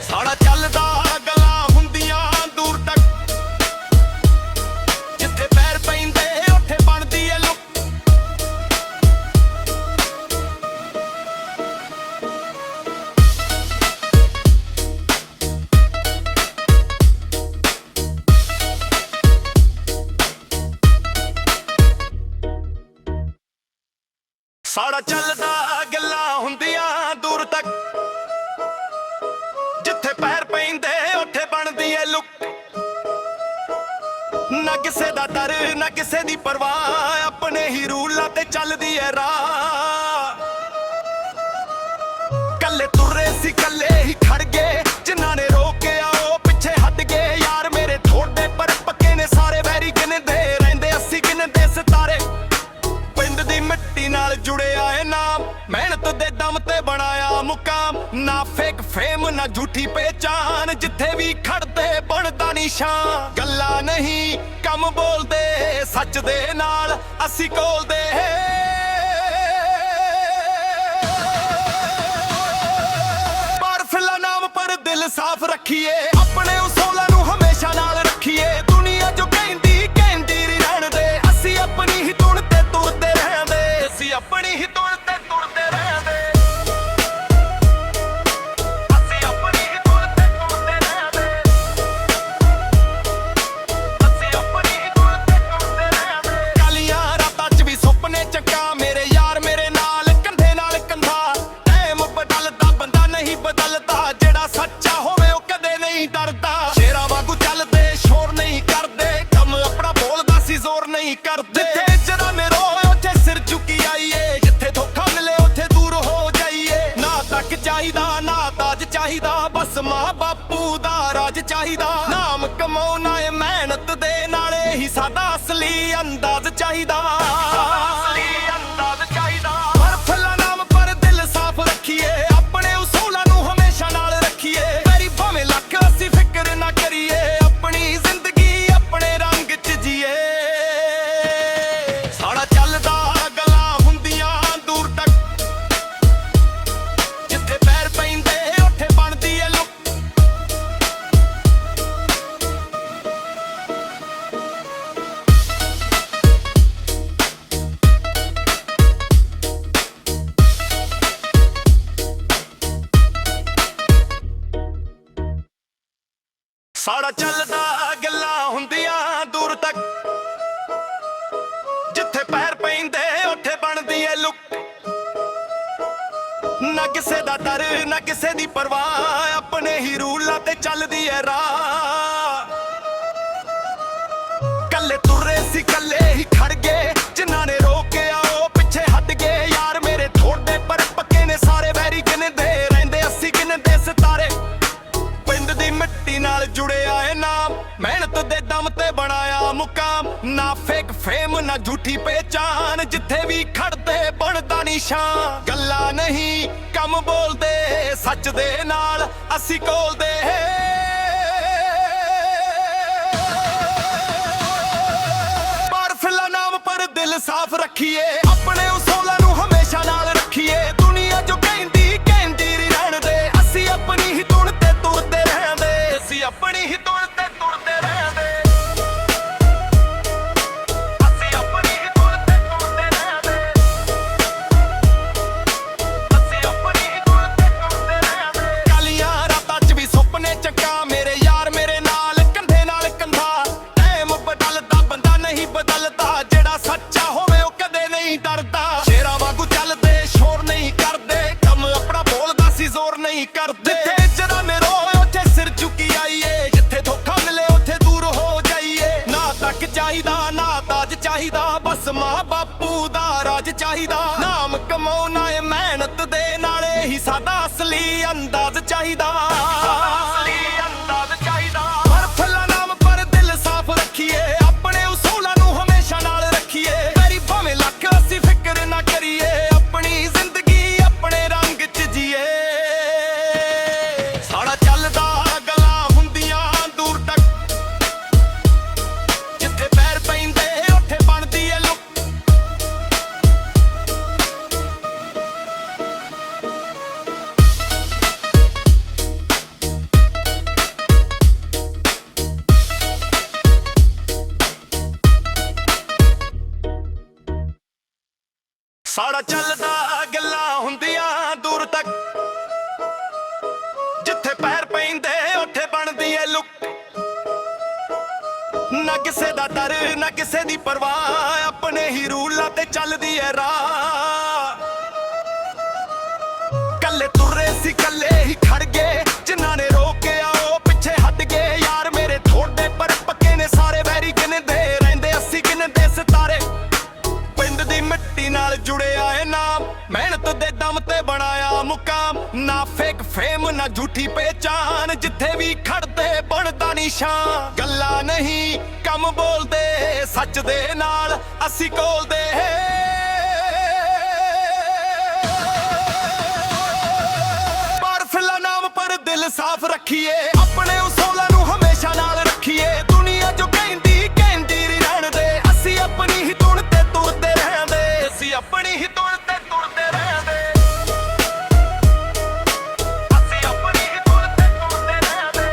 ਸਾਡਾ ਚੱਲਦਾ ਗੱਲਾਂ ਹੁੰਦੀਆਂ ਦੂਰ ਤੱਕ, ਜਿੱਥੇ ਪੈਰ ਪੈਂਦੇ ਉੱਥੇ ਬਣਦੀ ਏ ਲੁੱਕ। ਸਾਡਾ ਚੱਲਦਾ ਗੱਲਾਂ ਹੁੰਦੀਆਂ ਦੂਰ ਤੱਕ, ਜਿੱਥੇ ਪੈਰ ਪੈਂਦੇ ਉੱਥੇ ਬਣਦੀ ਏ ਲੁੱਕ। ਨਾ ਕਿਸੇ ਦਾ ਡਰ ਨਾ ਕਿਸੇ ਦੀ ਪਰਵਾਹ, ਆਪਣੇ ਹੀ ਰੂਲਾਂ ਤੇ ਚੱਲਦੀ ਏ ਰਾਹ। ਕੱਲੇ ਤੁਰੇ ਸੀ ਕੱਲੇ ਹੀ ਖੜ ਗਏ, ਜਿਨ੍ਹਾਂ ਨੇ ਰੋਕਿਆ ਉਹ ਪਿੱਛੇ ਹਟ ਗਏ। ਯਾਰ ਮੇਰੇ ਥੋੜੇ ਪਰ ਪੱਕੇ ਨੇ ਸਾਰੇ, ਵੈਰੀ ਗਿਣਦੇ ਰਹਿੰਦੇ ਅਸੀਂ ਗਿਣਦੇ ਸਿਤਾਰੇ। ਪਿੰਡ ਦੀ ਮਿੱਟੀ ਨਾਲ ਜੁੜਿਆ ਏ ਨਾਮ, ਮਿਹਨਤ ਦੇ ਦਮ ਤੇ ਬਣਾਇਆ ਮੁਕਾਮ। ਨਾ ਫੇਕ ਫੇਮ ਨਾ ਝੂਠੀ ਪਹਿਚਾਨ, ਜਿੱਥੇ ਵੀ ਖੜਦੇ ਬਣਦਾ ਨਿਸ਼ਾਨ। ਗੱਲਾਂ ਨਹੀਂ ਕੰਮ ਬੋਲਦੇ, ਸੱਚ ਦੇ ਨਾਲ ਅਸੀਂ ਕੋਲਦੇ। ਬਾਰਫਿਲਾ ਨਾਮ ਪਰ ਦਿਲ ਸਾਫ਼ ਰੱਖੀਏ, ਆਪਣੇ ਉਸੂਲਾਂ ਨੂੰ ਹਮੇਸ਼ਾ ਨਾਲ ਰੱਖੀਏ। ਦੁਨੀਆ ਜੋ ਕਹਿੰਦੀ ਕਹਿੰਦੀ ਰਹਿਣ ਦੇ, ਅਸੀਂ ਆਪਣੀ ਹੀ ਧੁਨ ਤੇ ਤੁਰਦੇ ਰਹਿੰਦੇ। ਅਸੀਂ ਆਪਣੀ ਹੀ ਧੁਨ ਤੇ ਤੁਰਦੇ ਰਹਿੰਦੇ। ਅਸੀਂ ਆਪਣੀ ਹੀ ਧੁਨ ਤੇ ਤੁਰਦੇ ਰਹਿੰਦੇ। ਅਸੀਂ ਆਪਣੀ ਹੀ ਧੁਨ ਤੇ ਤੁਰਦੇ ਰਹਿੰਦੇ। ਕਾਲੀਆਂ ਰਾਤਾਂ 'ਚ ਵੀ ਸੁਪਨੇ ਚੱਕਾ, ਮੇਰੇ ਯਾਰ ਮੇਰੇ ਨਾਲ ਕੰਧੇ ਨਾਲ ਕੰਧਾ। ਟਾਈਮ ਬਦਲਦਾ ਬੰਦਾ ਨਹੀਂ ਬਦਲਦਾ, ਜਿਹੜਾ ਸੱਚਾ ਹੋਵੇ ਉਹ ਕਦੇ ਨਹੀਂ ਡਰਦਾ। ਸ਼ੇਰਾਂ ਵਾਂਗੂ ਚੱਲਦੇ ਸ਼ੋਰ ਨਹੀਂ ਕਰਦੇ, ਕੰਮ ਆਪਣਾ ਬੋਲਦਾ ਸੀ ਜ਼ੋਰ ਨਹੀਂ ਕਰਦੇ। ਜਿੱਥੇ ਜਰਾਨੇ ਰੋਏ ਉੱਥੇ ਸਿਰ ਝੁਕੀ ਆਈਏ, ਜਿੱਥੇ ਧੋਖਾ ਮਿਲੇ ਉੱਥੇ ਦੂਰ ਹੋ ਜਾਈਏ। ਨਾ ਤੱਕ ਚਾਹੀਦਾ ਨਾ ਤਾਜ ਚਾਹੀਦਾ, ਬਸ ਮਾਂ ਬਾਪੂ ਦਾ ਰਾਜ ਚਾਹੀਦਾ। ਨਾਮ ਕਮਾਉਣਾ ਏ ਮਿਹਨਤ ਦੇ ਨਾਲੇ ਹੀ ਸਾਡਾ ਅਸਲੀ ਅੰਦਾਜ਼ ਚਾਹੀਦਾ। ਅਸਲੀ ਅੰਦਾਜ਼ ਚਾਹੀਦਾ। ਬਾਰਫਿਲਾ ਨਾਮ ਪਰ ਦਿਲ ਸਾਫ਼ ਰੱਖੀਏ, ਆਪਣੇ ਉਸੂਲਾਂ ਨੂੰ ਹਮੇਸ਼ਾ ਨਾਲ ਰੱਖੀਏ। ਮੇਰੀ ਭਾਵੇਂ ਲੱਖ ਅਸੀਂ ਫਿਕਰ ਨਾ ਕਰੀਏ, ਆਪਣੀ ਜ਼ਿੰਦਗੀ ਆਪਣੇ ਰੰਗ 'ਚ ਜੀਏ। ਸਾਡਾ ਚੱਲਦਾ ਗੱਲਾਂ ਹੁੰਦੀਆਂ ਦੂਰ ਤੱਕ, ਜਿੱਥੇ ਪੈਰ ਪੈਂਦੇ ਉੱਥੇ ਬਣਦੀ ਏ ਲੁੱਕ। ਸਾਡਾ ਚੱਲਦਾ ਗੱਲਾਂ ਹੁੰਦੀਆਂ ਦੂਰ ਤੱਕ, ਜਿੱਥੇ ਪੈਰ ਪੈਂਦੇ ਉੱਥੇ ਬਣਦੀ ਏ ਲੁੱਕ। ਨਾ ਕਿਸੇ ਦਾ ਡਰ ਨਾ ਕਿਸੇ ਦੀ ਪਰਵਾਹ, ਆਪਣੇ ਹੀ ਰੂਲਾਂ ਤੇ ਚੱਲਦੀ ਏ ਰਾਹ। ਕੱਲੇ ਤੁਰੇ ਸੀ ਕੱਲੇ ਹੀ ਖੜ ਗਏ, ਜਿਨ੍ਹਾਂ ਨੇ ਰੋਕਿਆ ਉਹ ਪਿੱਛੇ ਹਟ ਗਏ। ਯਾਰ ਮੇਰੇ ਥੋੜੇ ਪਰ ਪੱਕੇ ਨੇ ਸਾਰੇ, ਵੈਰੀ ਗਿਣਦੇ ਰਹਿੰਦੇ ਅਸੀਂ ਗਿਣਦੇ ਸਿਤਾਰੇ। ਪਿੰਡ ਦੀ ਮਿੱਟੀ ਨਾਲ ਜੁੜਿਆ ਏ ਨਾਮ, ਮਿਹਨਤ ਦੇ ਦਮ ਤੇ ਬਣਾਇਆ ਮੁਕਾਮ। ਨਾ ਫੇਕ ਫੇਮ ਨਾ ਝੂਠੀ ਪਹਿਚਾਨ, ਜਿੱਥੇ ਵੀ ਖੜਦੇ ਬਣਦਾ ਨਿਸ਼ਾਨ। ਗੱਲਾਂ ਨਹੀਂ ਕੰਮ ਬੋਲਦੇ, ਸੱਚ ਦੇ ਨਾਲ ਅਸੀਂ ਕੋਲਦੇ। ਬਾਰਫਿਲਾ ਨਾਮ ਪਰ ਦਿਲ ਸਾਫ਼ ਰੱਖੀਏ, ਆਪਣੇ ਉਸੂਲਾਂ ਨੂੰ ਹਮੇਸ਼ਾ ਨਾਲ ਰੱਖੀਏ। ਨਹੀਂ ਕਰਦੇ। ਜਿੱਥੇ ਜਰਾਮੇ ਰੋਏ ਉੱਥੇ ਸਿਰ ਝੁਕੀ ਆਈਏ, ਜਿੱਥੇ ਧੋਖਾ ਮਿਲੇ ਉੱਥੇ ਦੂਰ ਹੋ ਜਾਈਏ। ਨਾ ਤੱਕ ਚਾਹੀਦਾ ਨਾ ਤਾਜ ਚਾਹੀਦਾ, ਬਸ ਮਾਂ ਬਾਪੂ ਦਾ ਰਾਜ ਚਾਹੀਦਾ। ਨਾਮ ਕਮਾਉਣਾ ਏ ਮਿਹਨਤ ਦੇ ਨਾਲੇ ਹੀ ਸਾਡਾ ਅਸਲੀ ਅੰਦਾਜ਼ ਚਾਹੀਦਾ। ਸਾੜਾ ਚੱਲਦਾ ਗੱਲਾਂ ਹੁੰਦੀਆਂ ਦੂਰ ਤੱਕ, ਜਿੱਥੇ ਪੈਰ ਪੈਂਦੇ ਉੱਥੇ ਬਣਦੀ ਏ ਲੁੱਕ। ਨਾ ਕਿਸੇ ਦਾ ਡਰ ਨਾ ਕਿਸੇ ਦੀ ਪਰਵਾਹ, ਆਪਣੇ ਹੀ ਰੂਲਾਂ ਤੇ ਚੱਲਦੀ ਏ ਰਾਹ। ਕੱਲੇ ਤੁਰੇ ਸੀ ਕੱਲੇ ਹੀ ਖੜ ਗਏ, ਜਿਨ੍ਹਾਂ ਨੇ ਰੋਕਿਆ ਉਹ ਪਿੱਛੇ ਹਟ ਗਏ। ਯਾਰ ਮੇਰੇ ਥੋੜੇ ਪਰ ਪੱਕੇ ਨੇ ਸਾਰੇ, ਵੈਰੀ ਗਿਣਦੇ ਰਹਿੰਦੇ ਅਸੀਂ ਗਿਣਦੇ ਸਿਤਾਰੇ। ਪਿੰਡ ਦੀ ਮਿੱਟੀ ਨਾਲ ਜੁੜਿਆ ਏ ਨਾਮ, ਮਿਹਨਤ ਦੇ ਦਮ ਤੇ ਬਣਾਇਆ ਮੁਕਾਮ। ਨਾ ਫੇਕ ਫੇਮ ਨਾ ਝੂਠੀ ਪਹਿਚਾਨ, ਜਿੱਥੇ ਵੀ ਖੜਦੇ ਬਣਦਾ ਨਿਸ਼ਾਨ। ਗੱਲਾਂ ਨਹੀਂ ਕੰਮ ਬੋਲਦੇ, ਸੱਚ ਦੇ ਨਾਲ ਅਸੀਂ ਕੋਲਦੇ। ਪਰ ਫਿਲਾ ਨਾਮ ਪਰ ਦਿਲ ਸਾਫ਼ ਰੱਖੀਏ, ਆਪਣੇ ਉਸੂਲਾਂ ਨੂੰ ਹਮੇਸ਼ਾ ਨਾਲ ਰੱਖੀਏ। ਦੁਨੀਆ ਜੋ ਕਹਿੰਦੀ ਕਹਿੰਦੀ ਰਹਿਣ ਦੇ, ਅਸੀਂ ਆਪਣੀ ਹੀ ਧੁਨ ਤੇ ਤੁਰਦੇ ਰਹਿੰਦੇ। ਅਸੀਂ ਆਪਣੀ ਹੀ ਧੁਨ ਤੇ ਤੁਰਦੇ ਰਹਿੰਦੇ। ਅਸੀਂ ਆਪਣੀ ਹੀ ਧੁਨ ਤੇ ਤੁਰਦੇ ਰਹਿੰਦੇ।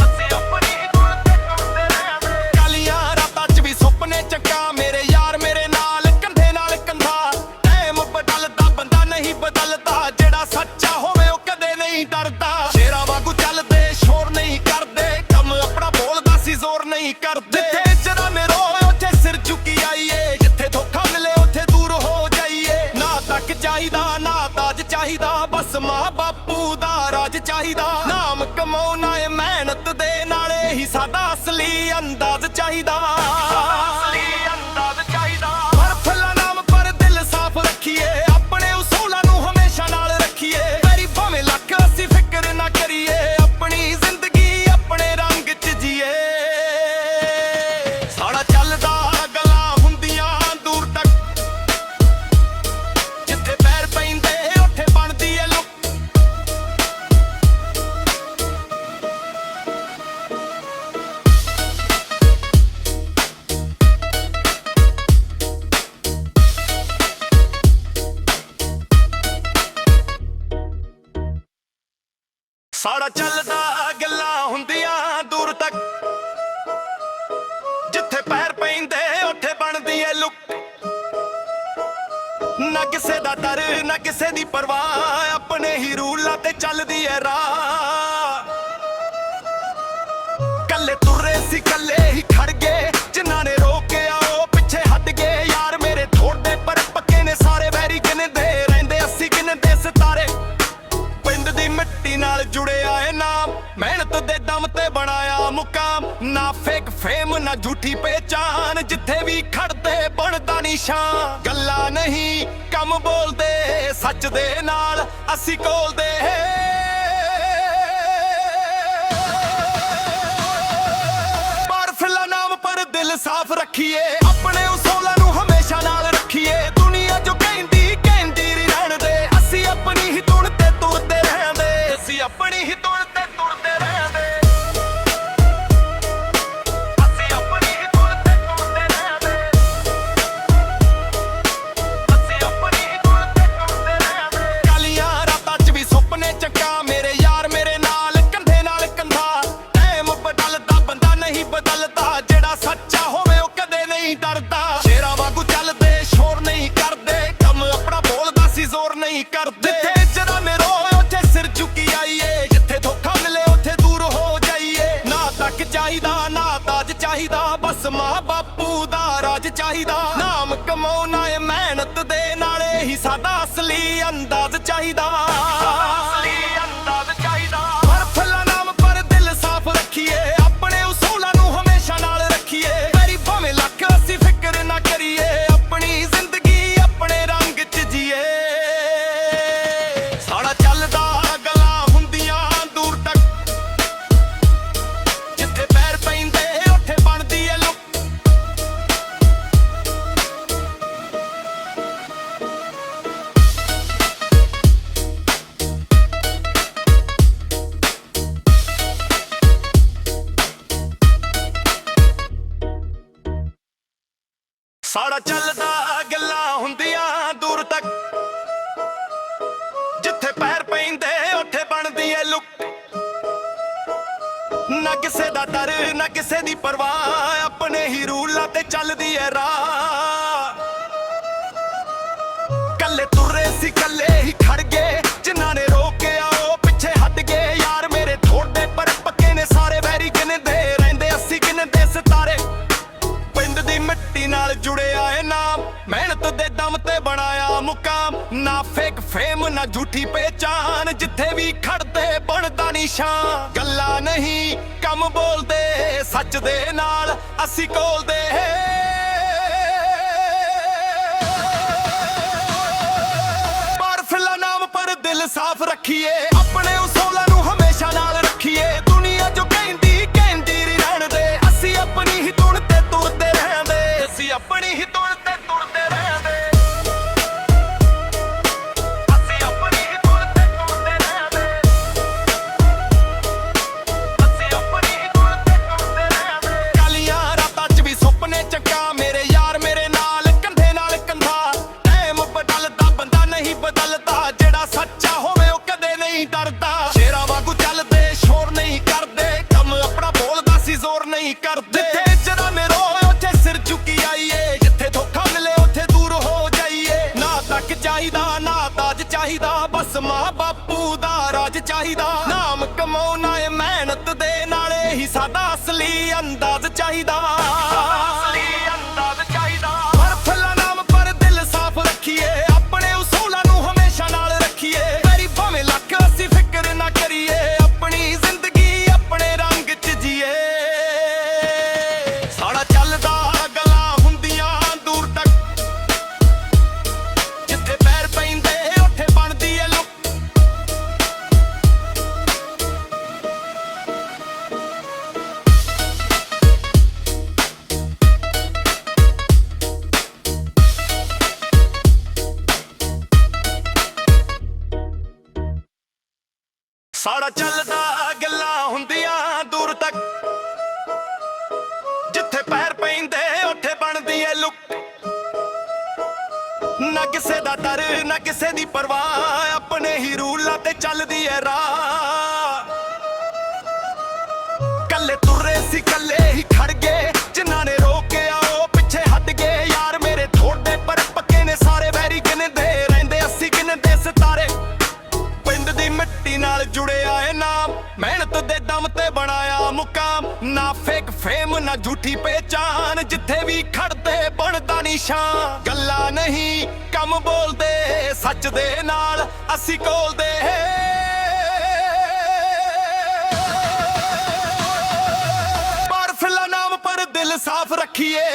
ਅਸੀਂ ਆਪਣੀ ਹੀ ਧੁਨ ਤੇ ਤੁਰਦੇ ਰਹਿੰਦੇ। ਕਾਲੀਆਂ ਰਾਤਾਂ 'ਚ ਵੀ ਸੁਪਨੇ ਚੱਕਾਂ, ਮੇਰੇ ਯਾਰ ਮੇਰੇ ਨਾਲ ਕੰਧੇ ਨਾਲ ਕੰਧਾ। ਟਾਈਮ ਬਦਲਦਾ ਬੰਦਾ ਨਹੀਂ ਬਦਲਦਾ, ਜਿਹੜਾ ਸੱਚਾ ਹੋਵੇ ਉਹ ਕਦੇ ਨਹੀਂ ਡਰਦਾ। ਸ਼ੇਰਾਂ ਵਾਂਗੂ ਚੱਲਦੇ ਸ਼ੋਰ ਨਹੀਂ ਕਰਦੇ, ਕੰਮ ਆਪਣਾ ਬੋਲਦਾ ਸੀ ਜ਼ੋਰ ਨਹੀਂ ਕਰਦੇ। ਜਿੱਥੇ ਜਰਾਮੇ ਰੋਏ ਉੱਥੇ ਸਿਰ ਝੁਕੀ ਆਈਏ, ਜਿੱਥੇ ਧੋਖਾ ਮਿਲੇ ਉੱਥੇ ਦੂਰ ਹੋ ਜਾਈਏ। ਨਾ ਤੱਕ ਚਾਹੀਦਾ ਨਾ ਤਾਜ ਚਾਹੀਦਾ, ਬਸ ਮਾਂ ਬਾਪੂ ਦਾ ਰਾਜ ਚਾਹੀਦਾ। ਨਾਮ ਕਮਾਉਣਾ ਏ ਮਿਹਨਤ ਦੇ ਨਾਲੇ ਹੀ ਸਾਡਾ ਅਸਲੀ ਅੰਦਾਜ਼ ਚਾਹੀਦਾ। ਪਰ ਫੁੱਲਾਂ ਨਾਮ ਪਰ ਦਿਲ ਸਾਫ਼ ਰੱਖੀਏ, ਆਪਣੇ ਉਸੂਲਾਂ ਨੂੰ ਹਮੇਸ਼ਾ ਨਾਲ ਰੱਖੀਏ। ਵੈਰੀ ਭਾਵੇਂ ਲੱਖ ਅਸੀਂ ਫਿਕਰ ਨਾ ਕਰੀਏ, ਆਪਣੀ ਜ਼ਿੰਦਗੀ ਆਪਣੇ ਰੰਗ 'ਚ ਜੀਏ। ਸਾੜਾ ਚੱਲਦਾ ਗੱਲਾਂ ਹੁੰਦੀਆਂ ਦੂਰ ਤੱਕ, ਜਿੱਥੇ ਪੈਰ ਪੈਂਦੇ ਉੱਥੇ ਬਣਦੀ ਏ ਲੁੱਕ। ਸਾੜਾ ਚੱਲਦਾ ਗੱਲਾਂ ਹੁੰਦੀਆਂ ਦੂਰ ਤੱਕ, ਜਿੱਥੇ ਪੈਰ ਪੈਂਦੇ ਉੱਥੇ ਬਣਦੀ ਏ ਲੁੱਕ। ਨਾ ਕਿਸੇ ਦਾ ਡਰ ਨਾ ਕਿਸੇ ਦੀ ਪਰਵਾਹ, ਆਪਣੇ ਹੀ ਰੂਲਾਂ ਤੇ ਚੱਲਦੀ ਏ ਰਾਹ। ਕੱਲੇ ਤੁਰੇ ਸੀ ਕੱਲੇ ਹੀ ਖੜ ਗਏ, ਜਿਨ੍ਹਾਂ ਨੇ ਰੋਕਿਆ ਉਹ ਪਿੱਛੇ ਹਟ ਗਏ। ਯਾਰ ਮੇਰੇ ਥੋੜੇ ਪਰ ਪੱਕੇ ਨੇ ਸਾਰੇ, ਵੈਰੀ ਗਿਣਦੇ ਰਹਿੰਦੇ ਅਸੀਂ ਗਿਣਦੇ ਸਿਤਾਰੇ। ਪਿੰਡ ਦੀ ਮਿੱਟੀ ਨਾਲ ਜੁੜਿਆ ਏ ਨਾਮ, ਮਿਹਨਤ ਦੇ ਦਮ ਤੇ ਬਣਾਇਆ ਮੁਕਾਮ। ਨਾ ਫੇਕ ਫੇਮ ਨਾ ਝੂਠੀ ਪਹਿਚਾਨ, ਜਿੱਥੇ ਵੀ ਖੜਦੇ ਬਣਦਾ ਨਿਸ਼ਾਨ। ਗੱਲਾਂ ਨਹੀਂ ਕੰਮ ਬੋਲਦੇ, ਸੱਚ ਦੇ ਨਾਲ ਅਸੀਂ ਕੋਲਦੇ। ਪਰ ਫਿਲਾ ਨਾਮ ਪਰ ਦਿਲ ਸਾਫ਼ ਰੱਖੀਏ, ਆਪਣੇ ਉਸੂਲਾਂ ਨੂੰ ਹਮੇਸ਼ਾ ਨਾਲ ਰੱਖੀਏ। ਦੁਨੀਆ ਜੋ ਕਹਿੰਦੀ ਕਹਿੰਦੀ ਰਹਿਣ ਦੇ, ਅਸੀਂ ਆਪਣੀ ਹੀ ਧੁਨ ਤੇ ਤੁਰਦੇ ਰਹਿੰਦੇ। ਅਸੀਂ ਆਪਣੀ ਹੀ ਧੁਨ ਤੇ ਤੁਰਦੇ ਰਹਿੰਦੇ। ਅਸੀਂ ਆਪਣੀ ਹੀ ਧੁਨ ਤੇ ਤੁਰਦੇ ਰਹਿੰਦੇ। ਅਸੀਂ ਆਪਣੀ ਹੀ ਧੁਨ ਤੇ ਤੁਰਦੇ ਰਹਿੰਦੇ। ਕਾਲੀਆਂ ਰਾਤਾਂ 'ਚ ਵੀ ਸੁਪਨੇ ਚੱਕਾਂ, ਮੇਰੇ ਯਾਰ ਮੇਰੇ ਨਾਲ ਕੰਧੇ ਨਾਲ ਕੰਧਾ। ਟਾਈਮ ਬਦਲਦਾ ਬੰਦਾ ਨਹੀਂ ਬਦਲਦਾ, ਜਿਹੜਾ ਸੱਚਾ ਹੋਵੇ ਉਹ ਕਦੇ ਨਹੀਂ ਡਰਦਾ। ਸ਼ੇਰਾਂ ਵਾਂਗੂ ਚੱਲਦੇ ਸ਼ੋਰ ਨਹੀਂ ਕਰਦੇ, ਕੰਮ ਆਪਣਾ ਬੋਲਦਾ ਸੀ ਜ਼ੋਰ ਨਹੀਂ ਕਰਦੇ। ਜਿੱਥੇ ਜਰਾਮੇ ਰੋਏ ਉੱਥੇ ਸਿਰ ਝੁਕੀ ਆਈਏ, ਜਿੱਥੇ ਧੋਖਾ ਮਿਲੇ ਉੱਥੇ ਦੂਰ ਹੋ ਜਾਈਏ। ਨਾ ਤੱਕ ਚਾਹੀਦਾ ਨਾ ਤਾਜ ਚਾਹੀਦਾ, ਬਸ ਮਾਂ ਬਾਪੂ ਦਾ ਰਾਜ ਚਾਹੀਦਾ। ਨਾਮ ਕਮਾਉਣਾ ਏ ਮਿਹਨਤ ਦੇ ਨਾਲੇ ਹੀ ਸਾਡਾ ਅਸਲੀ ਅੰਦਾਜ਼ ਚਾਹੀਦਾ, ਅਸਲੀ ਅੰਦਾਜ਼ ਚਾਹੀਦਾ। ਹਰ ਫੁੱਲਾਂ ਨਾਮ ਪਰ ਦਿਲ ਸਾਫ਼ ਰੱਖੀਏ, ਆਪਣੇ ਉਸੂਲਾਂ ਨੂੰ ਹਮੇਸ਼ਾ ਨਾਲ ਰੱਖੀਏ। ਮੇਰੀ ਭਾਵੇਂ ਲੱਖ ਅਸੀਂ ਫਿਕਰ ਨਾ ਕਰੀਏ, ਆਪਣੀ ਜ਼ਿੰਦਗੀ ਆਪਣੇ ਰੰਗ 'ਚ ਜੀਏ। ਸਾਡਾ ਚੱਲਦਾ ਗੱਲਾਂ ਹੁੰਦੀਆਂ ਦੂਰ ਤੱਕ, ਜਿੱਥੇ ਪੈਰ ਪੈਂਦੇ ਉੱਥੇ ਬਣਦੀ ਏ ਲੁੱਕ। ਸਾਡਾ ਚੱਲਦਾ ਗੱਲਾਂ ਹੁੰਦੀਆਂ ਦੂਰ ਤੱਕ, ਜਿੱਥੇ ਪੈਰ ਪੈਂਦੇ ਉੱਥੇ ਬਣਦੀ ਏ ਲੁੱਕ। ਨਾ ਕਿਸੇ ਦਾ ਡਰ ਨਾ ਕਿਸੇ ਦੀ ਪਰਵਾਹ, ਆਪਣੇ ਹੀ ਰੂਲਾਂ ਤੇ ਚੱਲਦੀ ਏ ਰਾਹ। ਕੱਲੇ ਤੁਰੇ ਸੀ ਕੱਲੇ ਹੀ ਖੜ ਗਏ, ਜਿਨ੍ਹਾਂ ਨੇ ਰੋਕਿਆ ਉਹ ਪਿੱਛੇ ਹਟ ਗਏ। ਯਾਰ ਮੇਰੇ ਥੋੜੇ ਪਰ ਪੱਕੇ ਨੇ ਸਾਰੇ, ਵੈਰੀ ਗਿਣਦੇ ਰਹਿੰਦੇ ਅਸੀਂ ਗਿਣਦੇ ਸਿਤਾਰੇ। ਪਿੰਡ ਦੀ ਮਿੱਟੀ ਨਾਲ ਜੁੜਿਆ ਏ ਨਾਮ, ਮਿਹਨਤ ਦੇ ਦਮ ਤੇ ਬਣਾਇਆ ਮੁਕਾਮ। ਨਾ ਫੇਕ ਫੇਮ ਨਾ ਝੂਠੀ ਪਹਿਚਾਨ, ਜਿੱਥੇ ਵੀ ਖੜਦੇ ਬਣਦਾ ਨਿਸ਼ਾਨ। ਗੱਲਾਂ ਨਹੀਂ ਕੰਮ ਬੋਲਦੇ, ਸੱਚ ਦੇ ਨਾਲ ਅਸੀਂ ਕੋਲਦੇ। ਪਰ ਫਿਲਹਾਲ ਨਾਮ ਪਰ ਦਿਲ ਸਾਫ਼ ਰੱਖੀਏ, ਆਪਣੇ ਉਸੂਲਾਂ ਨੂੰ ਹਮੇਸ਼ਾ ਨਾਲ ਰੱਖੀਏ। ਦੁਨੀਆ ਜੋ ਕਹਿੰਦੀ ਕਹਿੰਦੀ ਰਹਿਣ ਦੇ, ਅਸੀਂ ਆਪਣੀ ਹੀ ਧੁਨ ਤੇ ਤੁਰਦੇ ਰਹਿੰਦੇ, ਅਸੀਂ ਆਪਣੀ ਹੀ ਧੁਨ ਤੇ ਤੁਰਦੇ ਰਹਿੰਦੇ। ਅਸੀਂ ਆਪਣੀ ਹੀ ਧੁਨ ਤੇ ਤੁਰਦੇ ਰਹਿੰਦੇ, ਅਸੀਂ ਆਪਣੀ ਹੀ ਧੁਨ ਤੇ ਤੁਰਦੇ ਰਹਿੰਦੇ। ਕਾਲੀਆਂ ਰਾਤਾਂ 'ਚ ਵੀ ਸੁਪਨੇ ਚੱਕਾ, ਮੇਰੇ ਯਾਰ ਮੇਰੇ ਨਾਲ ਕੰਧੇ ਨਾਲ ਕੰਧਾ। ਟਾਈਮ ਬਦਲਦਾ ਬੰਦਾ ਨਹੀਂ ਬਦਲਦਾ, ਜਿਹੜਾ ਸੱਚਾ ਹੋਵੇ ਉਹ ਕਦੇ ਨਹੀਂ ਡਰਦਾ। ਸ਼ੇਰਾਂ ਵਾਂਗੂ ਚੱਲਦੇ ਸ਼ੋਰ ਨਹੀਂ ਕਰਦੇ, ਕੰਮ ਆਪਣਾ ਬੋਲਦਾ ਸੀ ਜ਼ੋਰ ਨਹੀਂ ਕਰਦੇ। ਜਿੱਥੇ ਜਰਾ ਰੋਏ ਉੱਥੇ ਸਿਰ ਝੁਕੀ ਆਈਏ, ਜਿੱਥੇ ਧੋਖਾ ਮਿਲੇ ਉੱਥੇ ਦੂਰ ਹੋ ਜਾਈਏ। ਨਾ ਤੱਕ ਚਾਹੀਦਾ ਨਾ ਤਾਜ ਚਾਹੀਦਾ, ਬਸ ਮਾਂ ਬਾਪੂ ਦਾ ਰਾਜ ਚਾਹੀਦਾ। ਨਾਮ ਕਮਾਉਣਾ ਏ ਮਿਹਨਤ ਦੇ ਨਾਲ, ਹੀ ਸਾਡਾ ਅਸਲੀ ਅੰਦਾਜ਼ ਚਾਹੀਦਾ, ਅਸਲੀ ਅੰਦਾਜ਼ ਚਾਹੀਦਾ। ਹਰ ਫੁੱਲਾਂ ਨਾਮ ਪਰ ਦਿਲ ਸਾਫ਼ ਰੱਖੀਏ, ਆਪਣੇ ਉਸੂਲਾਂ ਨੂੰ ਹਮੇਸ਼ਾ ਨਾਲ ਰੱਖੀਏ। ਮੇਰੀ ਭਾਵੇਂ ਲੱਖ ਅਸੀਂ ਫਿਕਰ ਨਾ ਕਰੀਏ, ਆਪਣੀ ਜ਼ਿੰਦਗੀ ਆਪਣੇ ਰੰਗ 'ਚ ਜੀਏ। ਸਾਡਾ ਚੱਲਦਾ ਗੱਲਾਂ ਹੁੰਦੀਆਂ ਦੂਰ ਤੱਕ, ਜਿੱਥੇ ਪੈਰ ਪੈਂਦੇ ਉੱਥੇ ਬਣਦੀ ਏ ਲੁੱਕ। ਸਾਡਾ ਚੱਲਦਾ ਗੱਲਾਂ ਹੁੰਦੀਆਂ ਦੂਰ ਤੱਕ, ਜਿੱਥੇ ਪੈਰ ਪੈਂਦੇ ਉੱਥੇ ਬਣਦੀ ਏ ਲੁੱਕ। ਨਾ ਕਿਸੇ ਦਾ ਡਰ ਨਾ ਕਿਸੇ ਦੀ ਪਰਵਾਹ, ਆਪਣੇ ਹੀ ਰੂਲਾਂ ਤੇ ਚੱਲਦੀ ਏ ਰਾਹ। ਕੱਲੇ ਤੁਰੇ ਸੀ ਕੱਲੇ ਹੀ ਖੜ ਗਏ, ਜਿਨ੍ਹਾਂ ਨੇ ਰੋਕਿਆ ਉਹ ਪਿੱਛੇ ਹਟ ਗਏ। ਯਾਰ ਮੇਰੇ ਥੋੜੇ ਪਰ ਪੱਕੇ ਨੇ ਸਾਰੇ, ਵੈਰੀ ਗਿਣਦੇ ਰਹਿੰਦੇ ਅਸੀਂ ਗਿਣਦੇ ਸਿਤਾਰੇ। ਪਿੰਡ ਦੀ ਮਿੱਟੀ ਨਾਲ ਜੁੜਿਆ ਏ ਨਾਮ, ਮਿਹਨਤ ਦੇ ਦਮ ਤੇ ਬਣਾਇਆ ਮੁਕਾਮ। ਨਾ ਫੇਕ ਫੇਮ ਨਾ ਝੂਠੀ ਪਹਿਚਾਨ, ਜਿੱਥੇ ਵੀ ਖੜਦੇ ਬਣਦਾ ਨਿਸ਼ਾਨ। ਗੱਲਾਂ ਨਹੀਂ ਕੰਮ ਬੋਲਦੇ, ਸੱਚ ਦੇ ਨਾਲ ਅਸੀਂ ਕੋਲਦੇ। ਪਰ ਫਿਲਹਾਲ ਨਾਮ ਪਰ ਦਿਲ ਸਾਫ਼ ਰੱਖੀਏ,